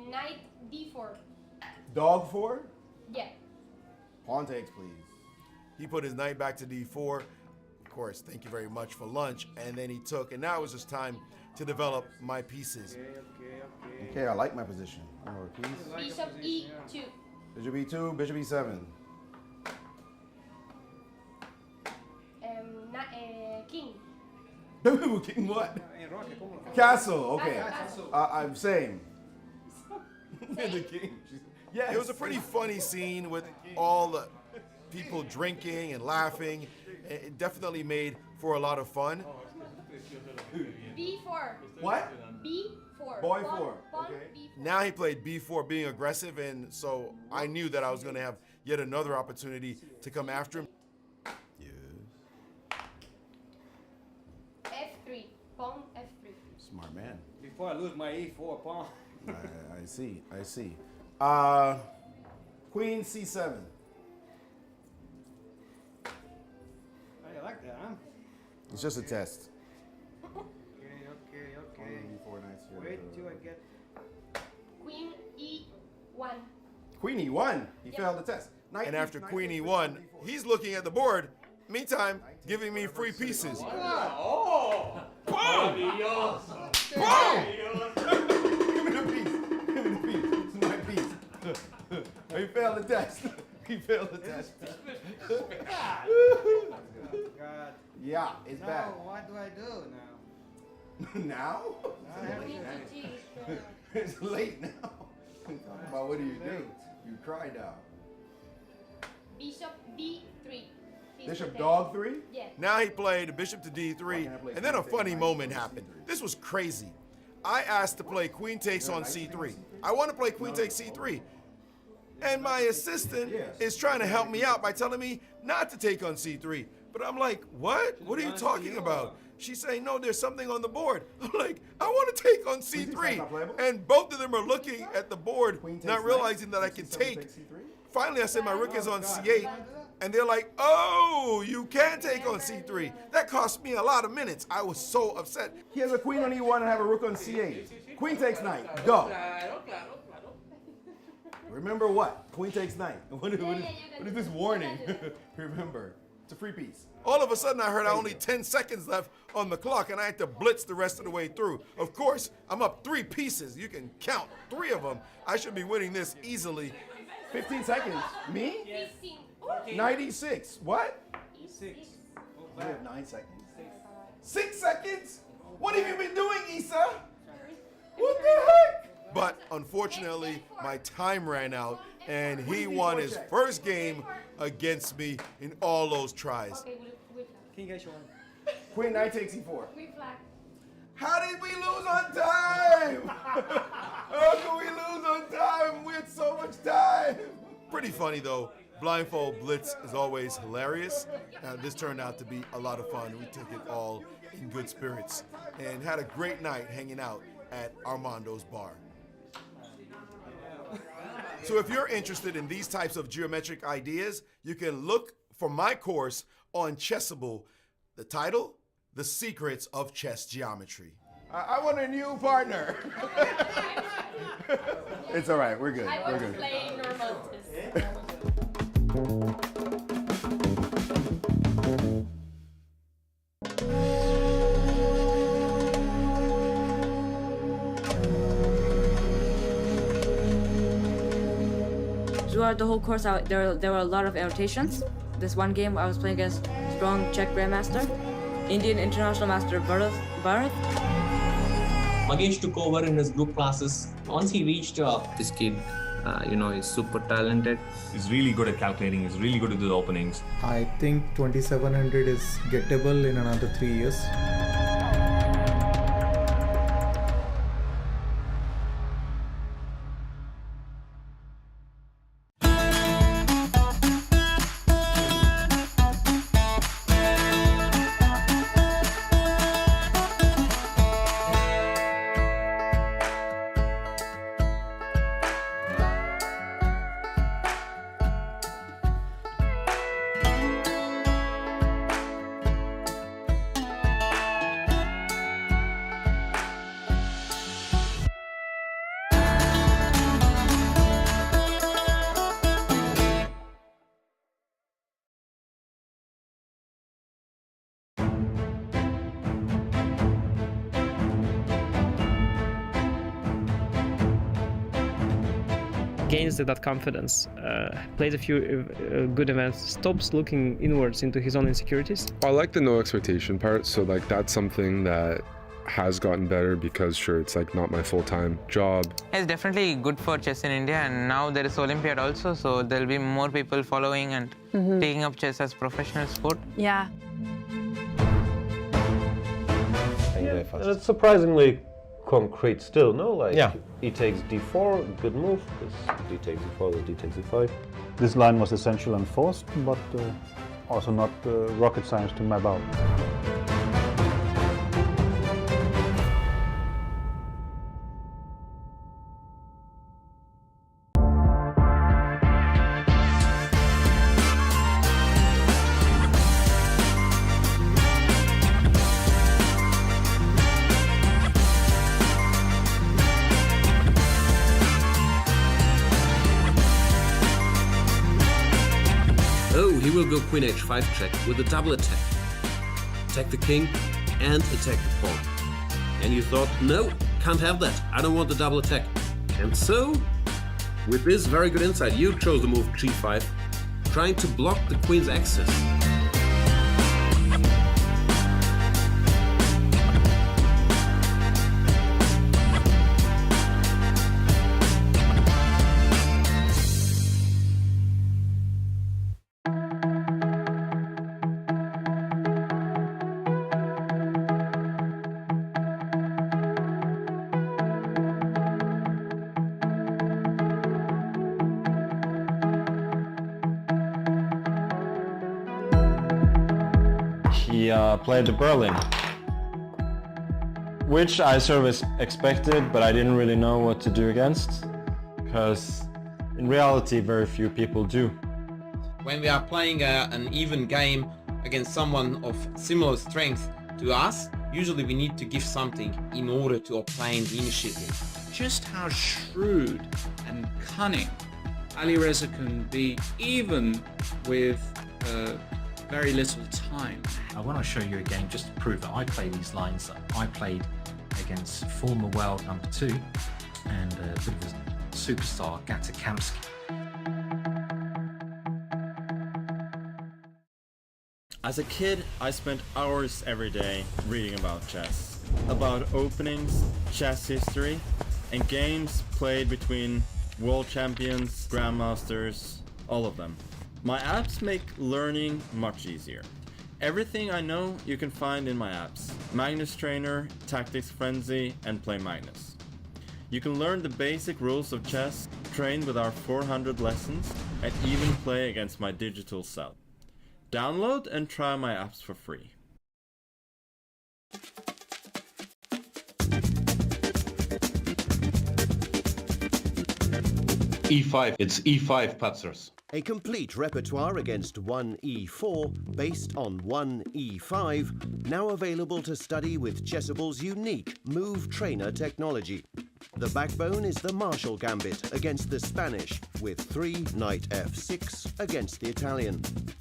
Knight D4. Dog 4? Yeah. Pawn takes, please. He put his knight back to D4. Of course, thank you very much for lunch. And then he took, and now it was just time to develop my pieces. Okay, I like my position. Bishop E2. Bishop E2, Bishop E7. King. King what? Castle, okay. I'm same. The king. Yeah, it was a pretty funny scene with all the people drinking and laughing. It definitely made for a lot of fun. B4. What? B4. Boy Pawn, 4. pawn, Okay. B4. Now he played B4, being aggressive, and so I knew that I was going to have yet another opportunity to come after him. F3. Pawn F3. Smart man. Before I lose my E4 pawn. I see. Queen C7. I like that, huh? It's just a test. Okay. Wait till I get... Queen E1. Queen E1. He failed the test. And after Queen E1, he's looking at the board. Meantime, giving me free pieces. Oh! Boom! Boom! Give me the piece. Give me the piece. It's my piece. He failed the test. He failed the test. God. Yeah, it's Now, bad. what do I do now? Now? It's late now. Talking about what do you do? You cry now. Bishop D3. Bishop dog 3? Yeah. Now he played bishop to d3, and then a funny moment happened. This was crazy. I asked to play queen takes on c3. I want to play queen takes c3. And my assistant is trying to help me out by telling me not to take on c3. But I'm like, what? What are you talking about? She's saying, no, there's something on the board. I'm like, I want to take on c3. And both of them are looking at the board, not realizing that I can take. Finally, I said my rook is on c8. And they're like, oh, you can take on c3. That cost me a lot of minutes. I was so upset. He has a queen on e1 and have a rook on c8. Queen takes knight. Go. Remember what? Queen takes knight. What is this warning? Remember, it's a free piece. All of a sudden, I heard I only 10 seconds left on the clock, and I had to blitz the rest of the way through. Of course, I'm up 3 pieces. You can count 3 of them. I should be winning this easily. 15 seconds. Me? 15. Knight e6. What? E6. You have 9 seconds. 6 seconds? What have you been doing, Issa? What the heck? But unfortunately, my time ran out, and he won his first game against me in all those tries. Okay, we King H1. Queen knight takes e4. we flag. How did we lose on time? How can we lose on time? We had so much time. Pretty funny though. Blindfold Blitz is always hilarious. This turned out to be a lot of fun. We took it all in good spirits and had a great night hanging out at Armando's bar. So if you're interested in these types of geometric ideas, you can look for my course on Chessable. The title, The Secrets of Chess Geometry. I want a new partner. It's all right, we're good. I We're want to good. play normal chess. Throughout the whole course, there were a lot of rotations. This one game, I was playing against strong Czech Grandmaster, Indian International Master Bharat. Magesh took over in his group classes. Once he reached this kid, is super talented. He's really good at calculating. He's really good at the openings. I think 2700 is gettable in another 3 years. Gains that confidence, plays a few good events, stops looking inwards into his own insecurities. I like the no expectation part, so like that's something that has gotten better because sure, it's like not my full-time job. It's definitely good for chess in India, and now there is Olympiad also, so there'll be more people following and taking up chess as professional sport. Yeah. And it's surprisingly concrete still, no? Like, Yeah. E takes d4, good move, because d takes d4, then d takes d5. This line was essential and forced, but also not rocket science to map out. Oh, he will go queen h5 check with a double attack. Attack the king and attack the pawn. And you thought, no, can't have that. I don't want the double attack. And so, with this very good insight, you chose the move g5, trying to block the queen's access. He played the Berlin, which I sort of expected, but I didn't really know what to do against, because in reality very few people do. When we are playing an even game against someone of similar strength to us, usually we need to give something in order to obtain the initiative. Just how shrewd and cunning Alireza can be, even with very little time. I want to show you a game just to prove that I play these lines that I played against former world #2 and a bit of a superstar, Gustafsson. As a kid, I spent hours every day reading about chess, about openings, chess history, and games played between world champions, grandmasters, all of them. My apps make learning much easier. Everything I know you can find in my apps: Magnus Trainer, Tactics Frenzy, and Play Magnus. You can learn the basic rules of chess, train with our 400 lessons, and even play against my digital self. Download and try my apps for free. E5, it's E5 Patzers. A complete repertoire against 1e4 based on 1e5, now available to study with Chessable's unique Move Trainer technology. The backbone is the Marshall Gambit against the Spanish, with 3 Knight f6 against the Italian.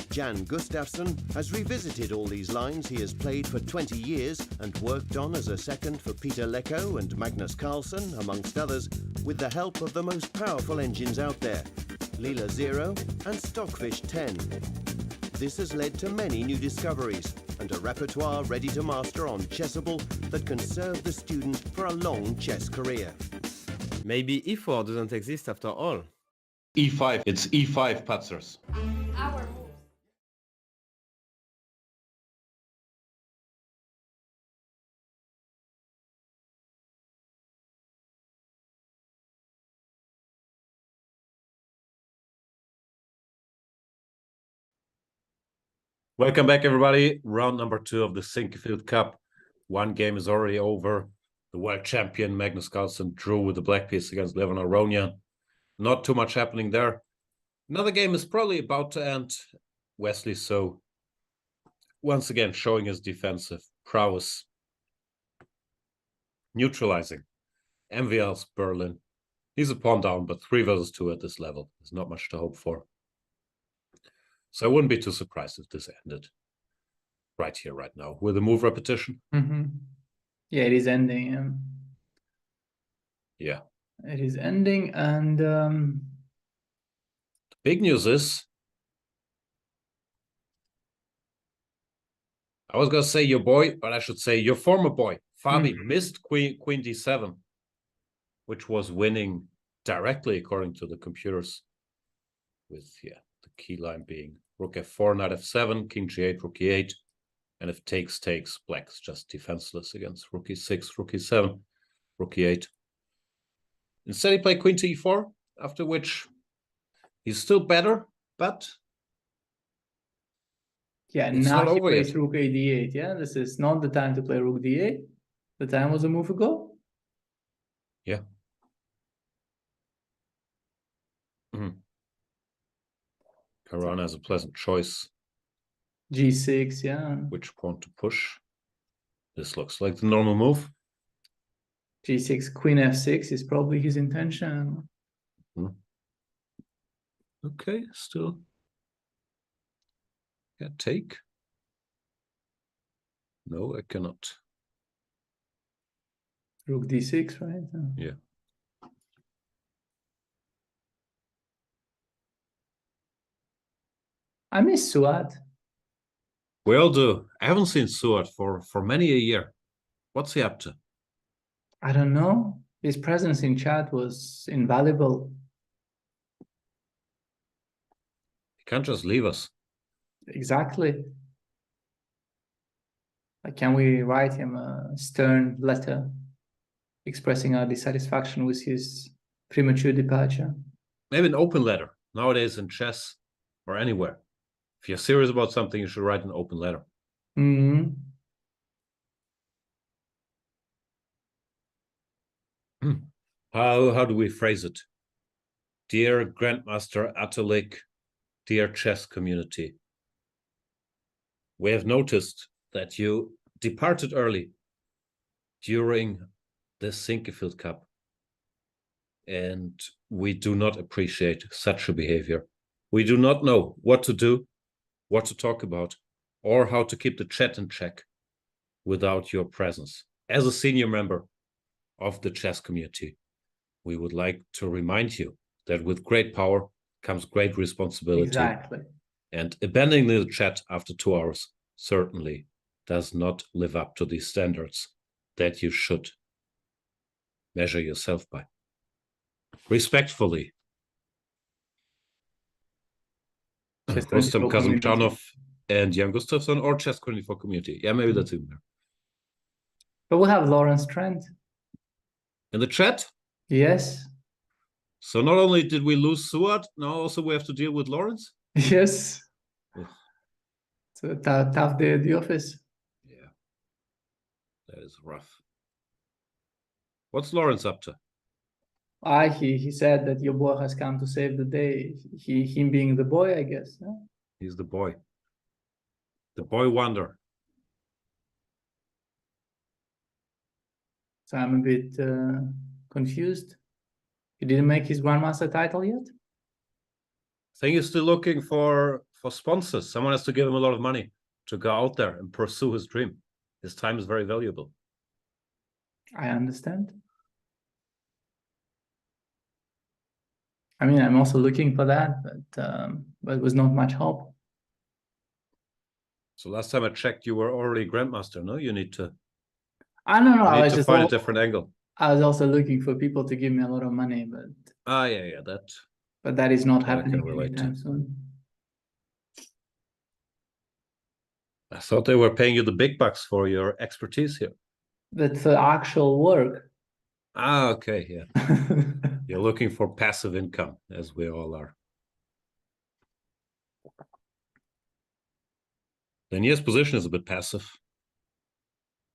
Jan Gustafsson has revisited all these lines he has played for 20 years and worked on as a second for Peter Lecko and Magnus Carlsen, amongst others, with the help of the most powerful engines out there, Leela 0 and Stockfish 10. This has led to many new discoveries and a repertoire ready to master on Chessable that can serve the student for a long chess career. Maybe e4 doesn't exist after all. E5, it's E5 Patzers. Our moves. Welcome back, everybody. Round number 2 of the Sinquefield Cup. One game is already over. The world champion Magnus Carlsen drew with the black piece against Levon Aronian. Not too much happening there. Another game is probably about to end. Wesley So once again showing his defensive prowess. Neutralizing MVL's Berlin. He's a pawn down, but 3 versus 2 at this level. There's not much to hope for. So I wouldn't be too surprised if this ended right here, right now, with a move repetition. Mm-hmm. Yeah, it is ending. Yeah. It is ending, and the big news is, I was going to say your boy, but I should say your former boy, Fabi, missed queen d7, which was winning directly according to the computers, with, yeah, the key line being rook f4, knight f7, king g8, rook e8, and if takes, black's just defenseless against rook e6, rook e7, rook e8. Instead, he played queen to e4, after which he's still better, but yeah, it's now not he over plays yet. rook a d8. Yeah, this is not the time to play rook d8. The time was a move ago. Yeah. Caruana has a pleasant choice. G6, yeah. Which pawn to push? This looks like the normal move. G6, queen f6 is probably his intention. Okay, still Can I take? No, I cannot. Rook d6, right? Yeah. I miss Suat. We all do. I haven't seen Suat for many a year. What's he up to? I don't know. His presence in chat was invaluable. He can't just leave us. Exactly. Like, can we write him a stern letter expressing our dissatisfaction with his premature departure? Maybe an open letter. Nowadays in chess or anywhere. If you're serious about something, you should write an open letter. Mm-hmm. How do we phrase it? Dear Grandmaster Atalik, dear chess community, we have noticed that you departed early during the Sinquefield Cup, and we do not appreciate such a behavior. We do not know what to do, what to talk about, or how to keep the chat in check without your presence. As a senior member of the chess community, we would like to remind you that with great power comes great responsibility. Exactly. And abandoning the chat after 2 hours certainly does not live up to the standards that you should measure yourself by. Respectfully, Rustam, Kasimdzhanov, and Jan Gustafsson, or Chess 24 community. Yeah, maybe that's in there. But we have Lawrence Trent. In the chat? Yes. So not only did we lose Suat, now also we have to deal with Lawrence? Yes. Ugh. It's a tough day at the office. Yeah. That is rough. What's Lawrence up to? He said that your boy has come to save the day. Him being the boy, I guess. Yeah? He's the boy. The boy wonder. So I'm a bit confused. He didn't make his Grandmaster title yet? I think he's still looking for sponsors. Someone has to give him a lot of money to go out there and pursue his dream. His time is very valuable. I understand. I mean, I'm also looking for that, but it was not much hope. So last time I checked, you were already Grandmaster, no? You need to... I don't know. I was just find a different angle. I was also looking for people to give me a lot of money, but... Yeah, But that is not that I happening can relate anytime to. soon. I thought they were paying you the big bucks for your expertise here. But for actual work. Okay, yeah. You're looking for passive income, as we all are. Lanier's position is a bit passive.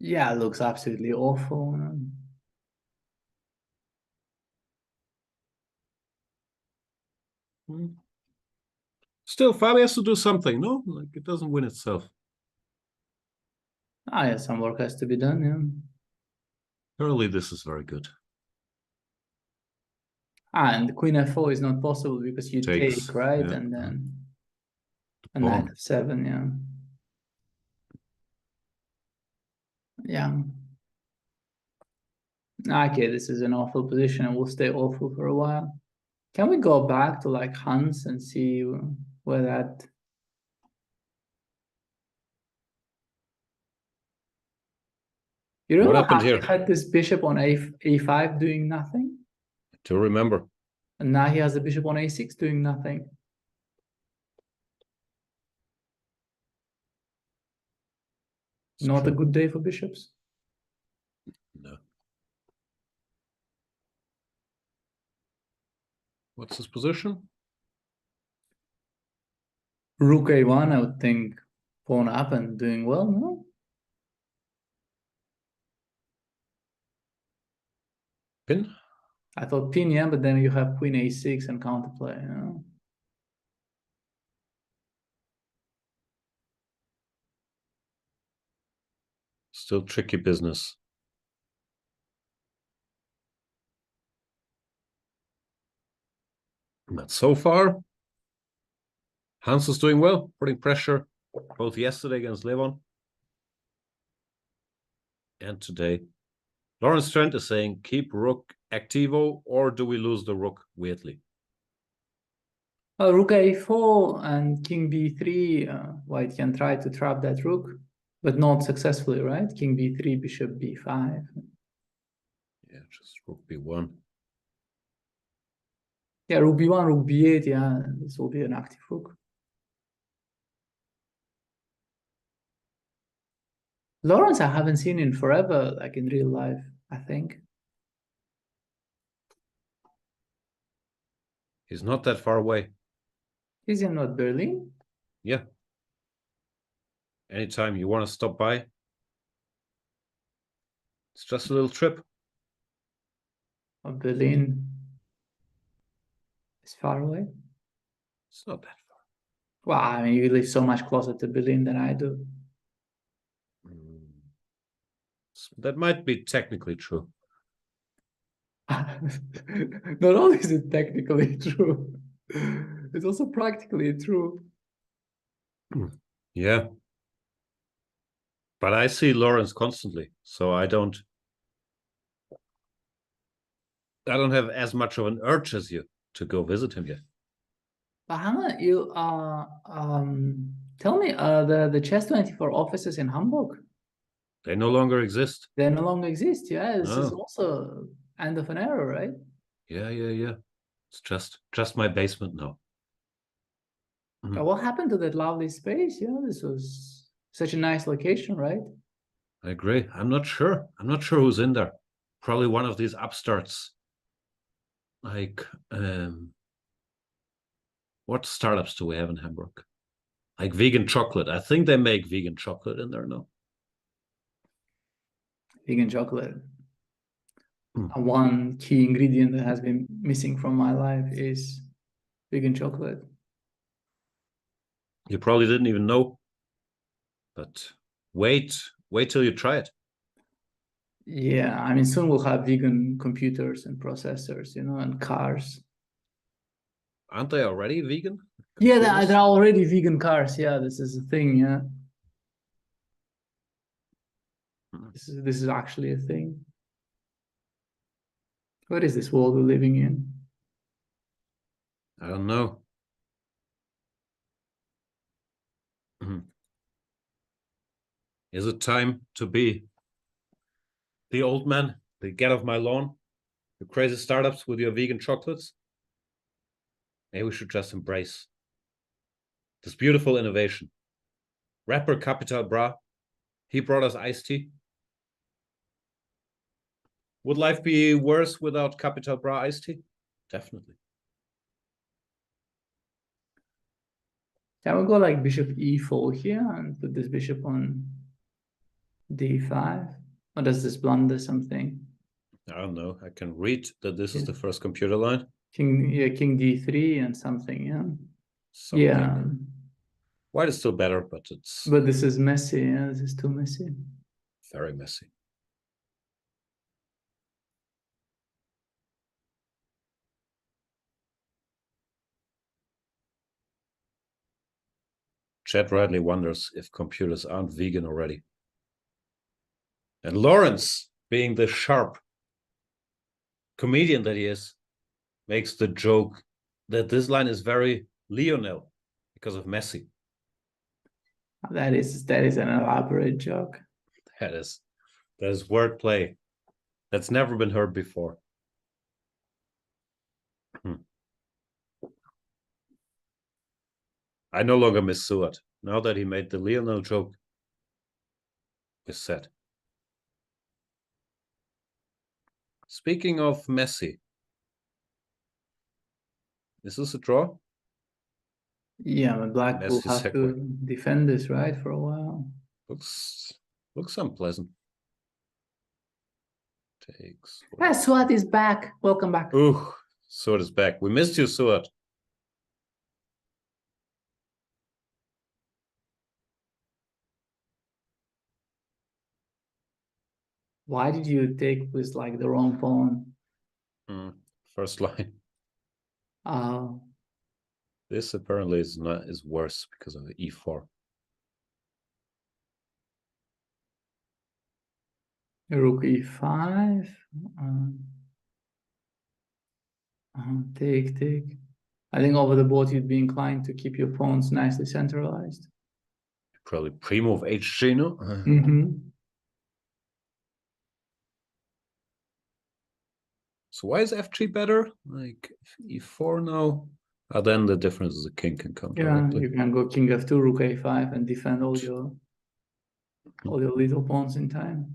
Yeah, it looks absolutely awful. Still, Fabi has to do something, no? Like, it doesn't win itself. Yeah, some work has to be done, yeah. Early, this is very good. And Queen F4 is not possible because you take, right? Yeah. And then a knight f7, yeah. Yeah. Okay, this is an awful position and will stay awful for a while. Can we go back to like Hans and see where that... You remember what happened how here? he had this bishop on a5 doing nothing? To remember. And now he has the bishop on a6 doing nothing. Not a good day for bishops. No. What's his position? Rook a1, I would think pawn up and doing well, no? Pin? I thought pin, yeah, but then you have queen a6 and counterplay, you know? Still tricky business. But so far, Hans is doing well, putting pressure both yesterday against Levon and today. Lawrence Trent is saying, keep rook activo, or do we lose the rook weirdly? Rook a4 and king b3, white can try to trap that rook, but not successfully, right? King b3, bishop b5. Yeah, just rook b1. Yeah, rook b1, rook b8, yeah, this will be an active rook. Lawrence, I haven't seen in forever, like in real life, I think. He's not that far away. He's in what, Berlin? Yeah. Anytime you want to stop by, it's just a little trip. Oh, Berlin is far away. It's not that far. Well, I mean, you live so much closer to Berlin than I do. That might be technically true. Not only is it technically true, it's also practically true. Yeah. But I see Lawrence constantly, so I don't have as much of an urge as you to go visit him yet. But Hannah, you tell me, the Chess24 offices in Hamburg, They no longer exist. they no longer exist. Yeah, this is No. also end of an era, right? Yeah. It's just my basement now. What happened to that lovely space? Yeah, this was such a nice location, right? I agree. I'm not sure. I'm not sure who's in there. Probably one of these upstarts. Like, what startups do we have in Hamburg? Like vegan chocolate. I think they make vegan chocolate in there now. Vegan chocolate. One key ingredient that has been missing from my life is vegan chocolate. You probably didn't even know. But wait till you try it. Yeah, I mean, soon we'll have vegan computers and processors, you know, and cars. Aren't they already vegan? Yeah, they're already vegan cars. Yeah, this is a thing. Yeah, this is actually a thing. What is this world we're living in? I don't know. Is it time to be the old man, the get off my lawn, the crazy startups with your vegan chocolates? Maybe we should just embrace this beautiful innovation. Rapper Capital Bra, he brought us iced tea. Would life be worse without Capital Bra iced tea? Definitely. Can we go like bishop e4 here and put this bishop on d5? Or does this blunder something? I don't know. I can read that this is the first computer line. King d3 and something, yeah. Something. Yeah. White is still better, but it's... But this is messy, yeah. This is too messy. Very messy. Chad rightly wonders if computers aren't vegan already. And Lawrence, being the sharp comedian that he is, makes the joke that this line is very Lionel because of Messi. That is an elaborate joke. That is wordplay that's never been heard before. I no longer miss Suat. Now that he made the Lionel joke, it's set. Speaking of Messi, is this a draw? Yeah, but Black will Messi's have to defend this, right, for a while. Looks unpleasant. Takes. Ah, Suat is back. Welcome back. Ooh, Suat is back. We missed you, Suat. Why did you take with like the wrong pawn? First line. Oh. This apparently is worse because of the e4. Rook e5. Take. I think over the board you'd be inclined to keep your pawns nicely centralized. Probably pre-move HG, no? So why is FG better? Like E4 now? Then the difference is the king can come directly. You can go king f2, rook a5, and defend all your little pawns in time.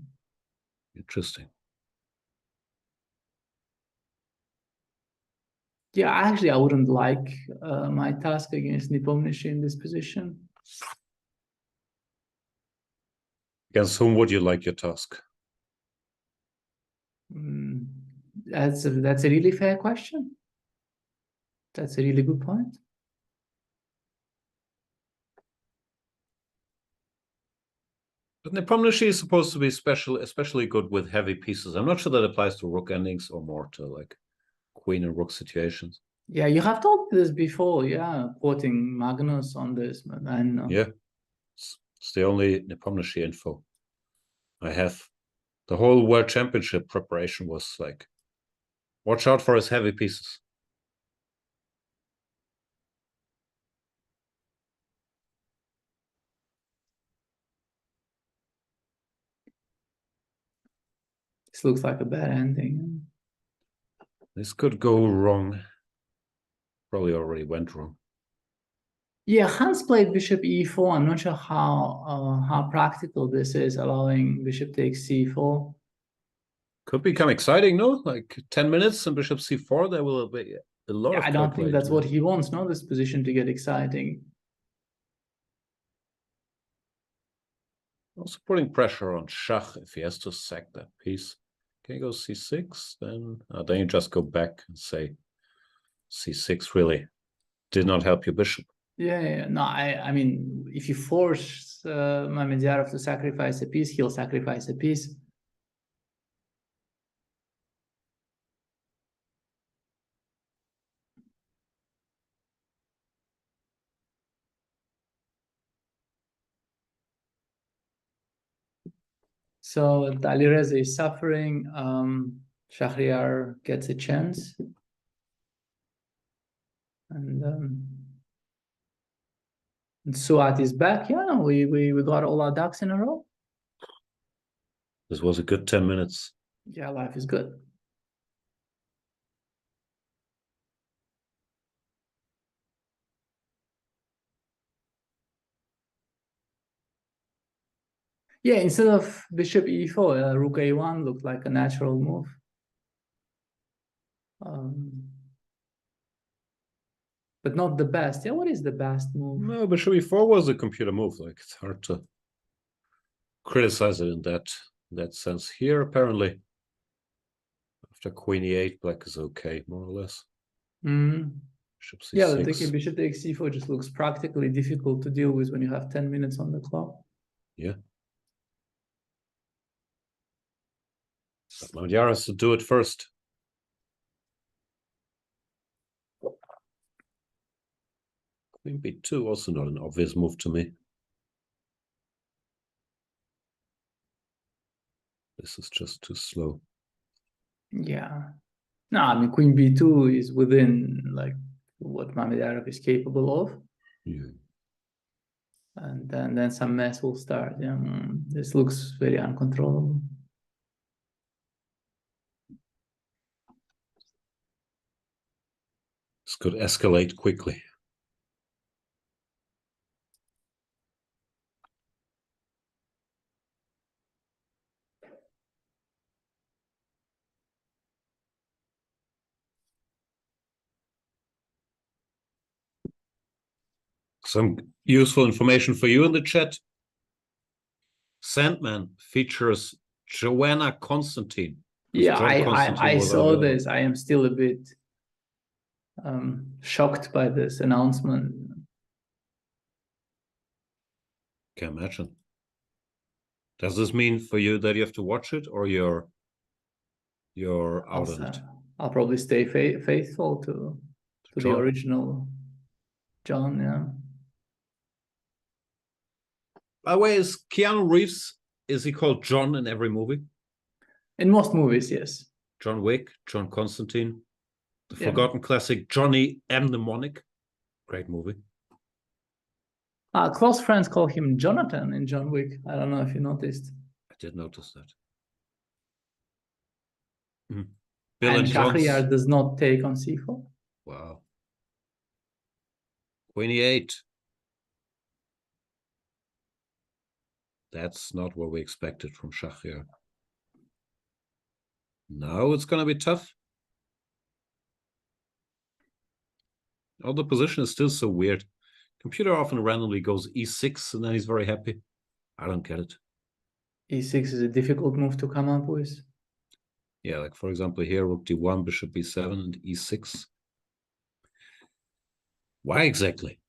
Interesting. Yeah, actually, I wouldn't like my task against Nepomniachtchi in this position. Against whom would you like your task? That's a really fair question. That's a really good point. But Nepomniachtchi is supposed to be especially good with heavy pieces. I'm not sure that applies to rook endings or more to like queen and rook situations. Yeah, you have told this before. Yeah, quoting Magnus on this, but I know. Yeah, it's the only Nepomniachtchi info I have. The whole World Championship preparation was like, watch out for his heavy pieces. This looks like a bad ending. This could go wrong. Probably already went wrong. Yeah, Hans played bishop e4. I'm not sure how practical this is, allowing bishop takes c4. Could become exciting, no? Like 10 minutes and bishop c4, there will be a lot of I don't think that's what he wants, no? This position to get exciting. Also putting pressure on Schach if he has to sack that piece. Can he go c6? Then you just go back and say c6 really did not help your bishop. Yeah. No, I mean, if you force Mamedyarov to sacrifice a piece, he'll sacrifice a piece. So Alireza is suffering. Shahryar gets a chance. And Suat is back. Yeah, we got all our ducks in a row. This was a good 10 minutes. Yeah, life is good. Yeah, instead of bishop e4, rook a1 looked like a natural move. But not the best. Yeah, what is the best move? No, bishop e4 was a computer move. Like, it's hard to criticize it in that sense. Here, apparently, after queen e8, black is okay, more or less. Bishop c6. Yeah, the thinking bishop takes c4 just looks practically difficult to deal with when you have 10 minutes on the clock. Yeah. But Mamedyarov has to do it first. Queen b2, also not an obvious move to me. This is just too slow. Yeah. No, I mean, queen b2 is within like what Mamedyarov is capable of. Yeah. And then some mess will start. Yeah. This looks very uncontrollable. This could escalate quickly. Some useful information for you in the chat. Sandman features Joanna Constantine. Yeah, I saw this. I am still a bit shocked by this announcement. Can't imagine. Does this mean for you that you have to watch it, or you're out on it? I'll probably stay faithful to the original John. Yeah. By the way, is Keanu Reeves, is he called John in every movie? In most movies, yes. John Wick, John Constantine, the Yeah. forgotten classic Johnny Mnemonic. Great movie. Close friends call him Jonathan in John Wick. I don't know if you noticed. I did notice that. Bill And and John's. Shahryar does not take on c4. Wow. 28. That's not what we expected from Shahryar. Now it's going to be tough. Oh, the position is still so weird. Computer often randomly goes e6 and then he's very happy. I don't get it. e6 is a difficult move to come up with. Yeah, like for example here, rook d1, bishop b7, and e6. Why exactly?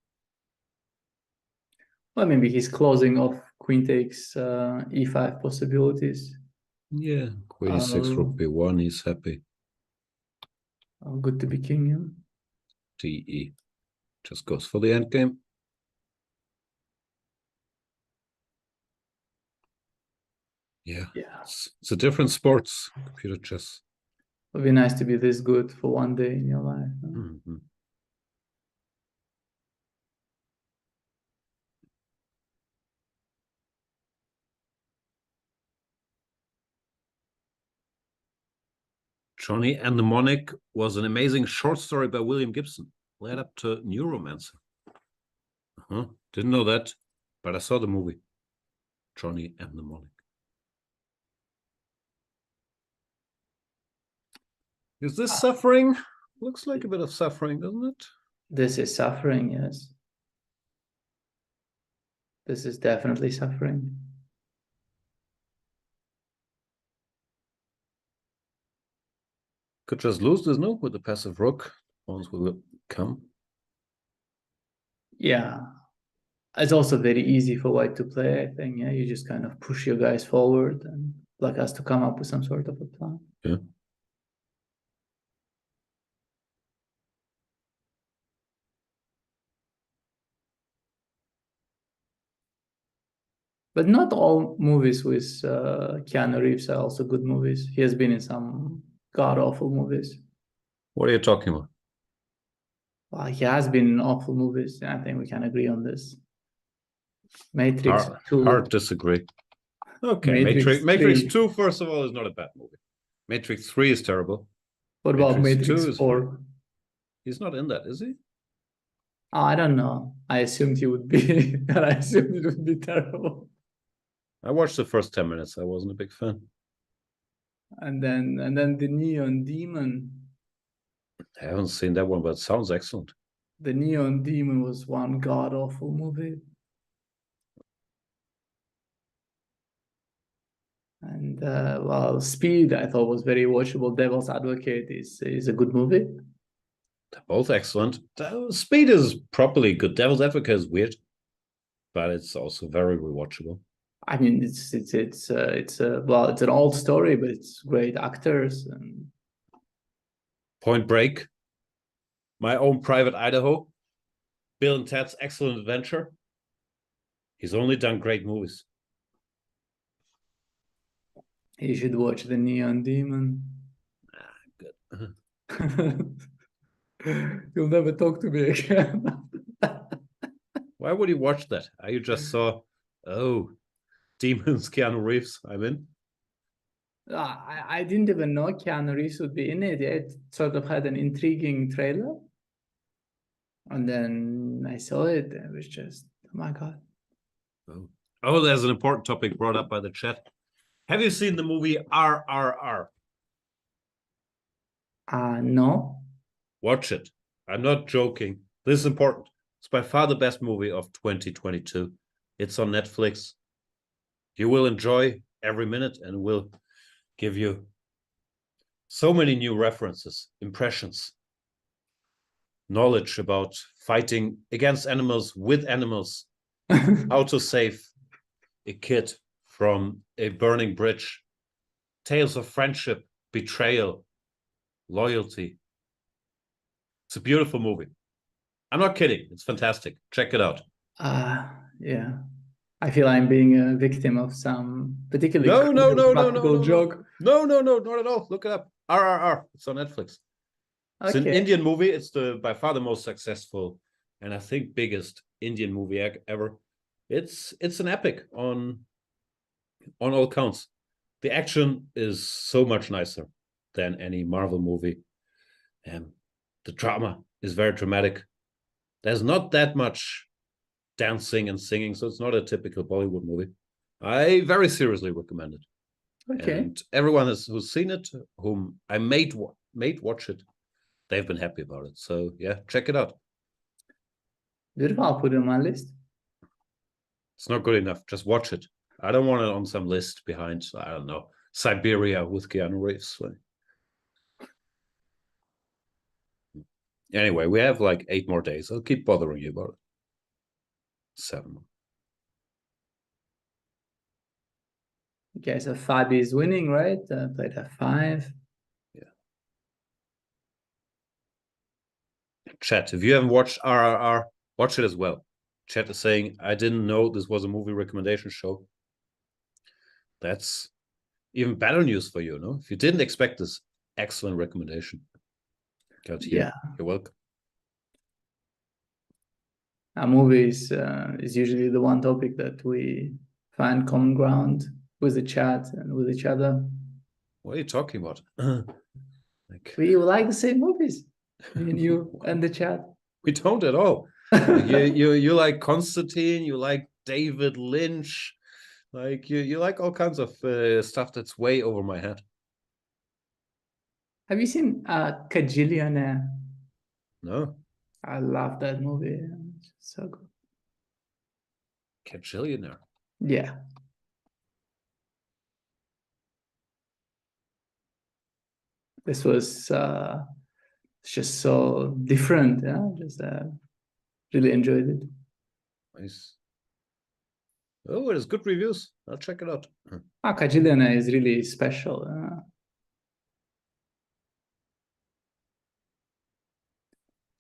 Well, maybe he's closing off queen takes e5 possibilities. Yeah, queen e6, rook b1, he's happy. Good to be king, yeah. de. Just goes for the endgame. Yeah, it's a different sport, computer chess. It would be nice to be this good for one day in your life. Huh? Mm-hmm. Johnny Mnemonic was an amazing short story by William Gibson, led up to Neuromancer. Didn't know that, but I saw the movie. Johnny Mnemonic. Is this suffering? Looks like a bit of suffering, doesn't it? This is suffering, yes. This is definitely suffering. Could just lose this, no? With the passive rook. Once will come. Yeah. It's also very easy for white to play, I think. Yeah, you just kind of push your guys forward and black has to come up with some sort of a plan. Yeah. But not all movies with Keanu Reeves are also good movies. He has been in some god-awful movies. What are you talking about? Well, he has been in awful movies. I think we can agree on this. Matrix 2. Hard disagree. Okay, Matrix 2, first of all, is not a bad movie. Matrix 3 is terrible. What about Matrix 2 4? He's not in that, is he? Oh, I don't know. I assumed he would be, and I assumed it would be terrible. I watched the first 10 minutes. I wasn't a big fan. And then the Neon Demon. I haven't seen that one, but it sounds excellent. The Neon Demon was one god-awful movie. And well, Speed I thought was very watchable. Devil's Advocate is a good movie. They're both excellent. Speed is properly good. Devil's Advocate is weird, but it's also very rewatchable. I mean, it's an old story, but it's great actors. And Point Break, My Own Private Idaho, Bill and Ted's Excellent Adventure. He's only done great movies. You should watch The Neon Demon. Good. You'll never talk to me again. Why would you watch that? You just saw, oh, Demons, Keanu Reeves, I'm in. I didn't even know Keanu Reeves would be in it. It sort of had an intriguing trailer. And then I saw it. It was just, oh my God. Oh, there's an important topic brought up by the chat. Have you seen the movie RRR? No. Watch it. I'm not joking. This is important. It's by far the best movie of 2022. It's on Netflix. You will enjoy every minute and will give you so many new references, impressions, knowledge about fighting against animals, with animals, how to save a kid from a burning bridge, tales of friendship, betrayal, loyalty. It's a beautiful movie. I'm not kidding. It's fantastic. Check it out. Yeah. I feel I'm being a victim of some particularly No, practical joke. No, not at all. Look it up. RRR. It's on Netflix. It's an Okay. Indian movie. It's by far the most successful and I think biggest Indian movie ever. It's an epic on all counts. The action is so much nicer than any Marvel movie. The drama is very dramatic. There's not that much dancing and singing, so it's not a typical Bollywood movie. I very seriously recommend it. Okay. And everyone who's seen it, whom I made watch it, they've been happy about it. So yeah, check it out. Beautiful. I'll put it on my list. It's not good enough. Just watch it. I don't want it on some list behind, I don't know, Siberia with Keanu Reeves. Anyway, we have like 8 more days. I'll keep bothering you about it. 7. Okay, so Fabi is winning, right? Played F5. Yeah. Chat, if you haven't watched RRR, watch it as well. Chat is saying, I didn't know this was a movie recommendation show. That's even better news for you, no? If you didn't expect this excellent recommendation. Yeah. You're welcome. Our movies is usually the one topic that we find common ground with the chat and with each other. What are you talking about? We like the same movies, me and you and the chat. We don't at all. you like Constantine, you like David Lynch, like you like all kinds of stuff that's way over my head. Have you seen Kajillionaire? No. I love that movie. It's so good. Kajillionaire. Yeah. This was just so different. Yeah, just really enjoyed it. Nice. Oh, it has good reviews. I'll check it out. Kajillionaire is really special.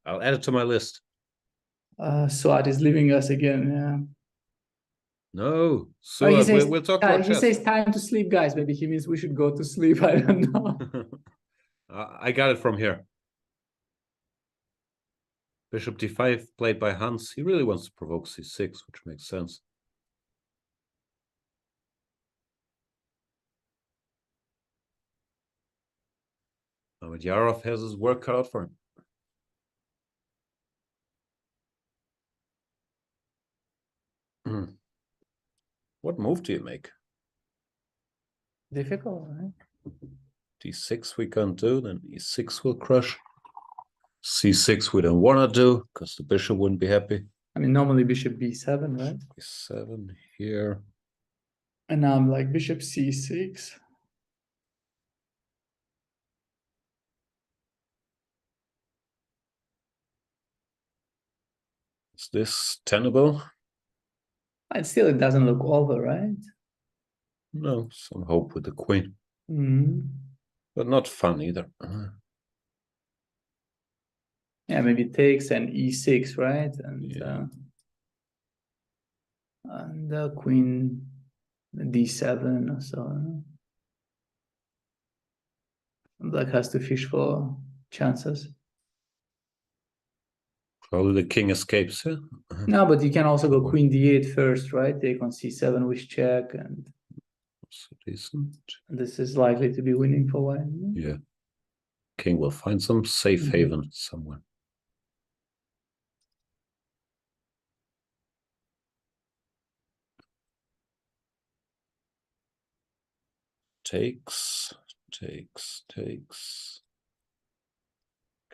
I'll add it to my list. Suat is leaving us again. Yeah. No, So we'll talk about he says time to sleep, guys. Maybe he means we should go to sleep. I don't know. I got it from here. Bishop d5 played by Hans. He really wants to provoke c6, which makes sense. Yarov has his work cut out for him. What move do you make? Difficult, right? d6 we can't do, then e6 will crush. c6 we don't want to do, because the bishop wouldn't be happy. I mean, normally bishop b7, right? b7 here. And now I'm like bishop c6. Is this tenable? And still, it doesn't look over, right? No, some hope with the queen. But not fun either. Yeah, maybe it takes an e6, right? And the queen d7 or so. Black has to fish for chances. Probably the king escapes, yeah? No, but you can also go queen d8 first, right? Take on c7 with check, and decent. This is likely to be winning for white. Yeah. King will find some safe haven somewhere. Takes. Can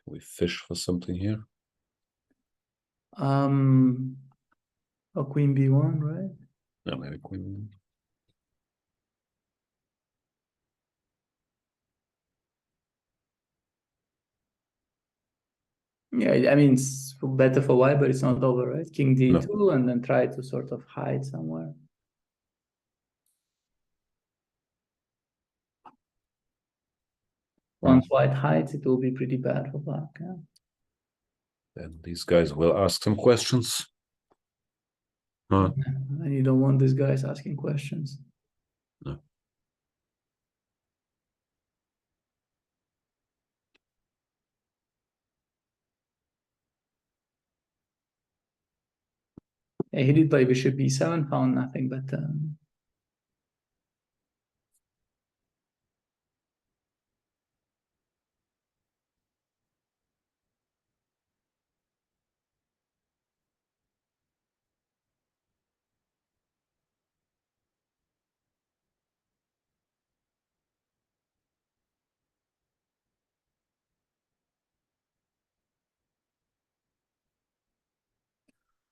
we fish for something here? A queen b1, right? No, maybe queen. Yeah, I mean, it's better for white, but it's not over, right? King d2, and then try to sort of hide somewhere. Once white hides, it will be pretty bad for black. Yeah. Then these guys will ask some questions. Huh. And you don't want these guys asking questions. No. Yeah, he did play bishop b7, found nothing, but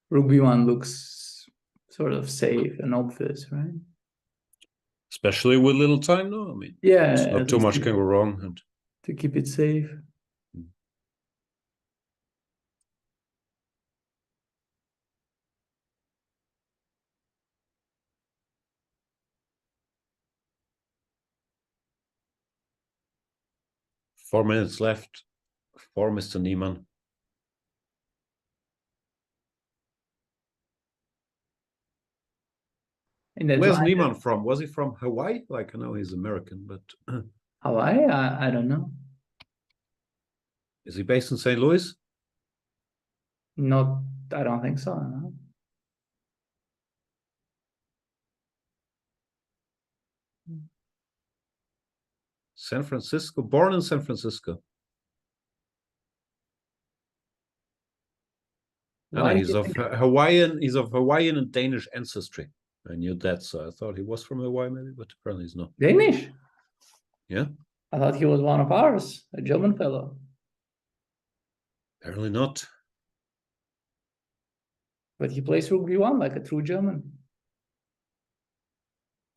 rook b1 looks sort of safe and obvious, right? Especially with little time, no? I mean, Yeah, it's not at too least much can go wrong. And to keep it safe. 4 minutes left for Mr. Niemann. Where's Niemann from? Was he from Hawaii? Like, I know he's American, but Hawaii? I don't know. Is he based in St. Louis? Not, I don't think so. No. San Francisco, born in San Francisco. No, he's of Hawaiian. He's of Hawaiian and Danish ancestry. I knew that, so I thought he was from Hawaii, maybe, but apparently he's not. Danish? Yeah. I thought he was one of ours, a German fellow. Apparently not. But he plays rook b1 like a true German.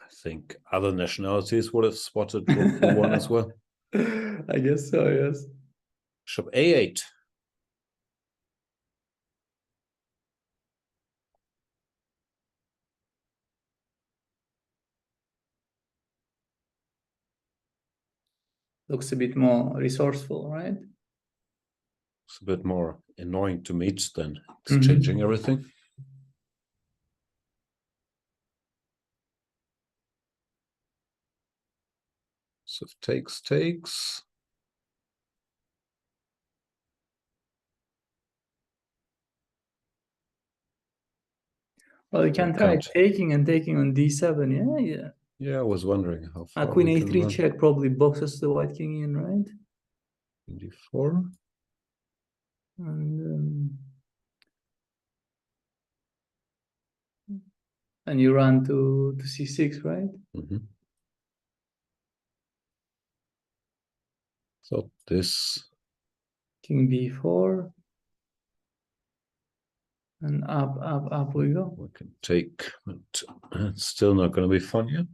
I think other nationalities would have spotted rook b1 as well. I guess so, yes. Bishop a8. Looks a bit more resourceful, right? It's a bit more annoying to meet than exchanging everything. So takes. Well, you can try taking and taking on d7, yeah. Yeah, I was wondering how far. Queen a3 check probably boxes the white king in, right? d4. And you run to c6, right? So this. King b4. And up we go. We can take, but it's still not going to be fun yet.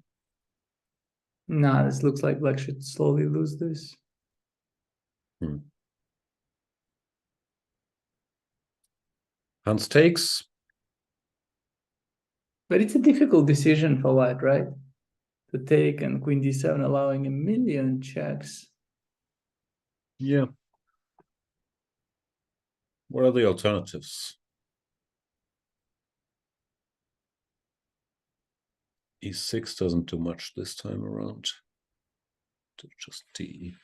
Nah, this looks like black should slowly lose this. Hans takes. But it's a difficult decision for white, right? To take and queen d7, allowing a million checks. Yeah. What are the alternatives? e6 doesn't do much this time around. To just d.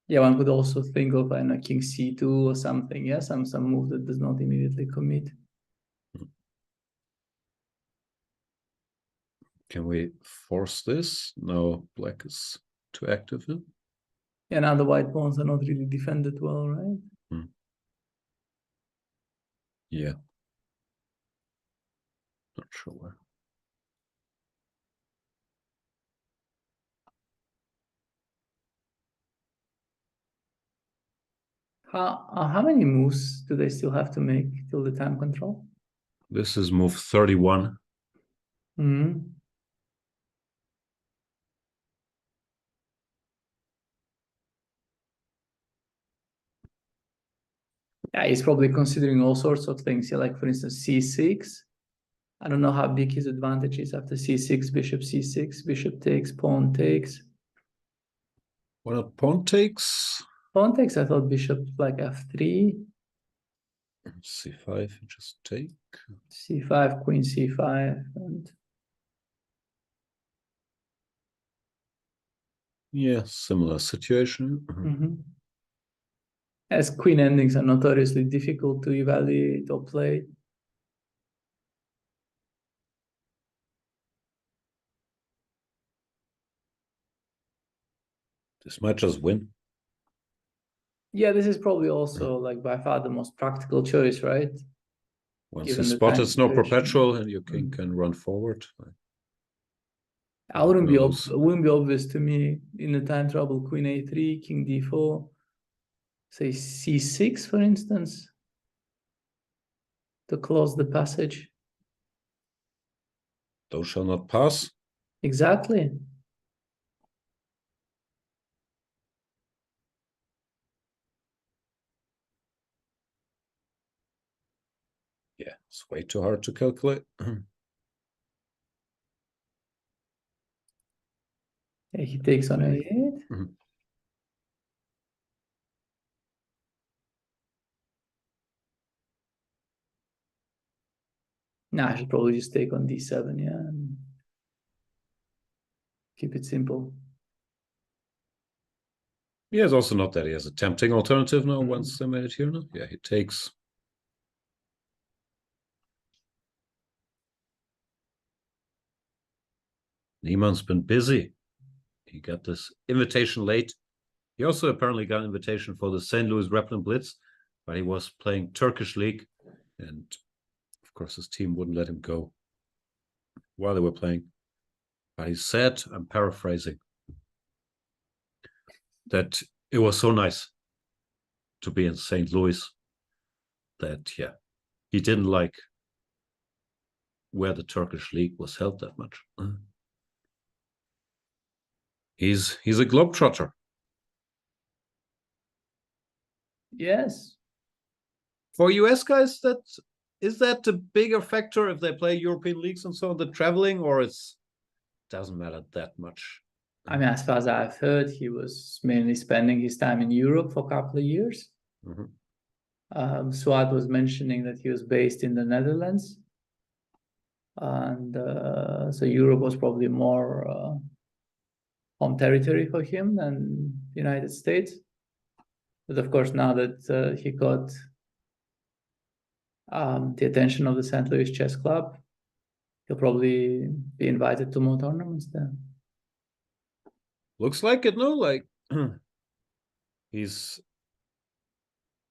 Yeah, one could also think of king c2 or something. Yeah, some move that does not immediately commit. Can we force this? No, black is too active. Huh? Yeah, now the white pawns are not really defended well, right? Yeah. Not sure where. How many moves do they still have to make till the time control? This is move 31. Yeah, he's probably considering all sorts of things. Yeah, like for instance, c6. I don't know how big his advantage is after c6, bishop c6, bishop takes, pawn takes. What about pawn takes? Pawn takes, I thought bishop like f3. c5, you just take. c5, queen c5. And yeah, similar situation. as queen endings are notoriously difficult to evaluate or play. This might just win. Yeah, this is probably also like by far the most practical choice, right? Once Given you the spot time it's no situation. perpetual and your king can run forward. I wouldn't be obvious to me in the time trouble. Queen a3, king d4, say c6 for instance, to close the passage. Those shall not pass. Exactly. Yeah, it's way too hard to calculate. Yeah, he takes on a8. Nah, I should probably just take on d7, yeah, and keep it simple. Yeah, it's also not that he has a tempting alternative now once they made it here now. Yeah, he takes. Niemann's been busy. He got this invitation late. He also apparently got an invitation for the St. Louis Rapid Blitz, but he was playing Turkish League, and of course his team wouldn't let him go while they were playing. But he said, I'm paraphrasing, that it was so nice to be in St. Louis that, yeah, he didn't like where the Turkish League was held that much. He's a globetrotter. Yes. For US guys, is that a bigger factor if they play European leagues and so on, the traveling, or it doesn't matter that much? I mean, as far as I've heard, he was mainly spending his time in Europe for a couple of years. Suat was mentioning that he was based in the Netherlands. And so Europe was probably more home territory for him than the United States. But of course, now that he got the attention of the St. Louis Chess Club, he'll probably be invited to more tournaments there. Looks like it, no? Like he's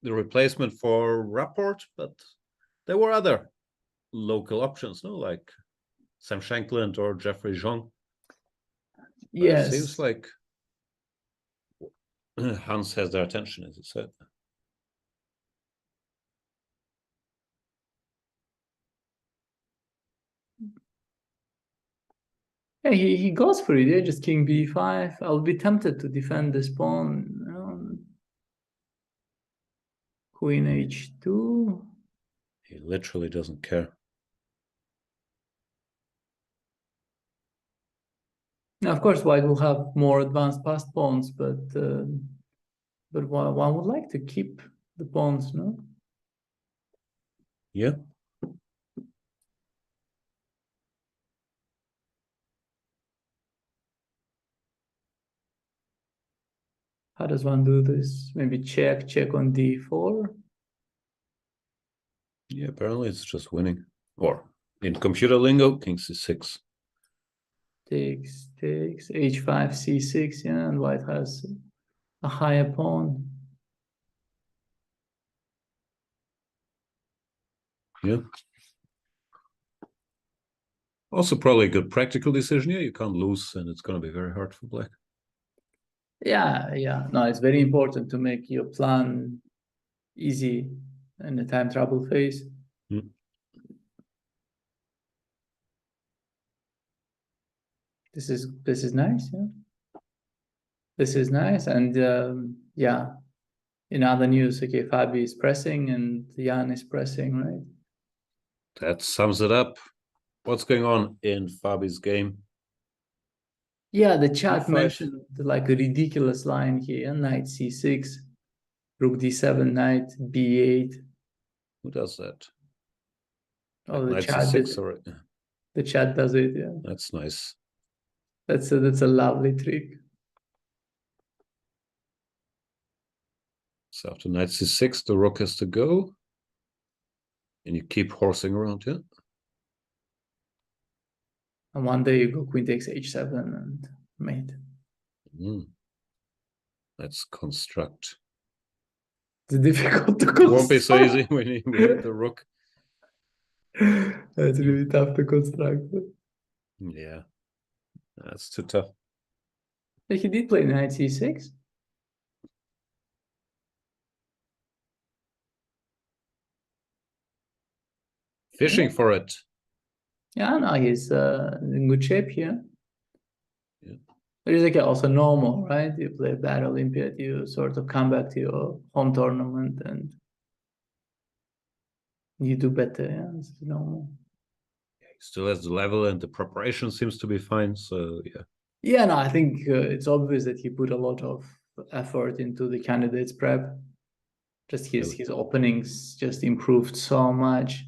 the replacement for Rapport, but there were other local options, no? Like Sam Shankland or Jeffrey Jean. Yes. It seems like Hans has their attention, as you said. Yeah, he goes for it. Yeah, just king b5. I'll be tempted to defend this pawn. Queen h2. He literally doesn't care. Now, of course, white will have more advanced passed pawns, but one would like to keep the pawns, no? Yeah. How does one do this? Maybe check on d4. Yeah, apparently it's just winning. Or in computer lingo, king c6. Takes, h5, c6, yeah, and white has a higher pawn. Yeah. Also probably a good practical decision. Yeah, you can't lose, and it's going to be very hard for black. Yeah. No, it's very important to make your plan easy in the time trouble phase. This is nice, yeah. This is nice, and yeah, In other news, okay, Fabi is pressing and Jan is pressing, right? That sums it up. What's going on in Fabi's game? Yeah, the chat E5. mentioned like a ridiculous line here: knight c6, rook d7, knight b8. Who does that? Oh, Like the knight chat c6 or the chat does it. Yeah, that's nice. that's a lovely trick. So after knight c6, the rook has to go, and you keep horsing around here. And one day you go queen takes h7 and mate. Let's construct. It's difficult to It construct. won't be so easy when you hit the rook. That's really tough to construct. Yeah, that's too tough. But he did play knight c6. Fishing for it. Yeah, no, he's in good shape here. Yeah. But it's like also normal, right? You play bad Olympiad, you sort of come back to your home tournament and you do better. Yeah, it's normal. He still has the level and the preparation seems to be fine. So yeah. Yeah, no, I think it's obvious that he put a lot of effort into the candidates prep. Just his openings just improved so much.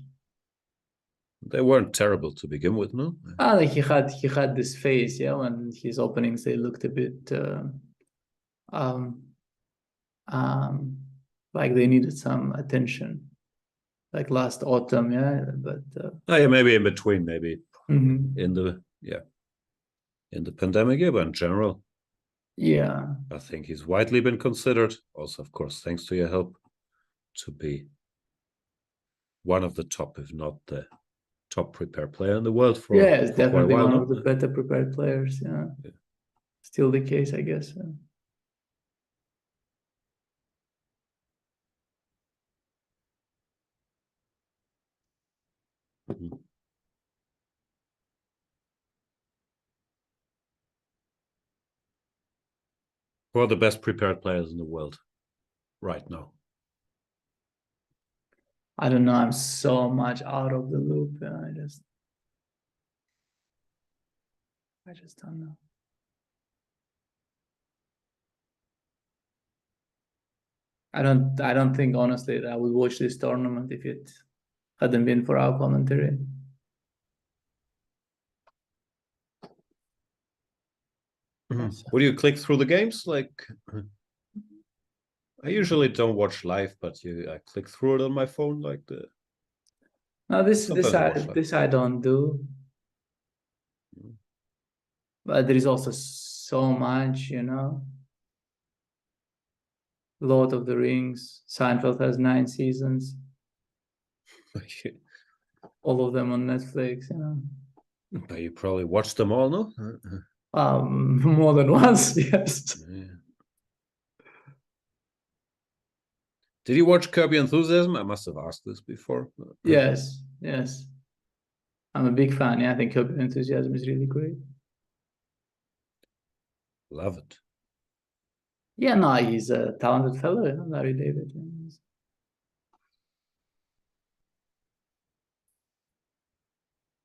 They weren't terrible to begin with, no? Like he had this phase, yeah, when his openings they looked a bit like they needed some attention, like last autumn, yeah. But oh yeah, maybe in between, maybe Mhm. in the pandemic, yeah, but in general, yeah, I think he's widely been considered. Also, of course, thanks to your help, to be one of the top, if not the top prepared player in the world for yeah, it's for quite a definitely while one now. of the better prepared players. Yeah, still the case, I guess. Yeah. Mhm. Who are the best prepared players in the world right now? I don't know. I'm so much out of the loop. I just don't know. I don't think honestly that I would watch this tournament if it hadn't been for our commentary. Would you click through the games? Like, I usually don't watch live, but I click through it on my phone, like the. No, this Sometimes I don't do. But there is also so much, you know. Lord of the Rings. Seinfeld has 9 seasons. All of them on Netflix, you know. But you probably watched them all, no? More than once, yes. Yeah. Did you watch Curb Your Enthusiasm? I must have asked this before. Yes, yes. I'm a big fan. Yeah, I think Curb Your Enthusiasm is really great. Love it. Yeah, no, he's a talented fellow, you know, Larry David.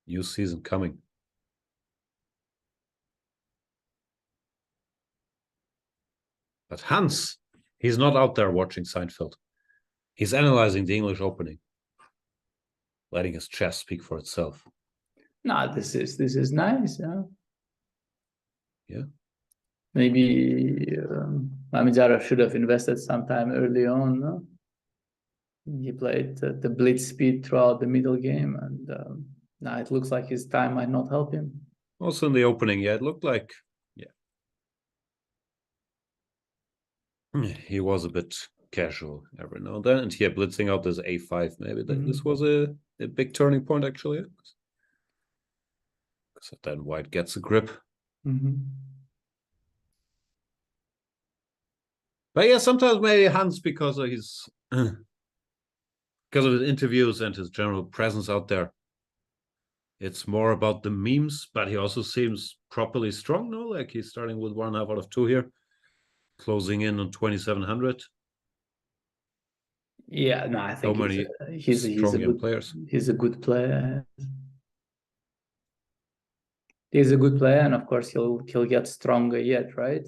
New season coming. But Hans, he's not out there watching Seinfeld. He's analyzing the English opening, letting his chess speak for itself. No, this is nice. Yeah. Yeah. Maybe Zara should have invested some time early on. No? He played the Blitz speed throughout the middle game, and now it looks like his time might not help him. Also in the opening, yeah, it looked like, he was a bit casual every now and then, and here blitzing out this a5, maybe this was a big turning point, actually. Because then white gets a grip. But yeah, sometimes maybe Hans, because of his interviews and his general presence out there, it's more about the memes, but he also seems properly strong, no? Like he's starting with 1.5 out of 2 here, closing in on 2,700. Yeah, no, I think many he's strong a young good players. He's a good player. He's a good player, and of course he'll get stronger yet, right?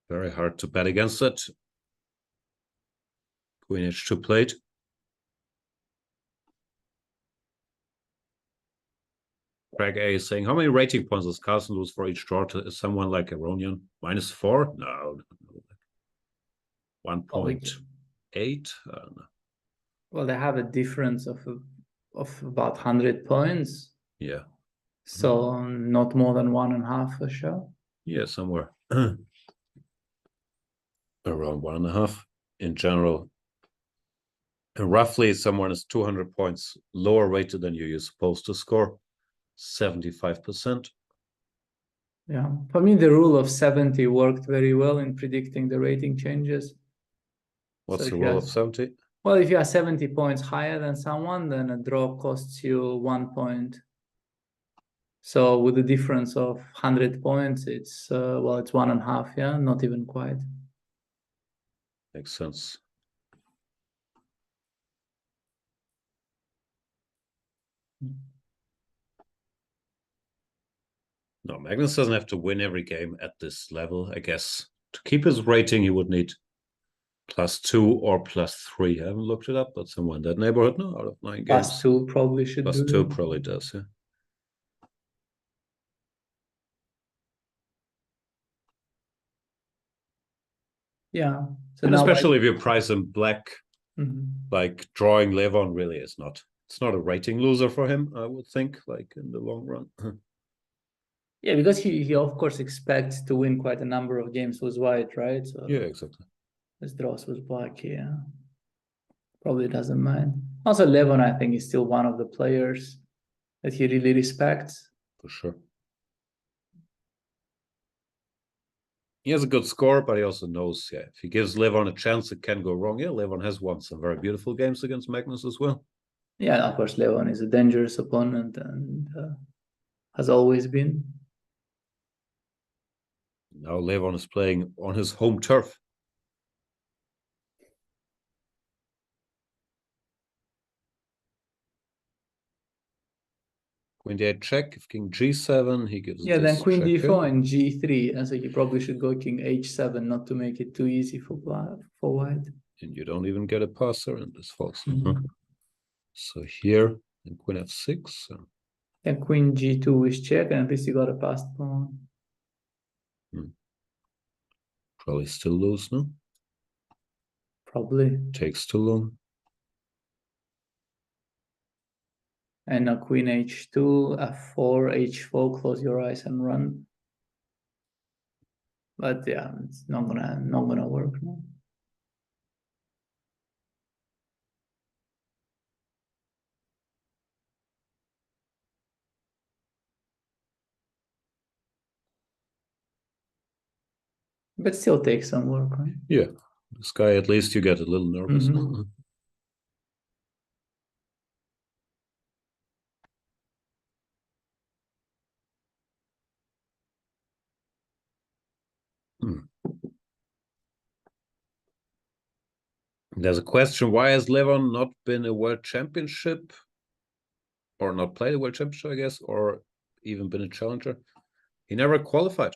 Very hard to bet against it. Queen h2 played. Craig A is saying, how many rating points does Carlsen lose for each draw to someone like Aronian? -4? No. 1.8? Well, they have a difference of about 100 points. Yeah. So not more than 1.5 for sure. Yeah, somewhere around 1.5 in general. And roughly someone is 200 points lower rated than you're supposed to score. 75%. Yeah, for me the rule of 70 worked very well in predicting the rating changes. What's the rule of 70? Well, if you are 70 points higher than someone, then a draw costs you 1 point. So with a difference of 100 points, it's well, it's 1.5. Yeah, not even quite. Makes sense. No, Magnus doesn't have to win every game at this level, I guess. To keep his rating, he would need +2 or +3. I haven't looked it up, but somewhere in that neighborhood, no, out of 9 games. +2 probably should do. +2 probably does, yeah. Yeah. So and now especially if you price him black, Mhm. like drawing Levon really is not. It's not a rating loser for him, I would think, like in the long run. Yeah, because he of course expects to win quite a number of games with white, right? So yeah, exactly. his draws with black, yeah. Probably doesn't mind. Also, Levon, I think, is still one of the players that he really respects. For sure. He has a good score, but he also knows, yeah, if he gives Levon a chance, it can go wrong. Yeah, Levon has won some very beautiful games against Magnus as well. Yeah, of course, Levon is a dangerous opponent and has always been. Now Levon is playing on his home turf. Queen d8 check. If king g7, he gives Yeah, then queen d4 in. and g3. And so you probably should go king h7, not to make it too easy for white. And you don't even get a passer, and this falls. So here, and queen f6. Then queen g2 is check, and at least you got a passed pawn. Probably still lose, no? Probably. Takes too long. And now queen h2, f4, h4, close your eyes and run. But yeah, it's not gonna work. No? But still takes some work, right? Yeah, this guy, at least you get a little nervous. There's a question, why has Levon not been a world championship? Or not played a world championship, I guess, or even been a challenger? He never qualified.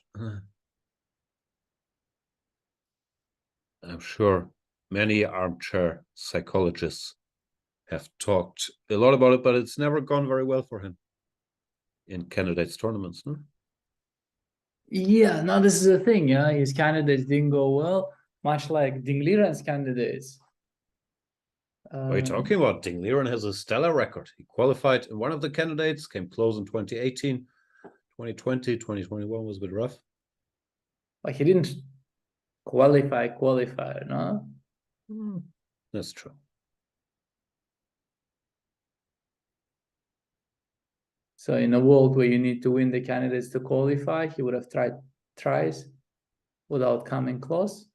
I'm sure many armchair psychologists have talked a lot about it, but it's never gone very well for him in candidates tournaments. No? Yeah, no, this is the thing. Yeah, his candidates didn't go well, much like Ding Liren's candidates. What are you talking about? Ding Liren has a stellar record. He qualified in one of the candidates, came close in 2018, 2020, 2021 was a bit rough. But he didn't qualify, no? That's true. So in a world where you need to win the candidates to qualify, he would have tried tries without coming close.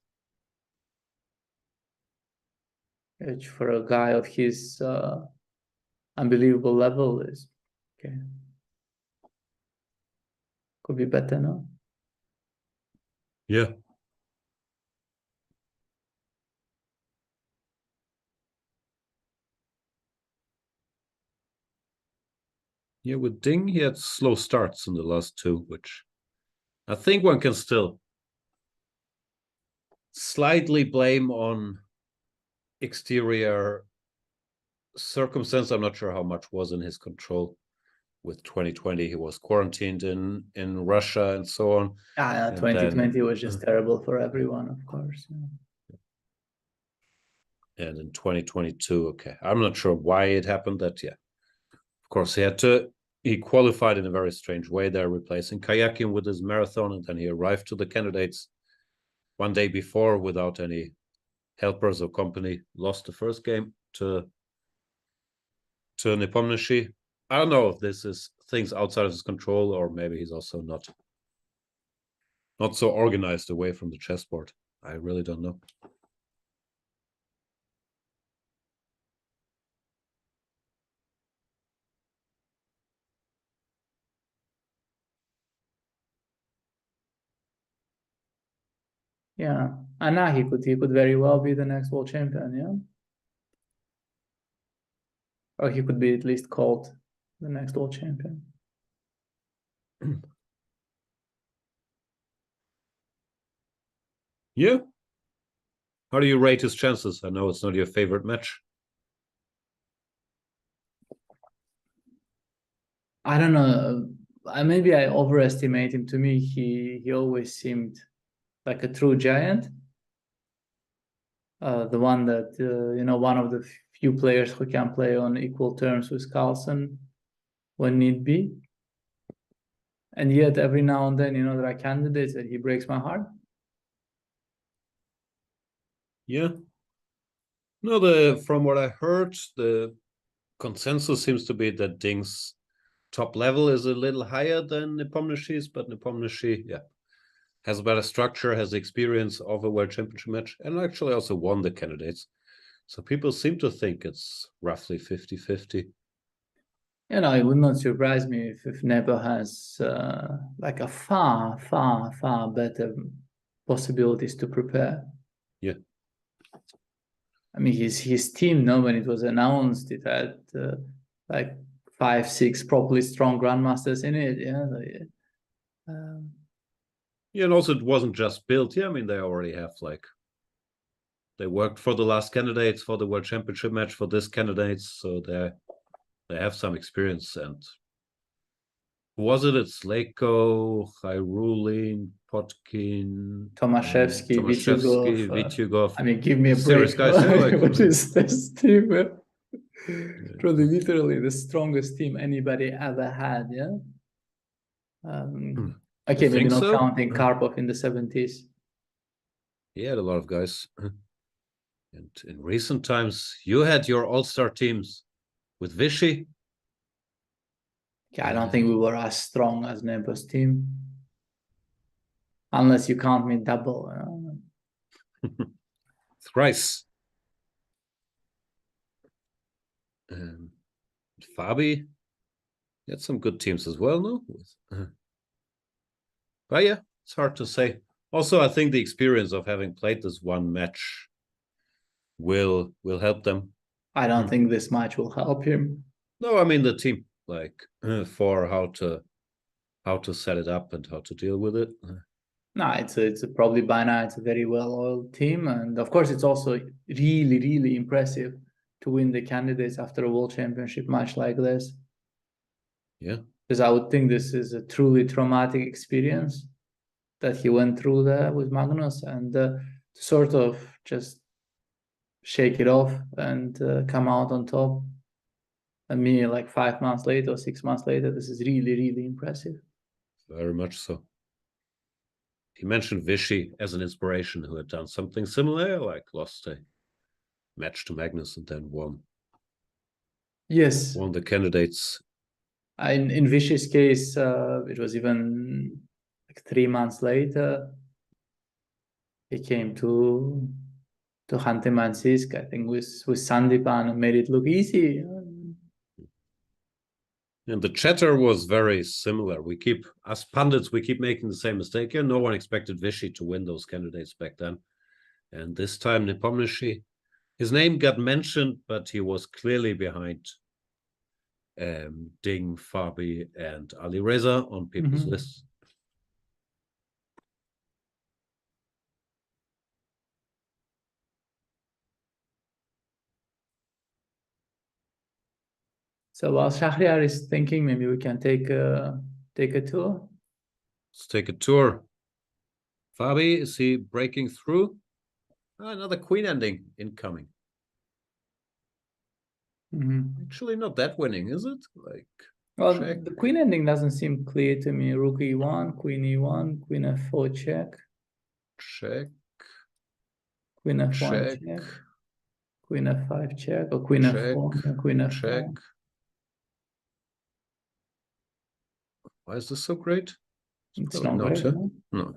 Which for a guy of his unbelievable level is okay. Could be better, no? Yeah. Yeah, with Ding, he had slow starts in the last two, which I think one can still slightly blame on exterior circumstance. I'm not sure how much was in his control. With 2020, he was quarantined in Russia and so on. Yeah, 2020 was just terrible for everyone, of course. Yeah. And in 2022, okay, I'm not sure why it happened. That of course he qualified in a very strange way there, replacing kayaking with his marathon, and then he arrived to the candidates one day before without any helpers or company. Lost the first game to Nepomniachtchi. I don't know if this is things outside of his control, or maybe he's also not so organized away from the chessboard. I really don't know. Yeah, and now he could very well be the next world champion, yeah. Or he could be at least called the next world champion. Yeah. How do you rate his chances? I know it's not your favorite match. I don't know. Maybe I overestimate him. To me, he always seemed like a true giant. The one that one of the few players who can play on equal terms with Carlsen when need be. And yet every now and then, there are candidates that he breaks my heart. Yeah. No, from what I heard, the consensus seems to be that Ding's top level is a little higher than Nepomniachtchi's, but Nepomniachtchi, has a better structure, has experience of a World Championship match, and actually also won the candidates. So people seem to think it's roughly 50-50. It would not surprise me if Nepo has like a far, far, far better possibilities to prepare. Yeah. I mean, his team, when it was announced, it had like 5-6 properly strong grandmasters in it. Yeah, and also it wasn't just built. Yeah, I mean, they already have they worked for the last candidates for the World Championship match for this candidates, so they have some experience. And who was it? It's Leko, Khairulin, Potkin, Tomaszewski, Vityugov. I mean, give me a serious break. guys. What is this team? Probably literally the strongest team anybody ever had. Yeah. Okay, maybe not counting Karpov in the 70s. He had a lot of guys. And in recent times, you had your all-star teams with Vichy. Yeah, I don't think we were as strong as Nepo's team. Unless you count me double. Thrice. Fabi had some good teams as well, no? But yeah, it's hard to say. Also, I think the experience of having played this one match will help them. I don't think this match will help him. No, I mean the team, for how to set it up and how to deal with it. No, it's probably by now it's a very well-oiled team, and of course it's also really, really impressive to win the candidates after a World Championship match like this. Yeah. Because I would think this is a truly traumatic experience that he went through there with Magnus, and to sort of just shake it off and come out on top. And me, 5 months later or 6 months later, this is really, really impressive. Very much so. He mentioned Vichy as an inspiration, who had done something similar, lost a match to Magnus and then won. Yes. Won the candidates. In Vichy's case, it was even 3 months later. He came to Khanty-Mansiysk, I think, with Sandipan and made it look easy. And the chatter was very similar. As pundits, we keep making the same mistake here. No one expected Vichy to win those candidates back then. And this time, Nepomniachtchi, his name got mentioned, but he was clearly behind Ding, Fabi, and Ali Reza on people's lists. So while Shahriar is thinking, maybe we can take a tour. Let's take a tour. Fabi, is he breaking through? Another queen ending incoming. Actually, not that winning, is it? Like, well, check. The queen ending doesn't seem clear to me. Rook e1, queen e1, queen f4 check. Check. Queen f1 check. Queen f5 check, or queen f4 and queen f4. Check. Why is this so great? It's not great, no.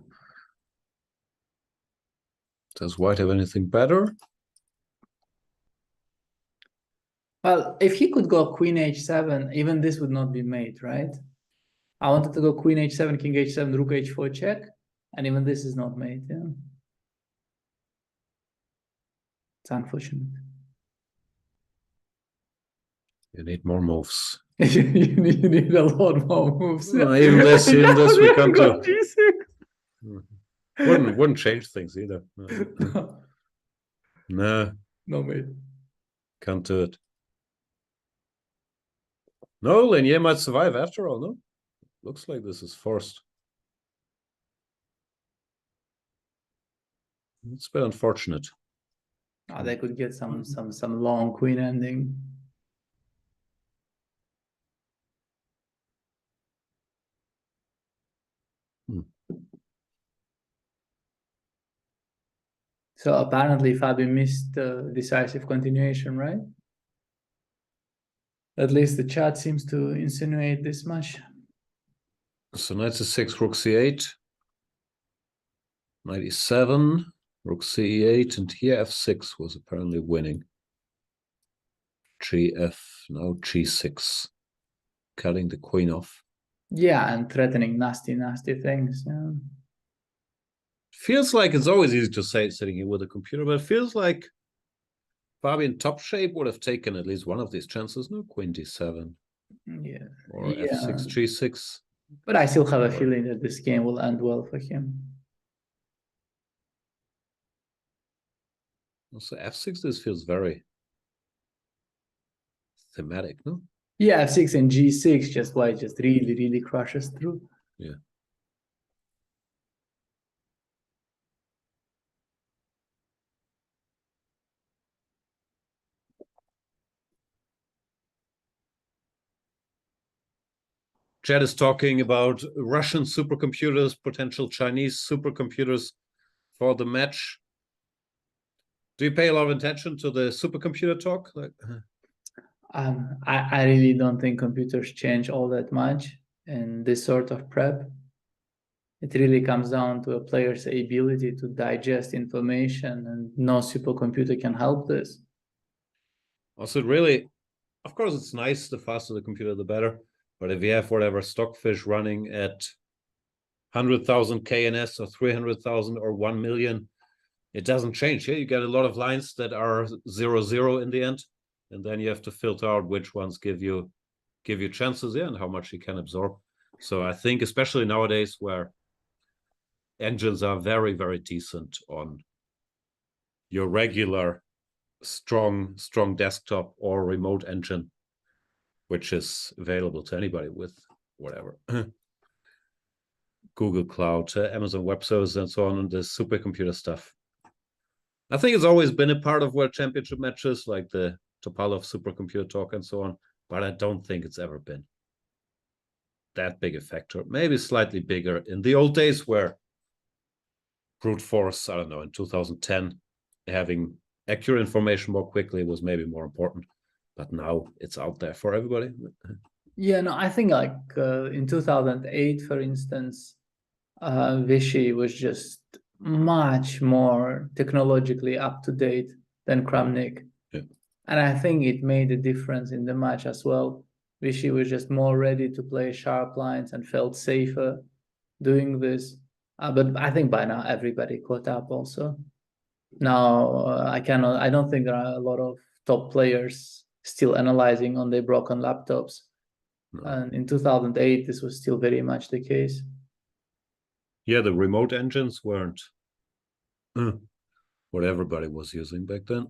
Does white have anything better? Well, if he could go queen h7, even this would not be mate, right? I wanted to go queen h7, king h7, rook h4 check, and even this is not mate, yeah. It's unfortunate. You need more moves. you need a lot more moves. No, even this we come to. Wouldn't change things either. No. No mate. Can't do it. No, Lenier might survive after all, no? Looks like this is forced. It's been unfortunate. Oh, they could get some long queen ending. So apparently Fabi missed decisive continuation, right? At least the chat seems to insinuate this much. So knight c6, rook c8, knight e7, rook c8, and here f6 was apparently winning. Gf, now g6, cutting the queen off. Yeah, and threatening nasty things. Yeah. Feels like it's always easy to say sitting here with a computer, but it feels like Fabi in top shape would have taken at least one of these chances. No, queen d7. Yeah. Or f6, g6. But I still have a feeling that this game will end well for him. Also, f6, this feels very thematic, no? Yeah, f6 and g6, just white just really crushes through. Yeah. Chad is talking about Russian supercomputers, potential Chinese supercomputers for the match. Do you pay a lot of attention to the supercomputer talk? I really don't think computers change all that much in this sort of prep. It really comes down to a player's ability to digest information, and no supercomputer can help this. Also, really, of course, it's nice, the faster the computer, the better. But if you have whatever stockfish running at 100,000 KNS or 300,000 or 1 million, it doesn't change. Here you get a lot of lines that are 0-0 in the end, and then you have to filter out which ones give you chances, and how much you can absorb. So I think, especially nowadays, where engines are very, very decent on your regular strong desktop or remote engine, which is available to anybody with whatever Google Cloud, Amazon Web Services, and so on, and the supercomputer stuff. I think it's always been a part of World Championship matches, like the Topalov supercomputer talk and so on, but I don't think it's ever been that big a factor. Maybe slightly bigger in the old days, where brute force, I don't know, in 2010, having accurate information more quickly was maybe more important. But now it's out there for everybody. Yeah, no, I think like in 2008, for instance, Vichy was just much more technologically up to date than Kramnik. Yeah. And I think it made a difference in the match as well. Vichy was just more ready to play sharp lines and felt safer doing this. But I think by now everybody caught up also. Now, I don't think there are a lot of top players still analyzing on their broken laptops And in 2008, this was still very much the case. Yeah, the remote engines weren't what everybody was using back then.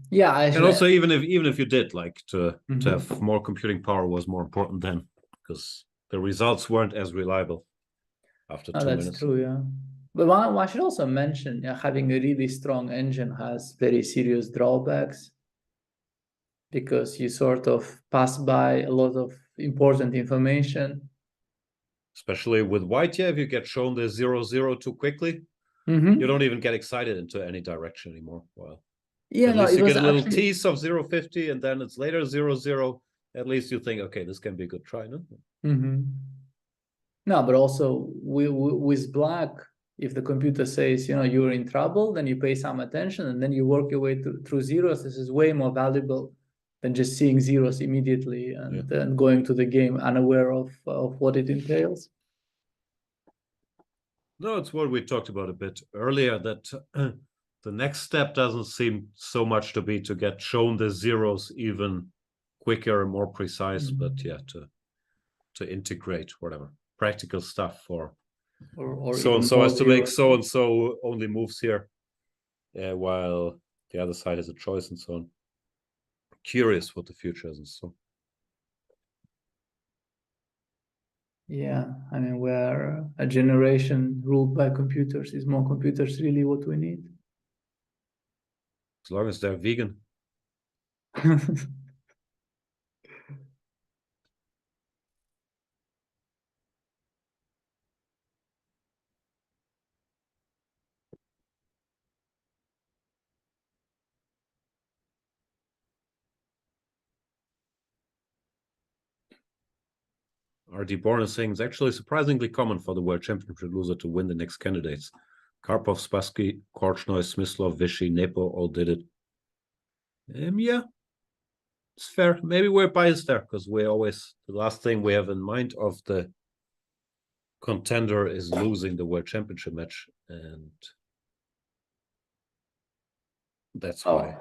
Yeah, and also even if you did, like, to Mhm. have more computing power was more important then, because the results weren't as reliable after 2 that's minutes. true, yeah. But one should also mention, having a really strong engine has very serious drawbacks, because you sort of pass by a lot of important information. Especially with white, if you get shown the 0-0 too quickly, Mhm. you don't even get excited into any direction anymore. Well, Yeah, at no, least it you was get a little actually- tease of 0-50, and then it's later 0-0. At least you think, okay, this can be a good try, no? No, but also with black, if the computer says, you're in trouble, then you pay some attention and then you work your way through zeros. This is way more valuable than just seeing zeros immediately and then going to the game unaware of what it entails. No, it's what we talked about a bit earlier, that the next step doesn't seem so much to be to get shown the zeros even quicker and more precise, but to integrate whatever practical stuff for or so and even so more as to make zeros. so and so only moves here, while the other side has a choice and so on. Curious what the future is and so. Yeah, I mean, we're a generation ruled by computers. Is more computers really what we need? As long as they're vegan. R.D. Born is saying it's actually surprisingly common for the World Championship loser to win the next candidates. Karpov, Spassky, Korchnoi, Smyslov, Vichy, Nepo all did it. Yeah, it's fair. Maybe we're biased there because we always, the last thing we have in mind of the contender is losing the World Championship match, and that's why.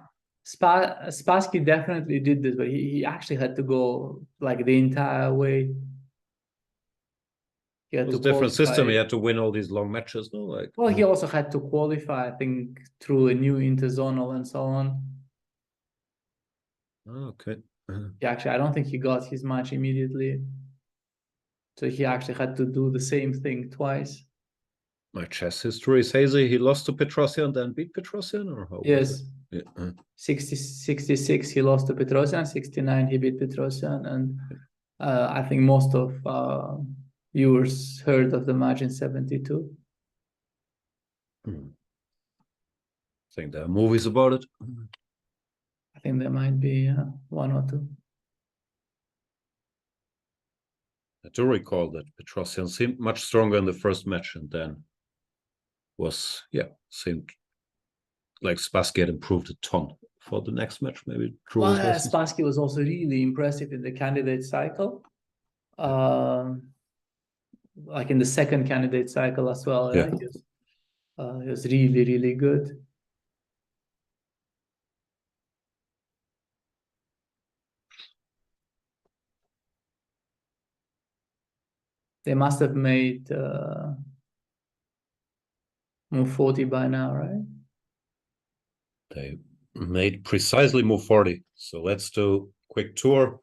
Spassky definitely did this, but he actually had to go like the entire way. He had It was to a different qualify. system. He had to win all these long matches, no? Like, Well, he also had to qualify, I think, through a new interzonal and so on. Okay. Yeah, actually, I don't think he got his match immediately. So he actually had to do the same thing twice. My chess history is hazy. He lost to Petrosian, then beat Petrosian, or how? Yes. Was it? Yeah. 66, he lost to Petrosian. 69, he beat Petrosian. And I think most of viewers heard of the match in 72. I think there are movies about it. I think there might be one or two. I do recall that Petrosian seemed much stronger in the first match, and then seemed like Spassky had improved a ton for the next match. Maybe drew his lessons. Spassky was also really impressive in the candidate cycle. Like in the second candidate cycle as well. Yeah. He was really, really good. They must have made move 40 by now, right? They made precisely move 40. So let's do a quick tour.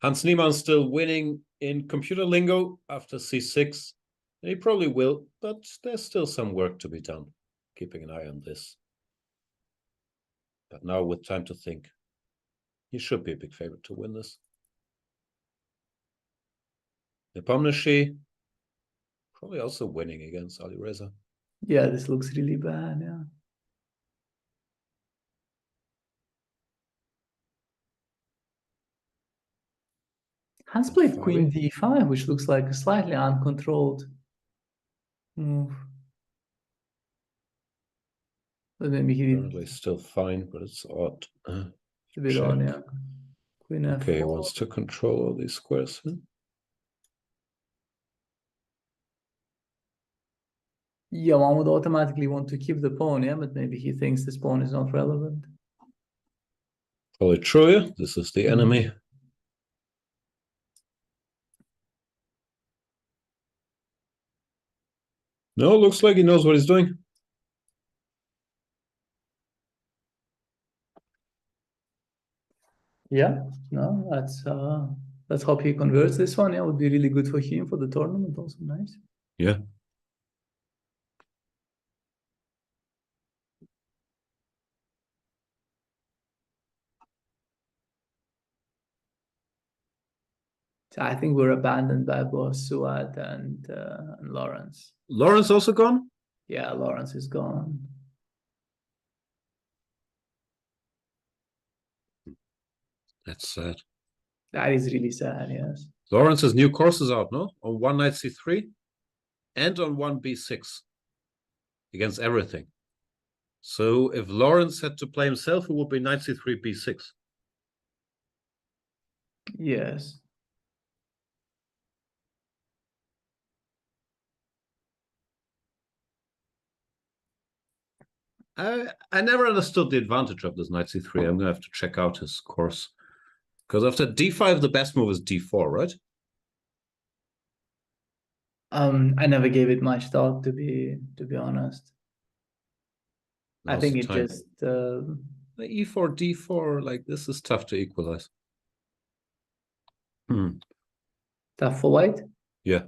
Hans Niemann still winning in computer lingo after c6. And he probably will, but there's still some work to be done. Keeping an eye on this. But now with time to think, he should be a big favorite to win this. Nepomniachtchi probably also winning against Alireza. Yeah, this looks really bad, yeah. Hans played queen d5, which looks like a slightly uncontrolled move. But maybe he Apparently still fine, but it's odd. a bit on, yeah. Queen f4. Okay, he wants to control all these squares. Yeah, one would automatically want to keep the pawn, yeah, but maybe he thinks this pawn is not relevant. Probably true, yeah. This is the enemy. No, looks like he knows what he's doing. Yeah, no, let's hope he converts this one. Yeah, would be really good for him for the tournament. Also nice. Yeah. So I think we're abandoned by both Suat and Lawrence. Lawrence also gone? Yeah, Lawrence is gone. That's sad. That is really sad, yes. Lawrence's new course is out, no? On one knight c3 and on one b6 against everything. So if Lawrence had to play himself, it would be knight c3, b6. Yes. I never understood the advantage of this knight c3. I'm gonna have to check out his course. Because after d5, the best move is d4, right? I never gave it much thought, to be honest. I Now's think the it time. just The e4, d4, like this is tough to equalize. tough for white. Yeah.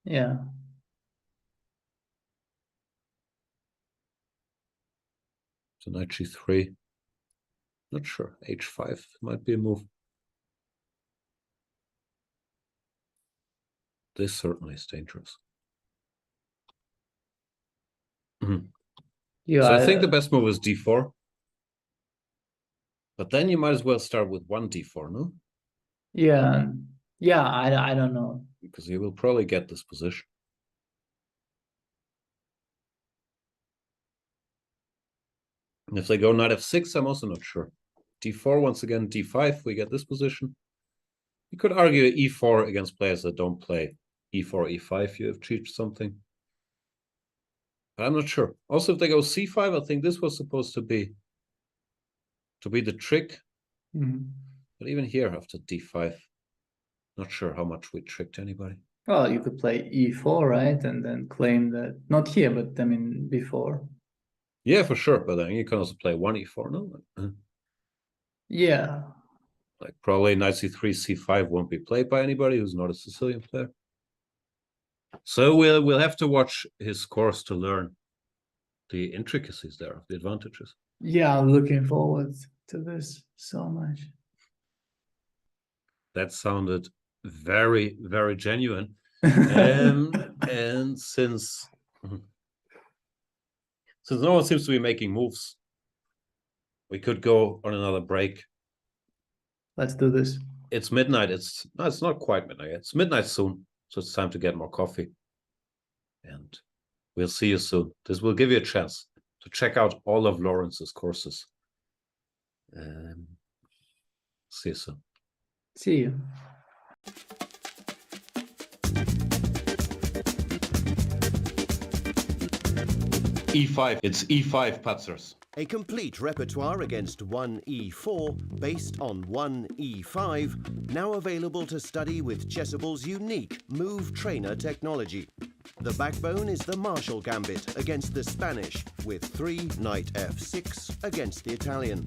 Yeah. So knight g3. Not sure. h5 might be a move. This certainly is dangerous. Yeah. So I think the best move is d4. But then you might as well start with one d4, no? Yeah. Yeah, I don't know. Because you will probably get this position. And if they go knight f6, I'm also not sure. d4, once again, d5, we get this position. You could argue e4 against players that don't play e4, e5, you have achieved something. But I'm not sure. Also, if they go c5, I think this was supposed to be the trick. But even here, after d5, not sure how much we tricked anybody. Well, you could play e4, right? And then claim that, not here, but I mean, before. Yeah, for sure. But then you can also play one e4, no? Yeah. Like probably knight c3, c5 won't be played by anybody who's not a Sicilian player. So we'll have to watch his course to learn the intricacies there of the advantages. Yeah, I'm looking forward to this so much. That sounded very, very genuine. And since no one seems to be making moves, we could go on another break. Let's do this. It's midnight. It's not quite midnight. It's midnight soon. So it's time to get more coffee. And we'll see you soon. This will give you a chance to check out all of Lawrence's courses. See you soon. See you. E5. It's E5 Patzers. A complete repertoire against 1e4 based on 1e5, now available to study with Chessable's unique Move Trainer technology. The backbone is the Marshall Gambit against the Spanish, with 3 knight f6 against the Italian.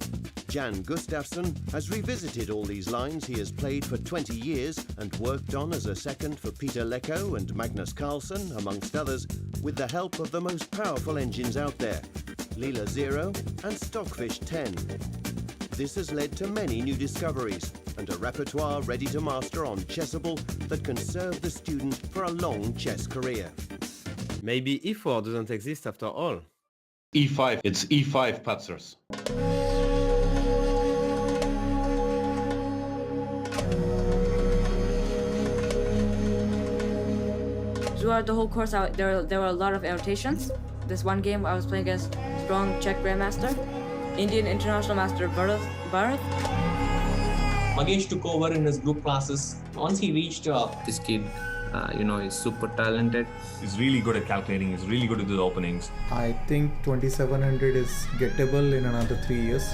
Jan Gustafsson has revisited all these lines he has played for 20 years and worked on as a second for Peter Lecco and Magnus Carlsen, amongst others, with the help of the most powerful engines out there, Leela 0 and Stockfish 10. This has led to many new discoveries and a repertoire ready to master on Chessable that can serve the student for a long chess career. Maybe e4 doesn't exist after all. E5. It's E5 Patzers. Throughout the whole course, there were a lot of rotations. This one game I was playing against strong Czech Grandmaster, Indian International Master Bharat. Magesh took over in his group classes. Once he reached this kid, is super talented. He's really good at calculating. He's really good at the openings. I think 2700 is gettable in another 3 years.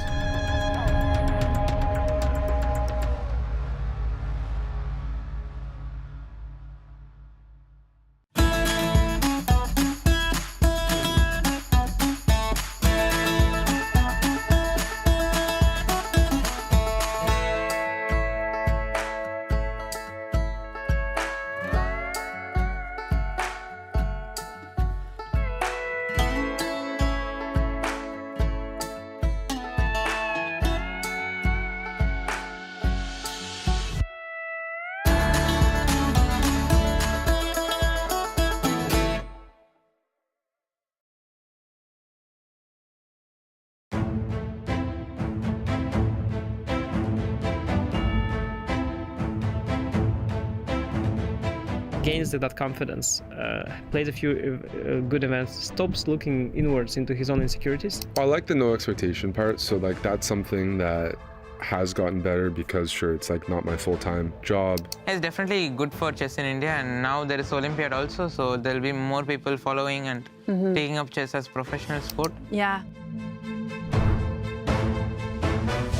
gains that confidence, plays a few good events, stops looking inwards into his own insecurities. I like the no expectation part, so like that's something that has gotten better because sure, it's like not my full-time job. It's definitely good for chess in India, and now there is Olympiad also, so there'll be more people following and taking up chess as professional sport. Yeah.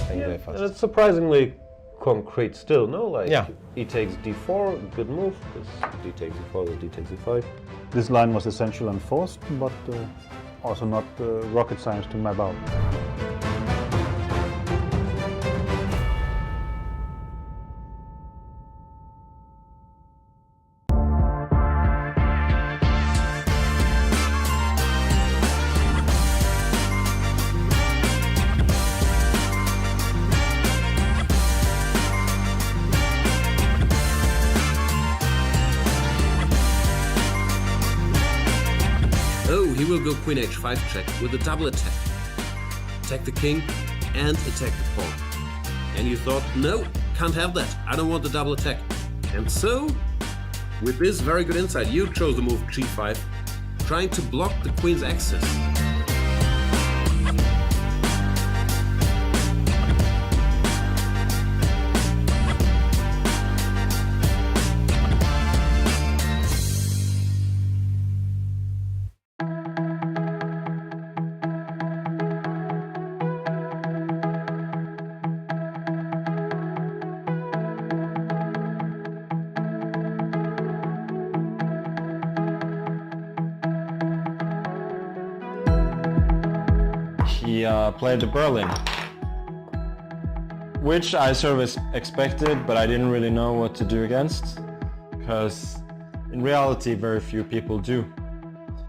And it's surprisingly concrete still, no? Like, e takes d4, good move, because d takes d4, then d takes d5. This line was essential and forced, but also not rocket science to map out. He will go queen h5 check with a double attack. Attack the king and attack the pawn. And you thought, no, can't have that. I don't want the double attack. And so, with this very good insight, you chose the move g5, trying to block the queen's access. He played the Berlin, which I sort of expected, but I didn't really know what to do against, because in reality very few people do.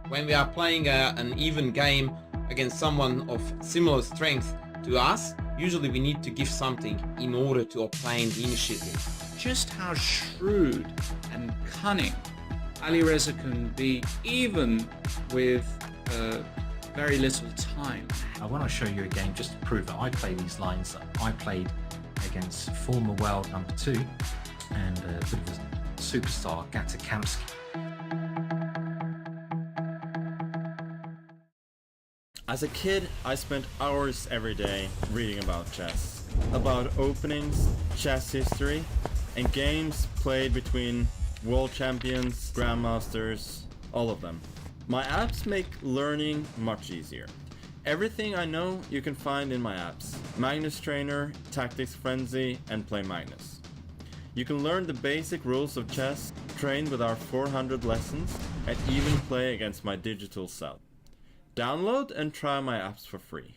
When we are playing an even game against someone of similar strength to us, usually we need to give something in order to obtain the initiative. Just how shrewd and cunning Alireza can be, even with very little time. I want to show you a game just to prove that I play these lines that I played against former world number 2 and a bit of a superstar, Gustafsson. As a kid, I spent hours every day reading about chess, about openings, chess history, and games played between world champions, grandmasters, all of them. My apps make learning much easier. Everything I know you can find in my apps: Magnus Trainer, Tactics Frenzy, and Play Magnus. You can learn the basic rules of chess, train with our 400 lessons, and even play against my digital self. Download and try my apps for free.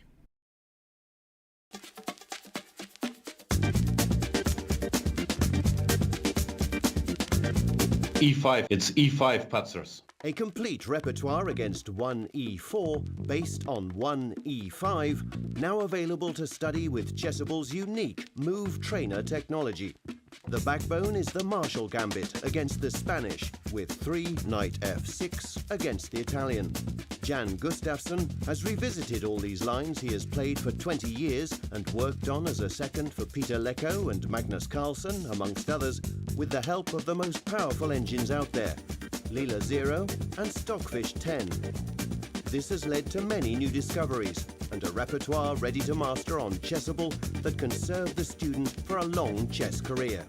E5, it's E5 Patzers. A complete repertoire against 1e4 based on 1e5, now available to study with Chessable's unique Move Trainer technology. The backbone is the Marshall Gambit against the Spanish, with 3 Knight f6 against the Italian. Jan Gustafsson has revisited all these lines he has played for 20 years and worked on as a second for Peter Lecco and Magnus Carlsen, amongst others, with the help of the most powerful engines out there, Leela 0 and Stockfish 10. This has led to many new discoveries and a repertoire ready to master on Chessable that can serve the student for a long chess career.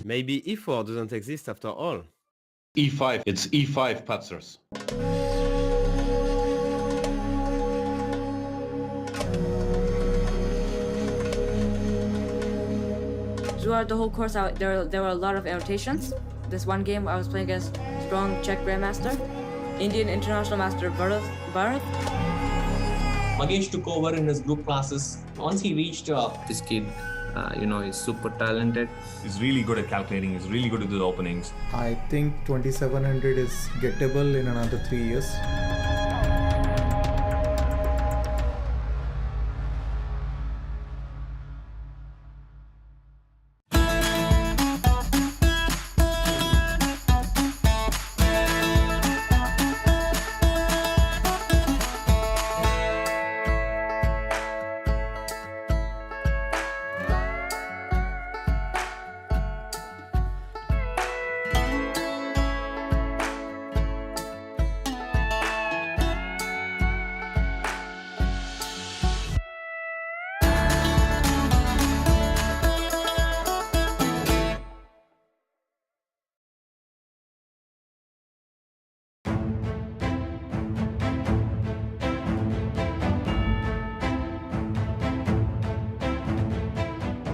Maybe e4 doesn't exist after all. E5, it's E5 Patzers. Throughout the whole course, there were a lot of rotations. This one game I was playing against strong Czech Grandmaster, Indian International Master Bharat. Magesh took over in his group classes. Once he reached this kid, he's super talented. He's really good at calculating, he's really good at the openings. I think 2700 is gettable in another 3 years.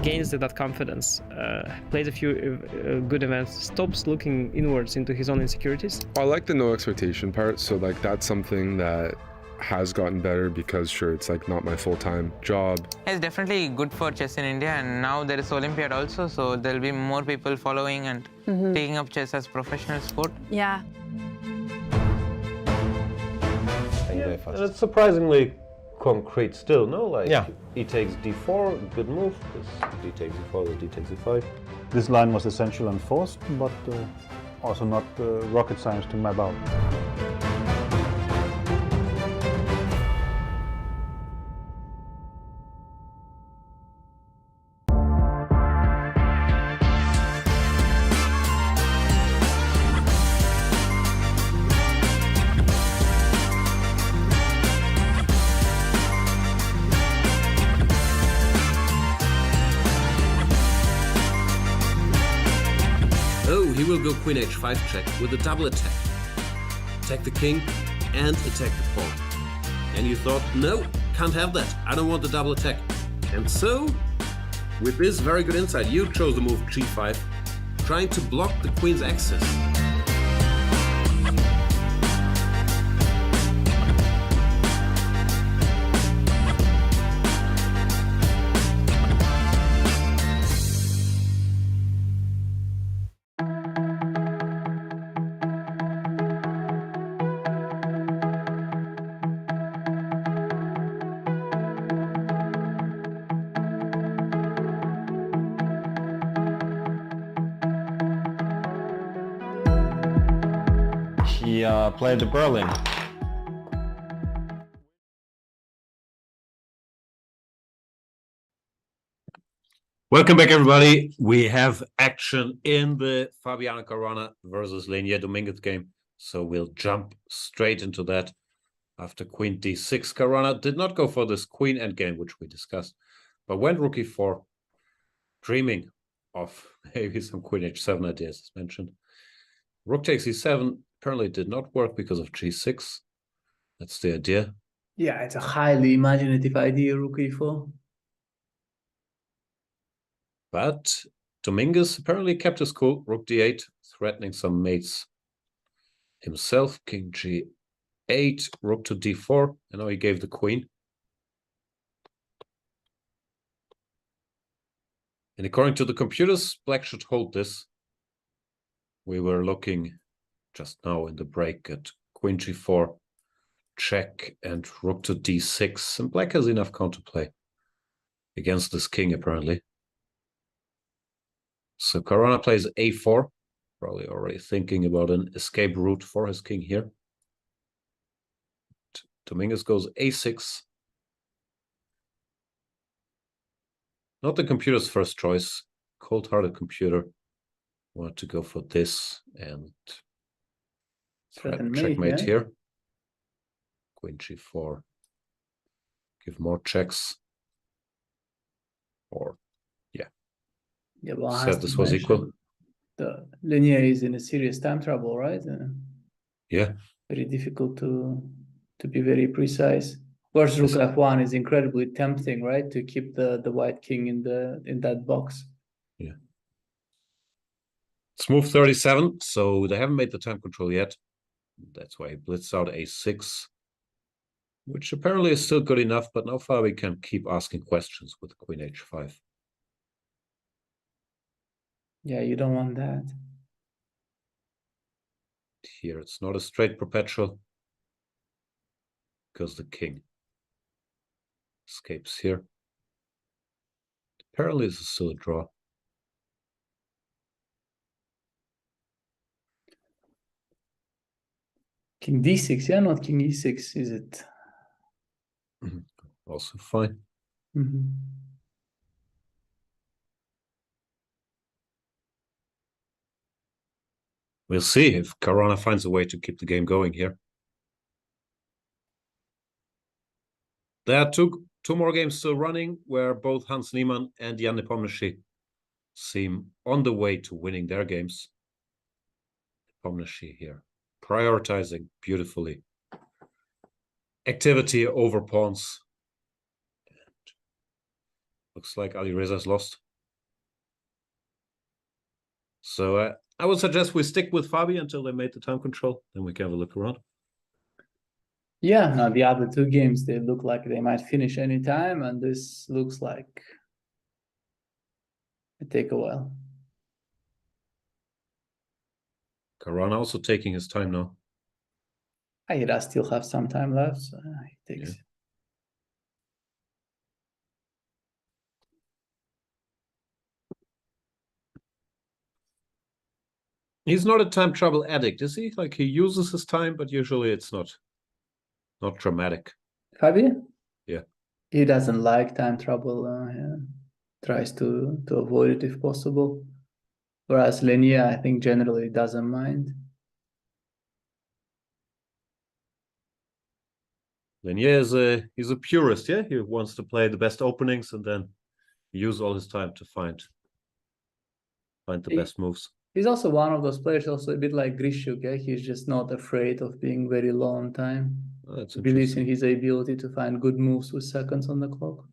gains that confidence, plays a few good events, stops looking inwards into his own insecurities. I like the no expectation part, so like that's something that has gotten better because sure, it's like not my full-time job. It's definitely good for chess in India, and now there is Olympiad also, so there'll be more people following and taking up chess as professional sport. Yeah. And it's surprisingly concrete still, no? Like, e takes d4, good move, this d takes e4, the d takes e5. This line was essential and forced, but also not rocket science to map out. He will go queen h5 check with a double attack. Attack the king and attack the pawn. And you thought, no, can't have that. I don't want the double attack. And so, with this very good insight, you chose the move g5, trying to block the queen's access. He played the Berlin. Welcome back, everybody. We have action in the Fabiano Caruana versus Lenier Dominguez game. So we'll jump straight into that. After queen d6, Caruana did not go for this queen endgame, which we discussed, but went rook e4, dreaming of maybe some queen h7 ideas, as mentioned. Rook takes e7 apparently did not work because of g6. That's the idea. Yeah, it's a highly imaginative idea, rook e4. But Dominguez apparently kept his cool. Rook d8, threatening some mates himself. King g8, rook to d4, and now he gave the queen. And according to the computers, black should hold this. We were looking just now in the break at queen g4, check, and rook to d6. And black has enough counterplay against this king, apparently. So Caruana plays a4, probably already thinking about an escape route for his king here. Dominguez goes a6. Not the computer's first choice. Cold-hearted computer wanted to go for this and threaten checkmate here. Queen g4. Give more checks. Or, yeah. Yeah, well, said this was equal. The Lenier is in a serious time trouble, right? Yeah. Very difficult to be very precise. Of course, rook f1 is incredibly tempting, right? To keep the white king in that box. Yeah. It's move 37, so they haven't made the time control yet. That's why he blitzed out a6, which apparently is still good enough, but now Fabi can keep asking questions with queen h5. Yeah, you don't want that. Here it's not a straight perpetual, because the king escapes here. Apparently this is still a draw. King d6, yeah, not king e6, is it? Also fine. We'll see if Caruana finds a way to keep the game going here. There are two more games still running where both Hans Niemann and Jan Nepomniachtchi seem on the way to winning their games. Nepomniachtchi here prioritizing beautifully. Activity over pawns. And looks like Ali Reza's lost. So I would suggest we stick with Fabi until they made the time control. Then we can have a look around. Yeah, now the other two games, they look like they might finish any time, and this looks like it take a while. Karan also taking his time now. He does still have some time left, so he takes. Yeah. He's not a time trouble addict, is he? Like he uses his time, but usually it's not dramatic. Fabi? Yeah. He doesn't like time trouble. Yeah. Tries to avoid it if possible. Whereas Lenia, I think generally doesn't mind. Lenier he's a purist, yeah? He wants to play the best openings and then use all his time to find the best moves. He's also one of those players, also a bit like Grishuk, yeah? He's just not afraid of being very low on time. Oh, that's he believes in his ability to find good moves with seconds on the clock.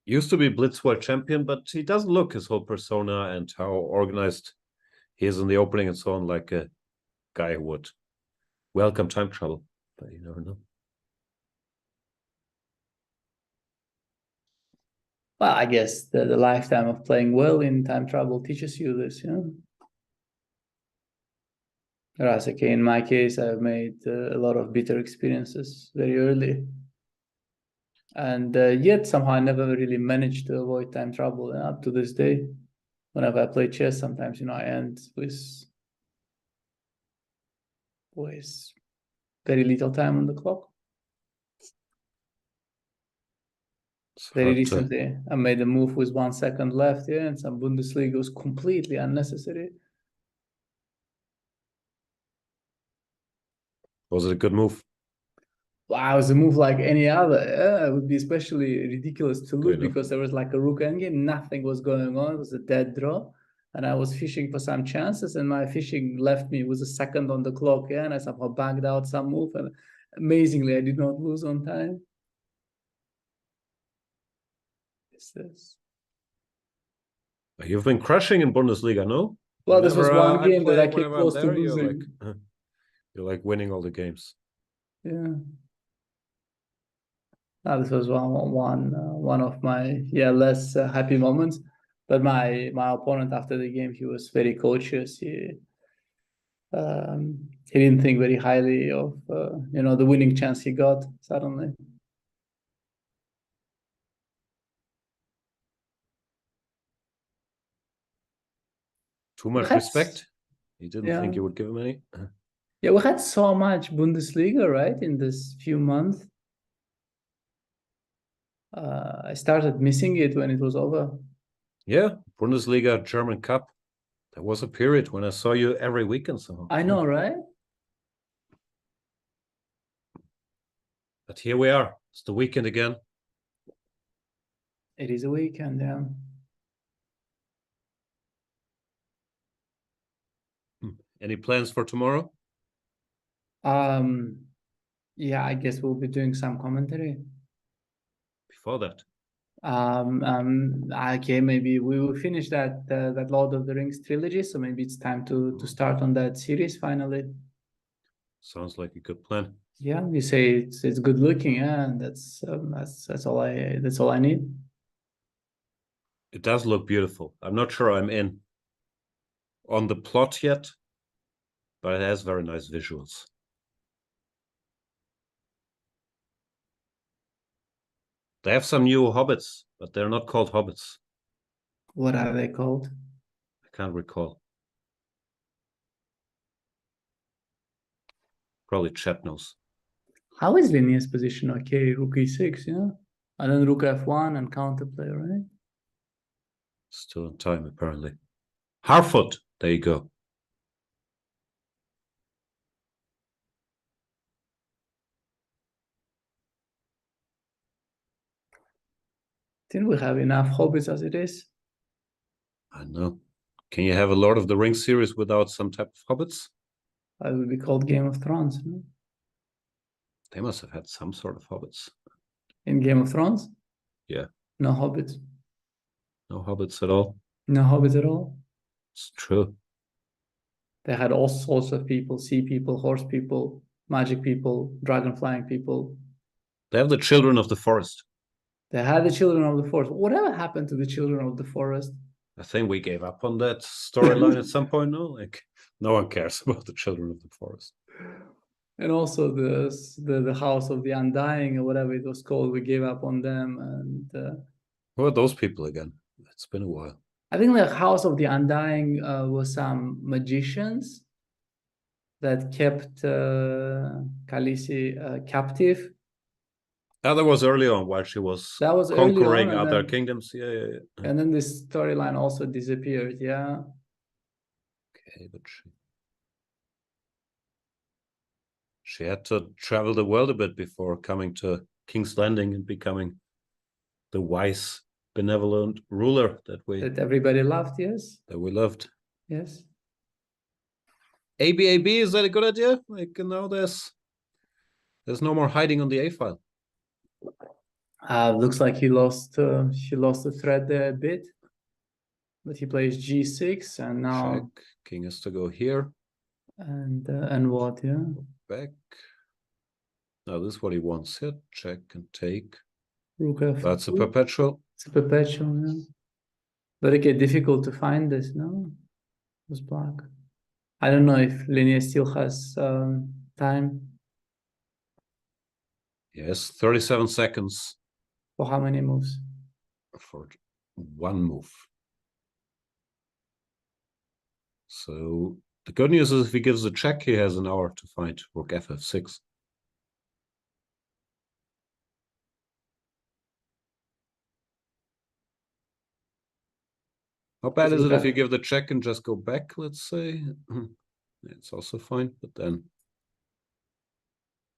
Used to be Blitz world champion, but he doesn't look his whole persona and how organized he is in the opening and so on, like a guy who would welcome time trouble, but you never know. Well, I guess the lifetime of playing well in time trouble teaches you this, you know. Whereas, okay, in my case, I've made a lot of bitter experiences very early. And yet somehow I never really managed to avoid time trouble. And up to this day, whenever I play chess, sometimes, you know, I end with very little time on the clock. Very recently, I made a move with 1 second left, yeah, and some Bundesliga was completely unnecessary. Was it a good move? Wow, it was a move like any other. Yeah, it would be especially ridiculous to lose because there was like a rook endgame, nothing was going on, it was a dead draw. And I was fishing for some chances, and my fishing left me with a second on the clock, yeah, and I somehow banked out some move, and amazingly, I did not lose on time. You've been crushing in Bundesliga, no? Well, this was one game that I came close to losing. You're like winning all the games. Yeah. This was one of my less happy moments. But my opponent after the game, he was very cautious. He didn't think very highly of the winning chance he got suddenly. Too much respect. He didn't think you would give him any. Yeah, we had so much Bundesliga, right, in this few months. I started missing it when it was over. Yeah, Bundesliga, German Cup. There was a period when I saw you every weekend somehow. I know, right? But here we are. It's the weekend again. It is a weekend, yeah. Any plans for tomorrow? Yeah, I guess we'll be doing some commentary. Before that. Okay, maybe we will finish that Lord of the Rings trilogy, so maybe it's time to start on that series finally. Sounds like a good plan. Yeah, you say it's good looking, yeah, and that's all I need. It does look beautiful. I'm not sure I'm in on the plot yet, but it has very nice visuals. They have some new hobbits, but they're not called hobbits. What are they called? I can't recall. Probably Chet knows. How is Linnea's position? Okay, rook e6, yeah? And then rook f1 and counterplay, right? Still in time, apparently. Harfoot, there you go. Didn't we have enough hobbits as it is? I know. Can you have a Lord of the Rings series without some type of hobbits? That would be called Game of Thrones, no? They must have had some sort of hobbits. In Game of Thrones? Yeah. No hobbits. No hobbits at all. No hobbits at all. It's true. They had all sorts of people: sea people, horse people, magic people, dragon flying people. They have the children of the forest. They had the children of the forest. Whatever happened to the children of the forest? I think we gave up on that storyline at some point. No, like no one cares about the children of the forest. And also the House of the Undying, or whatever it was called, we gave up on them. And who are those people again? It's been a while. I think the House of the Undying was some magicians that kept Khaleesi captive. That was early on while she was conquering other kingdoms. Yeah. And then this storyline also disappeared. Yeah. Okay, but she had to travel the world a bit before coming to King's Landing and becoming the wise, benevolent ruler that everybody loved. Yes. That we loved. Yes. AB, is that a good idea? Like now there's no more hiding on the A file. Looks like he lost the thread there a bit, but he plays G6 and now check. King has to go here. And what? Yeah. Back. Now this is what he wants here. Check and take. Rook F2. That's a perpetual. It's a perpetual. Yeah. But again, difficult to find this. No, it was black. I don't know if Linear still has time. Yes, 37 seconds. For how many moves? For one move. So the good news is if he gives a check, he has an hour to find Rook FF6. How bad is it if you give the check and just go back, let's say? It's also fine, but then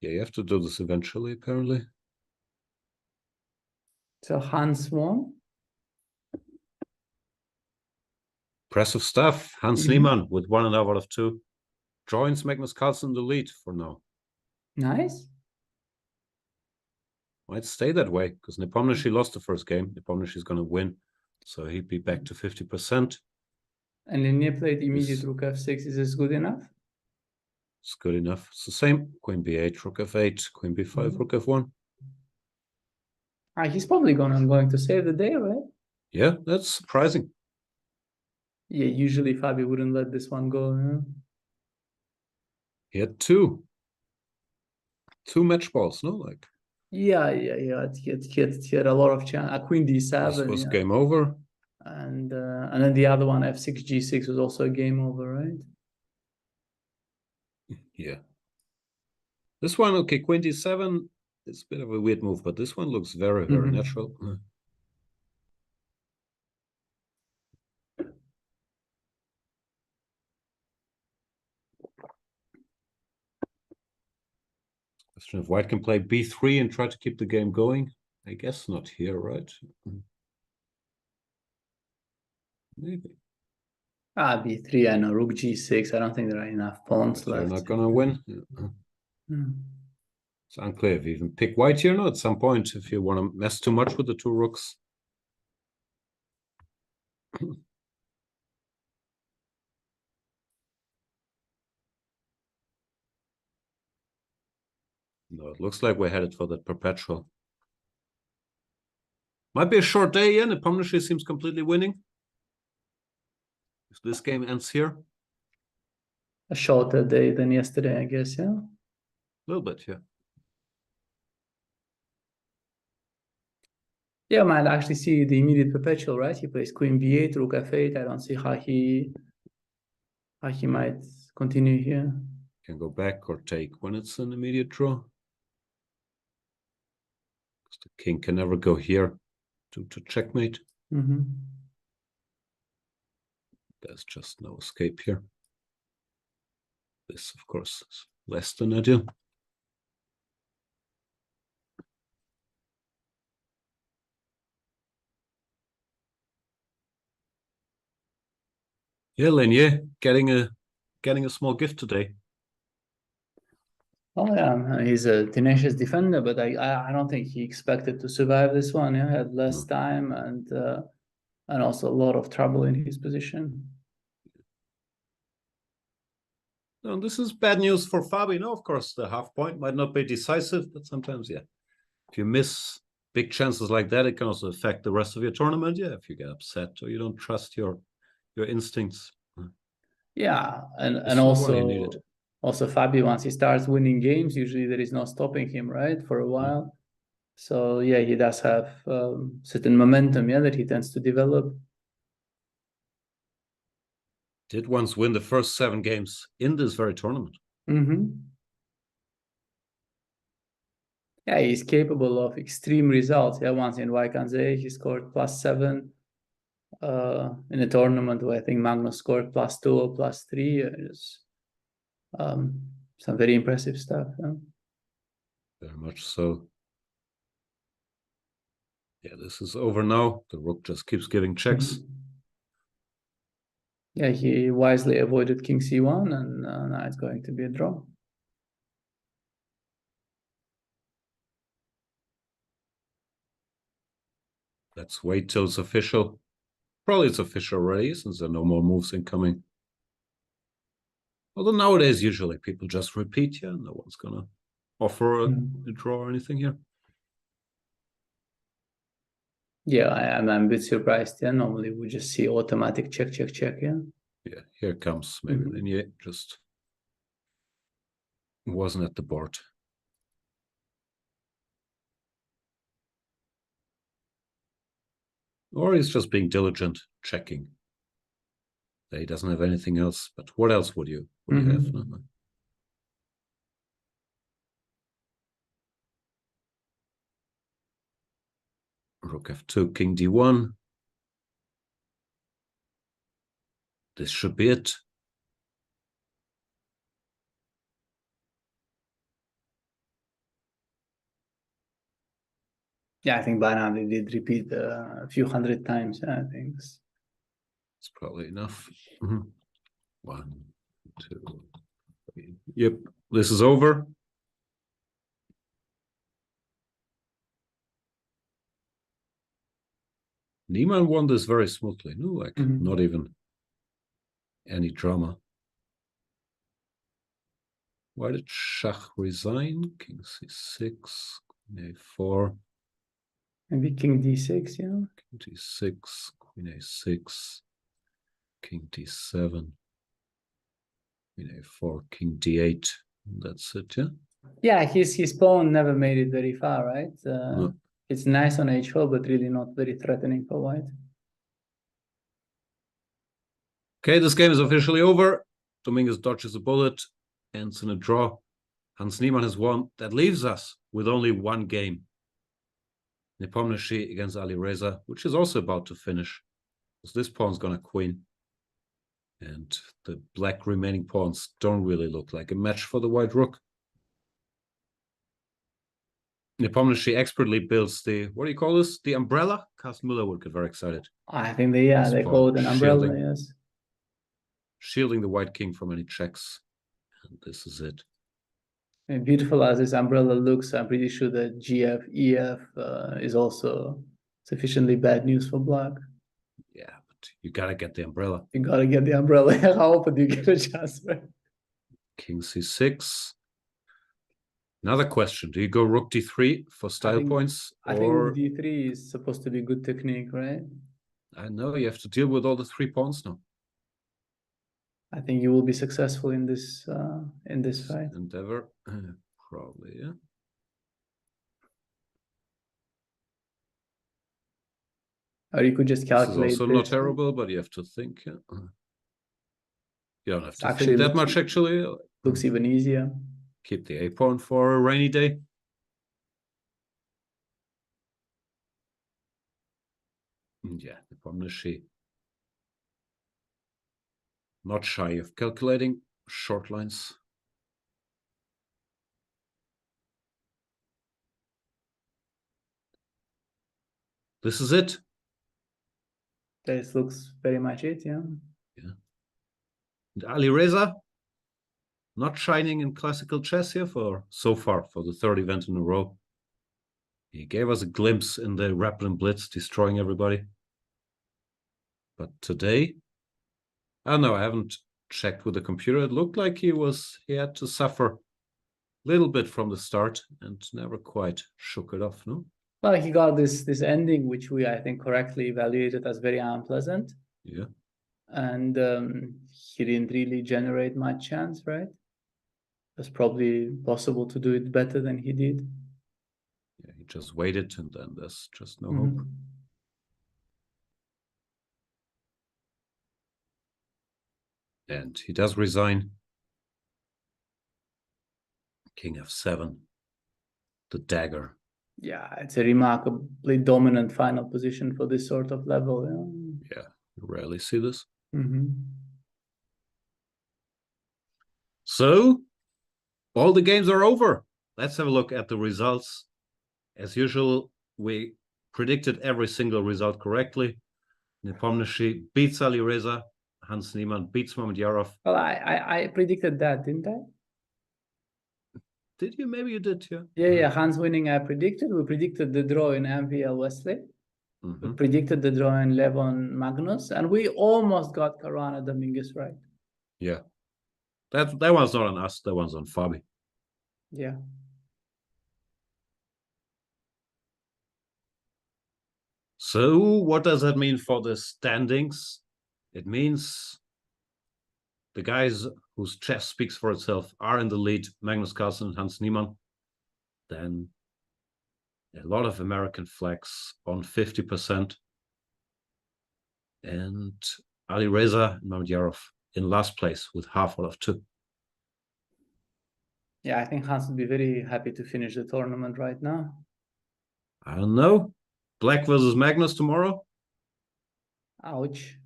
yeah, you have to do this eventually, apparently. So Hans won. Impressive stuff. Hans Niemann with 1.5 out of 2. Joins Magnus Carlsen in the lead for now. Nice. Might stay that way, because Nepomniachtchi lost the first game. Nepomniachtchi is going to win, so he'd be back to 50%. And Linear played immediate Rook F6. Is this good enough? It's good enough. It's the same. Queen B8, Rook F8, Queen B5, Rook F1. He's probably going to save the day, right? Yeah, that's surprising. Yeah, usually Fabi wouldn't let this one go. Yeah? He had two match balls, no? Like. Yeah. He had a lot of chance. Queen D7. This was game over. And then the other one, F6, G6, was also a game over, right? Yeah. This one, okay, Queen D7. It's a bit of a weird move, but this one looks very, very natural. Question if White can play B3 and try to keep the game going. I guess not here, right? Maybe. B3, I know. Rook G6. I don't think there are enough pawns left. They're not gonna win. It's unclear if you even pick White here or not at some point if you want to mess too much with the two rooks. No, it looks like we're headed for that perpetual. Might be a short day, yeah. Nepomniachtchi seems completely winning. If this game ends here. A shorter day than yesterday, I guess, yeah? A little bit, yeah. Yeah, I might actually see the immediate perpetual, right? He plays Queen B8, Rook F8. I don't see how he might continue here. Can go back or take when it's an immediate draw. Because the king can never go here to checkmate. There's just no escape here. This, of course, is less than ideal. Yeah, Lenier, getting a small gift today. Oh yeah, he's a tenacious defender, but I don't think he expected to survive this one. Yeah, had less time, and and also a lot of trouble in his position. And this is bad news for Fabi. No, of course, the half point might not be decisive, but sometimes, yeah, if you miss big chances like that, it can also affect the rest of your tournament. Yeah, if you get upset or you don't trust your instincts. Yeah, and It's not what he needed. also Fabi, once he starts winning games, usually there is no stopping him, right, for a while. So yeah, he does have certain momentum, yeah, that he tends to develop. Did once win the first 7 games in this very tournament. Yeah, he's capable of extreme results. Yeah, once in Vaikanze, he scored +7 in a tournament where I think Magnus scored +2 or +3. It's, some very impressive stuff. Yeah? Very much so. Yeah, this is over now. The rook just keeps giving checks. Yeah, he wisely avoided king c1, and now it's going to be a draw. Let's wait till it's official. Probably it's official already, since there are no more moves incoming. Although nowadays, usually people just repeat, yeah, no one's gonna offer a draw or anything here. Yeah, I'm a bit surprised. Yeah, normally we just see automatic check, check, check. Yeah. Yeah, here comes maybe Linier, just wasn't at the board. Or he's just being diligent, checking. He doesn't have anything else, but what else would you have? No? Rook f2, king d1. This should be it. Yeah, I think by now they did repeat a few hundred times. Yeah, I think it's probably enough. 1, 2, 3. Yep, this is over. Niemann won this very smoothly. No, like not even any drama. Why did Schach resign? King c6, queen a4. Maybe king d6, yeah. King d6, queen a6, king d7, queen a4, king d8. That's it, yeah? Yeah, his pawn never made it very far, right? No. It's nice on h4, but really not very threatening for white. Okay, this game is officially over. Dominguez dodges a bullet, ends in a draw. Hans Niemann has won. That leaves us with only one game. Nepomniachtchi against Alireza, which is also about to finish. Because this pawn's gonna queen. And the black remaining pawns don't really look like a match for the white rook. Nepomniachtchi expertly builds the, what do you call this? The umbrella? Carsten Müller would get very excited. I think they call it an umbrella, yes. Shielding the white king from any checks. And this is it. And beautiful as this umbrella looks, I'm pretty sure that GF, EF is also sufficiently bad news for black. Yeah, but you gotta get the umbrella. You gotta get the umbrella. How often do you get a chance, right? King c6. Another question, do you go rook d3 for style points? I think d3 is supposed to be good technique, right? I know, you have to deal with all the 3 pawns now. I think you will be successful in this fight. Endeavor, probably, yeah. Or you could just calculate. This is also not terrible, but you have to think. Yeah. You don't have to think that much, actually. Looks even easier. Keep the a pawn for a rainy day. Yeah, Nepomniachtchi. Not shy of calculating short lines. This is it. This looks very much it, yeah. Yeah. And Alireza, not shining in classical chess here so far for the 3rd event in a row. He gave us a glimpse in the Rapid and Blitz, destroying everybody. But today, I don't know, I haven't checked with the computer. It looked like he had to suffer a little bit from the start and never quite shook it off, no? Well, he got this ending, which we, I think, correctly evaluated as very unpleasant. Yeah. And he didn't really generate much chance, right? It's probably possible to do it better than he did. Yeah, he just waited, and then there's just no hope. And he does resign. King f7, the dagger. Yeah, it's a remarkably dominant final position for this sort of level. Yeah, you rarely see this. So, all the games are over. Let's have a look at the results. As usual, we predicted every single result correctly. Nepomniachtchi beats Alireza. Hans Niemann beats Mamedyarov. Well, I predicted that, didn't I? Did you? Maybe you did, yeah. Yeah, Hans winning I predicted. We predicted the draw in MVL Wesley. We predicted the draw in Levon Magnus. And we almost got Caruana Dominguez right. Yeah. That one's not on us. That one's on Fabi. Yeah. So what does that mean for the standings? It means the guys whose chess speaks for itself are in the lead, Magnus Carlsen and Hans Niemann. Then a lot of American flags on 50%. And Alireza and Mamedyarov in last place with half out of 2. Yeah, I think Hans would be very happy to finish the tournament right now. I don't know. Black versus Magnus tomorrow? Ouch.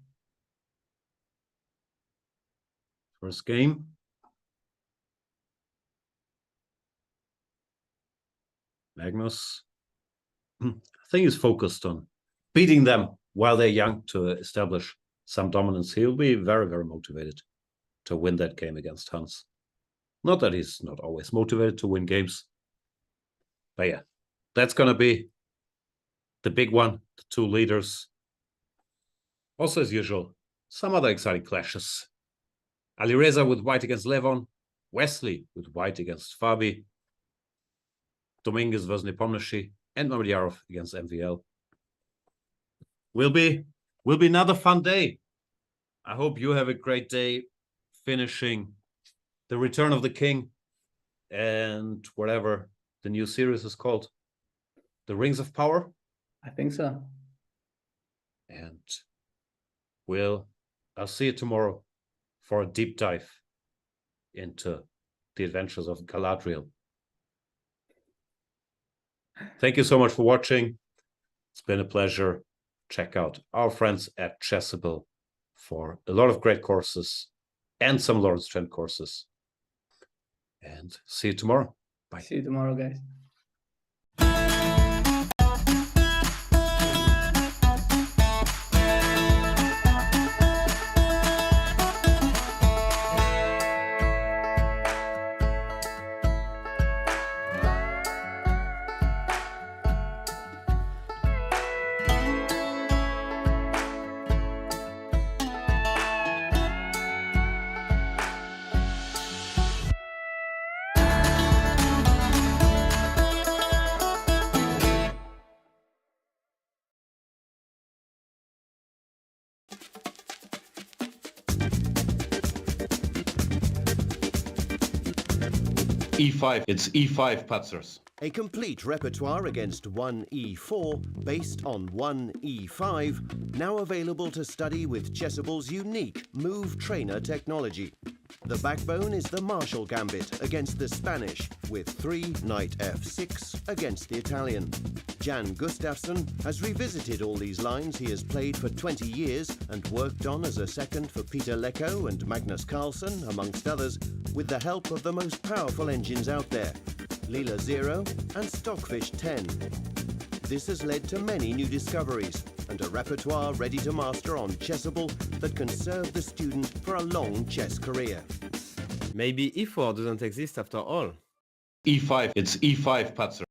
First game. Magnus, I think he's focused on beating them while they're young to establish some dominance. He'll be very, very motivated to win that game against Hans. Not that he's not always motivated to win games. But yeah, that's going to be the big one, the two leaders. Also, as usual, some other exciting clashes. Alireza with white against Levon, Wesley with white against Fabi, Dominguez versus Nepomniachtchi, and Mamedyarov against MVL. Will be another fun day. I hope you have a great day finishing the Return of the King and whatever the new series is called. The Rings of Power? I think so. And I'll see you tomorrow for a deep dive into the adventures of Galadriel. Thank you so much for watching. It's been a pleasure. Check out our friends at Chessable for a lot of great courses and some Lawrence Trent courses. And see you tomorrow. Bye. See you tomorrow, guys. E5, it's E5 Patzers. A complete repertoire against 1E4 based on 1E5, now available to study with Chessable's unique Move Trainer technology. The backbone is the Marshall Gambit against the Spanish, with 3 Knight F6 against the Italian. Jan Gustafsson has revisited all these lines he has played for 20 years and worked on as a second for Peter Lecco and Magnus Carlsen, amongst others, with the help of the most powerful engines out there, Leela 0 and Stockfish 10. This has led to many new discoveries and a repertoire ready to master on Chessable that can serve the student for a long chess career. Maybe E4 doesn't exist after all. E5, it's E5 Patzer.